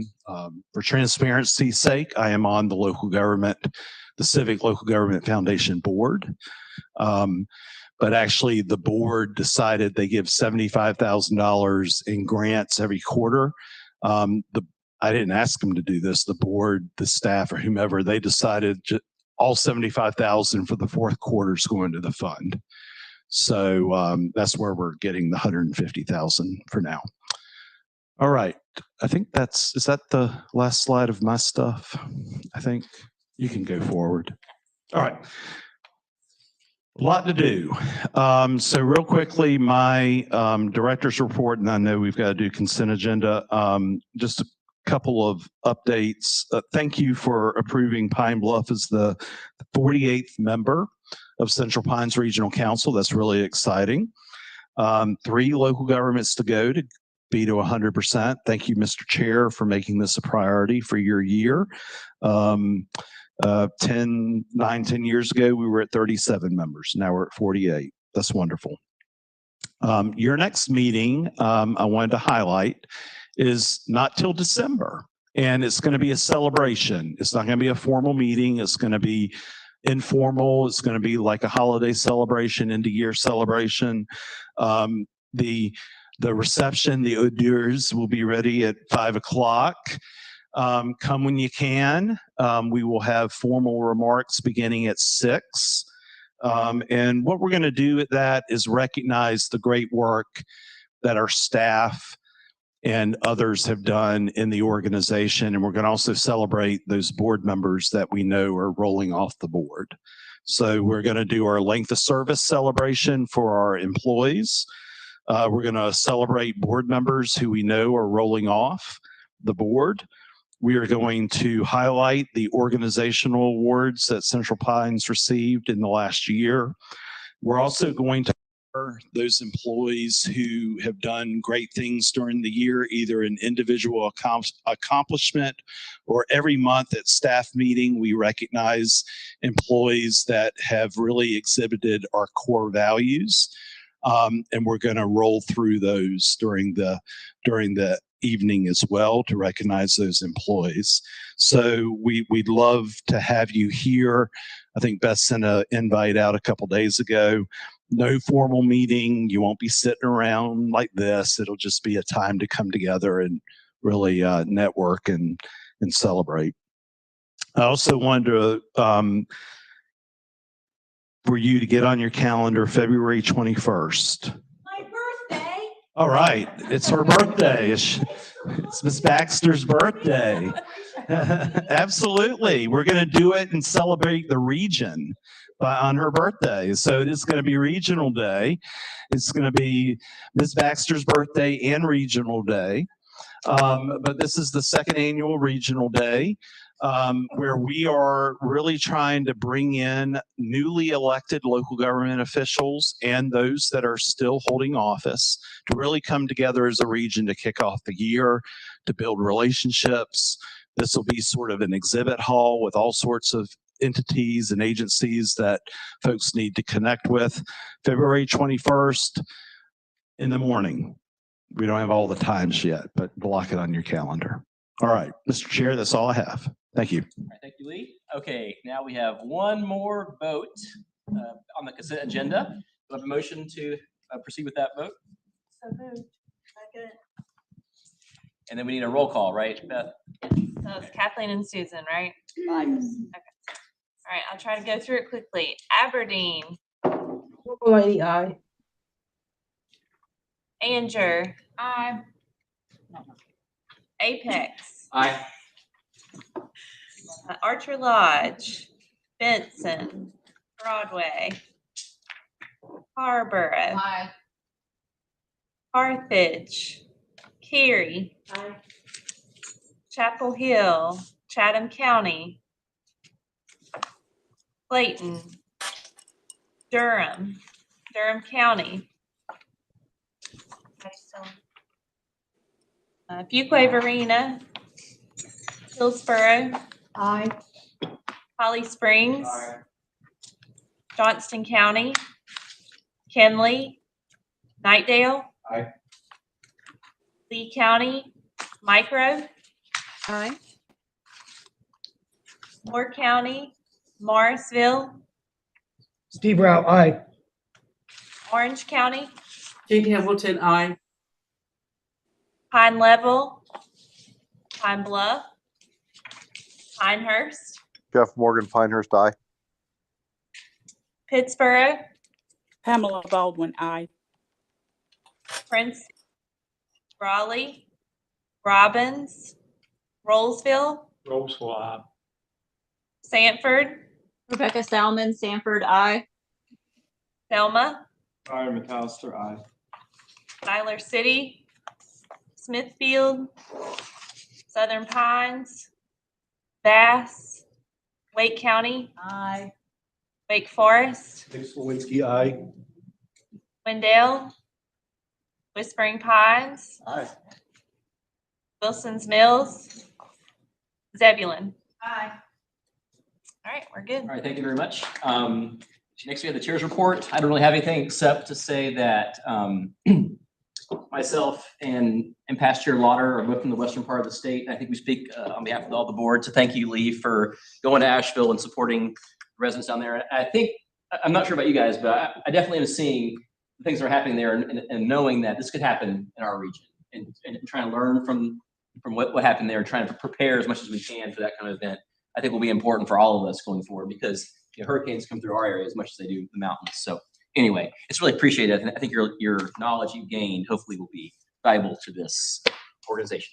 S22: For transparency's sake, I am on the Civic Local Government Foundation board. But actually the board decided they give $75,000 in grants every quarter. I didn't ask them to do this. The board, the staff, or whomever, they decided all $75,000 for the fourth quarter is going to the fund. So that's where we're getting the $150,000 for now. All right. I think is that the last slide of my stuff? I think you can go forward. All right. A lot to do. So real quickly, my director's report, and I know we've got to do consent agenda. Just a couple of updates. Thank you for approving Pine Bluff as the 48th member of Central Pines Regional Council. That's really exciting. 3 local governments to go to be to 100%. Thank you, Mr. Chair, for making this a priority for your year. 10 years ago, we were at 37 members. Now we're at 48. That's wonderful. Your next meeting, I wanted to highlight, is not till December. And it's going to be a celebration. It's not going to be a formal meeting. It's going to be informal. It's going to be like a holiday celebration, end of year celebration. The reception, the hors d'oeuvres will be ready at 5 o'clock. Come when you can. We will have formal remarks beginning at 6. And what we're going to do at that is recognize the great work that our staff and others have done in the organization. And we're going to also celebrate those board members that we know are rolling off the board. So we're going to do our length of service celebration for our employees. We're going to celebrate board members who we know are rolling off the board. We are going to highlight the organizational awards that Central Pines received in the last year. We're also going to honor those employees who have done great things during the year, either an individual accomplishment or every month at staff meeting, we recognize employees that have really exhibited our core values. And we're going to roll through those during the evening as well to recognize those employees. So we'd love to have you here. I think Beth sent an invite out a couple days ago. No formal meeting. You won't be sitting around like this. It'll just be a time to come together and really network and celebrate. I also wanted to for you to get on your calendar February 21st.
S8: My birthday.
S22: All right, it's her birthday. It's Miss Baxter's birthday. Absolutely. We're going to do it and celebrate the region on her birthday. So it's going to be Regional Day. It's going to be Miss Baxter's birthday and Regional Day. But this is the second annual Regional Day, where we are really trying to bring in newly elected local government officials and those that are still holding office to really come together as a region to kick off the year, to build relationships. This will be sort of an exhibit hall with all sorts of entities and agencies that folks need to connect with. February 21st in the morning. We don't have all the times yet, but block it on your calendar. All right, Mr. Chair, that's all I have. Thank you.
S4: All right, thank you, Lee. Okay, now we have one more vote on the consent agenda. Do I have a motion to proceed with that vote?
S8: So moved. Second.
S4: And then we need a roll call, right, Beth?
S2: So it's Kathleen and Susan, right? Okay. All right, I'll try to go through it quickly. Aberdeen.
S6: Lady, aye.
S2: Anger. Aye. Apex.
S4: Aye.
S2: Archer Lodge. Benson. Broadway. Harborough.
S5: Aye.
S2: Carthage. Cary.
S8: Aye.
S2: Chapel Hill. Chatham County. Clayton. Durham. Durham County. Fuquay Varina. Hillsborough.
S8: Aye.
S2: Holly Springs. Johnston County. Kenley. Nightdale.
S14: Aye.
S2: Lee County. Micro.
S8: Aye.
S2: Moore County. Morrisville.
S17: Steve Rao, aye.
S2: Orange County.
S6: Jake Hamilton, aye.
S2: Pine Level. Pine Bluff. Pinehurst.
S11: Jeff Morgan, Pinehurst, aye.
S2: Pittsburgh.
S9: Pamela Baldwin, aye.
S2: Prince. Raleigh. Robbins. Rollsville.
S15: Roseville, aye.
S2: Sanford.
S7: Rebecca Salmon, Sanford, aye.
S2: Selma.
S14: Byron McAllister, aye.
S2: Tyler City. Smithfield. Southern Pines. Bass. Wake County.
S8: Aye.
S2: Wake Forest.
S13: Nick Slawinski, aye.
S2: Wendell. Whispering Pines.
S13: Aye.
S2: Wilson's Mills. Zebulon.
S8: Aye.
S2: All right, we're good.
S4: All right, thank you very much. Next, we have the chair's report. I don't really have anything except to say that myself and past Chair Lauder are both from the western part of the state. I think we speak on behalf of all the board. So thank you, Lee, for going to Asheville and supporting residents down there. I think, I'm not sure about you guys, but I definitely am seeing things that are happening there and knowing that this could happen in our region and trying to learn from what happened there and trying to prepare as much as we can for that kind of event. I think will be important for all of us going forward because hurricanes come through our area as much as they do the mountains. So anyway, it's really appreciated. I think your knowledge you gained hopefully will be valuable to this organization.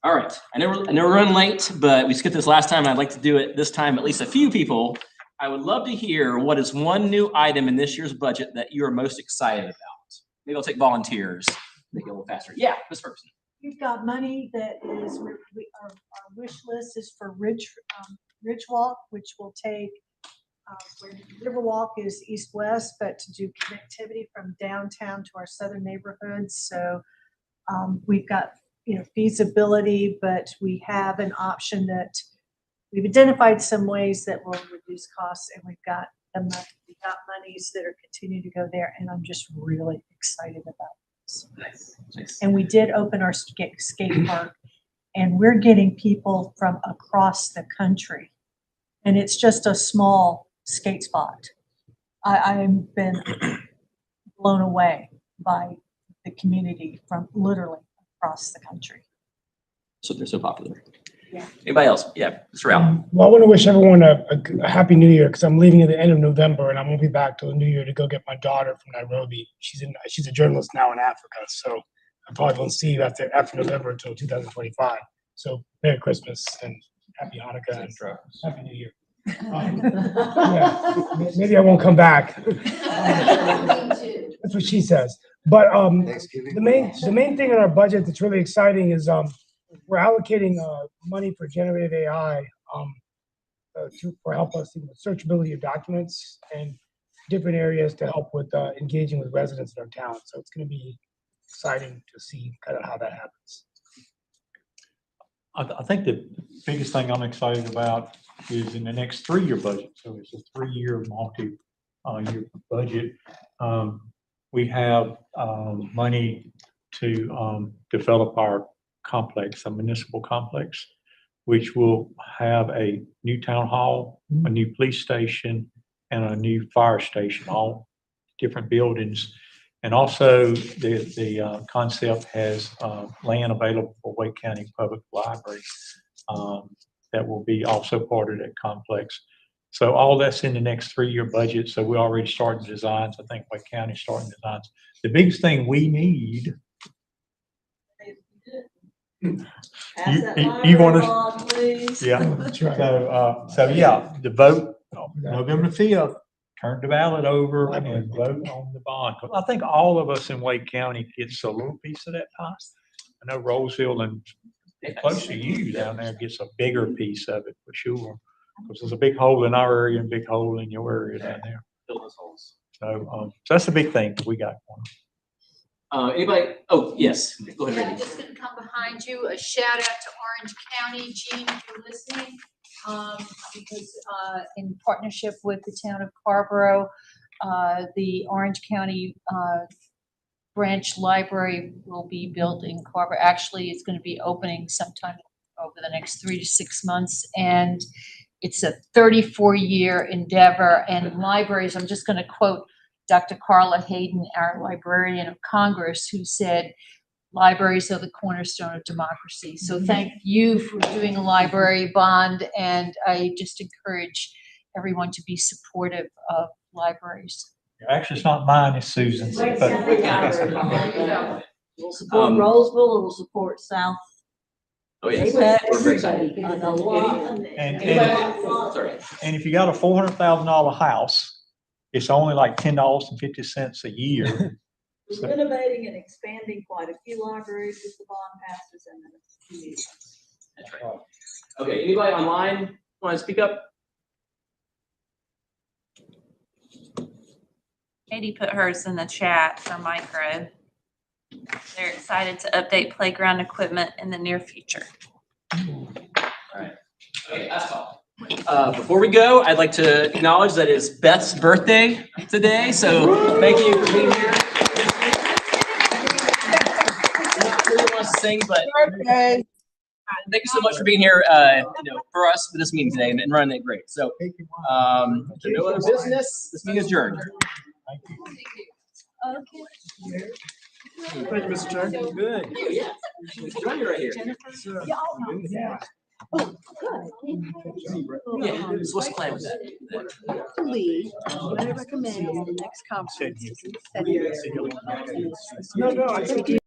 S4: All right, I know we're running late, but we skipped this last time. I'd like to do it this time. At least a few people. I would love to hear what is one new item in this year's budget that you are most excited about. Maybe I'll take volunteers. Make it a little faster. Yeah, this person.
S10: We've got money that is, our wish list is for Ridge Walk, which will take, where Riverwalk is east-west, but to do connectivity from downtown to our southern neighborhoods. So we've got, feasibility, but we have an option that we've identified some ways that will reduce costs, and we've got monies that are continuing to go there, and I'm just really excited about this.
S4: Nice.
S10: And we did open our skate park, and we're getting people from across the country, and it's just a small skate spot. I've been blown away by the community from literally across the country.
S4: So they're so popular.
S10: Yeah.
S4: Anybody else? Yeah, Mr. Rao.
S17: Well, I want to wish everyone a happy new year because I'm leaving at the end of November and I won't be back till the new year to go get my daughter from Nairobi. She's a journalist now in Africa. So I probably won't see you after November until 2025. So Merry Christmas and Happy Hanukkah and Happy New Year. Yeah, maybe I won't come back. That's what she says. But the main thing in our budget that's really exciting is we're allocating money for generative AI for help us in the searchability of documents and different areas to help with engaging with residents in our town. So it's going to be exciting to see kind of how that happens.
S15: I think the biggest thing I'm excited about is in the next 3-year budget. So it's a 3-year multi-year budget. We have money to develop our complex, a municipal complex, which will have a new town hall, a new police station, and a new fire station, all different buildings. And also the concept has land available for Wake County Public Library that will be also part of that complex. So all that's in the next 3-year budget. So we already started designs. I think Wake County starting designs. The biggest thing we need. You want to? Yeah. That's right. So yeah, the vote November 5th. Turn the ballot over and vote on the bond. I think all of us in Wake County gets a little piece of that pie. I know Roseville and close to you down there gets a bigger piece of it for sure. Because there's a big hole in our area and a big hole in your area down there. So that's a big thing that we got going.
S4: Anybody? Oh, yes. Go ahead,
S5: Yeah, I'm
S4: Randy.
S5: just gonna come behind you. A shout out to Orange County, Gene, if you're listening. Because in partnership with the town of Carborough, the Orange County branch library will be built in Carborough. Actually, it's going to be opening sometime over the next 3 to 6 months, and it's a 34-year endeavor. And libraries, I'm just going to quote Dr. Carla Hayden, our Librarian of Congress, who said, libraries are the cornerstone of democracy. So thank you for doing a library bond, and I just encourage everyone to be supportive of libraries.
S15: Actually, it's not mine, it's Susan's.
S7: We'll support Roseville, we'll support South.
S4: Oh, yes.
S7: Everybody.
S15: And if you got a $400,000 house, it's only like $10.50 a year.
S7: We're renovating and expanding quite a few libraries with the bond passes and the community.
S4: That's right. Okay, anybody online want to speak up?
S3: Katie put hers in the chat for micro. They're excited to update playground equipment in the near future.
S4: All right. Okay, that's all. Before we go, I'd like to acknowledge that it's Beth's birthday today, so thank you for being here. I'm not sure who wants to sing, but thank you so much for being here, for us for this meeting today and running it great. So, no other business. This meeting is adjourned.
S5: Okay.
S13: Thank you, Mr. Chair.
S4: Good. Yeah. Join me right here.
S8: Yeah. Oh, good.
S4: Yeah. So what's the plan with that?
S7: Lead, what I recommend is the next conference.
S17: No, I think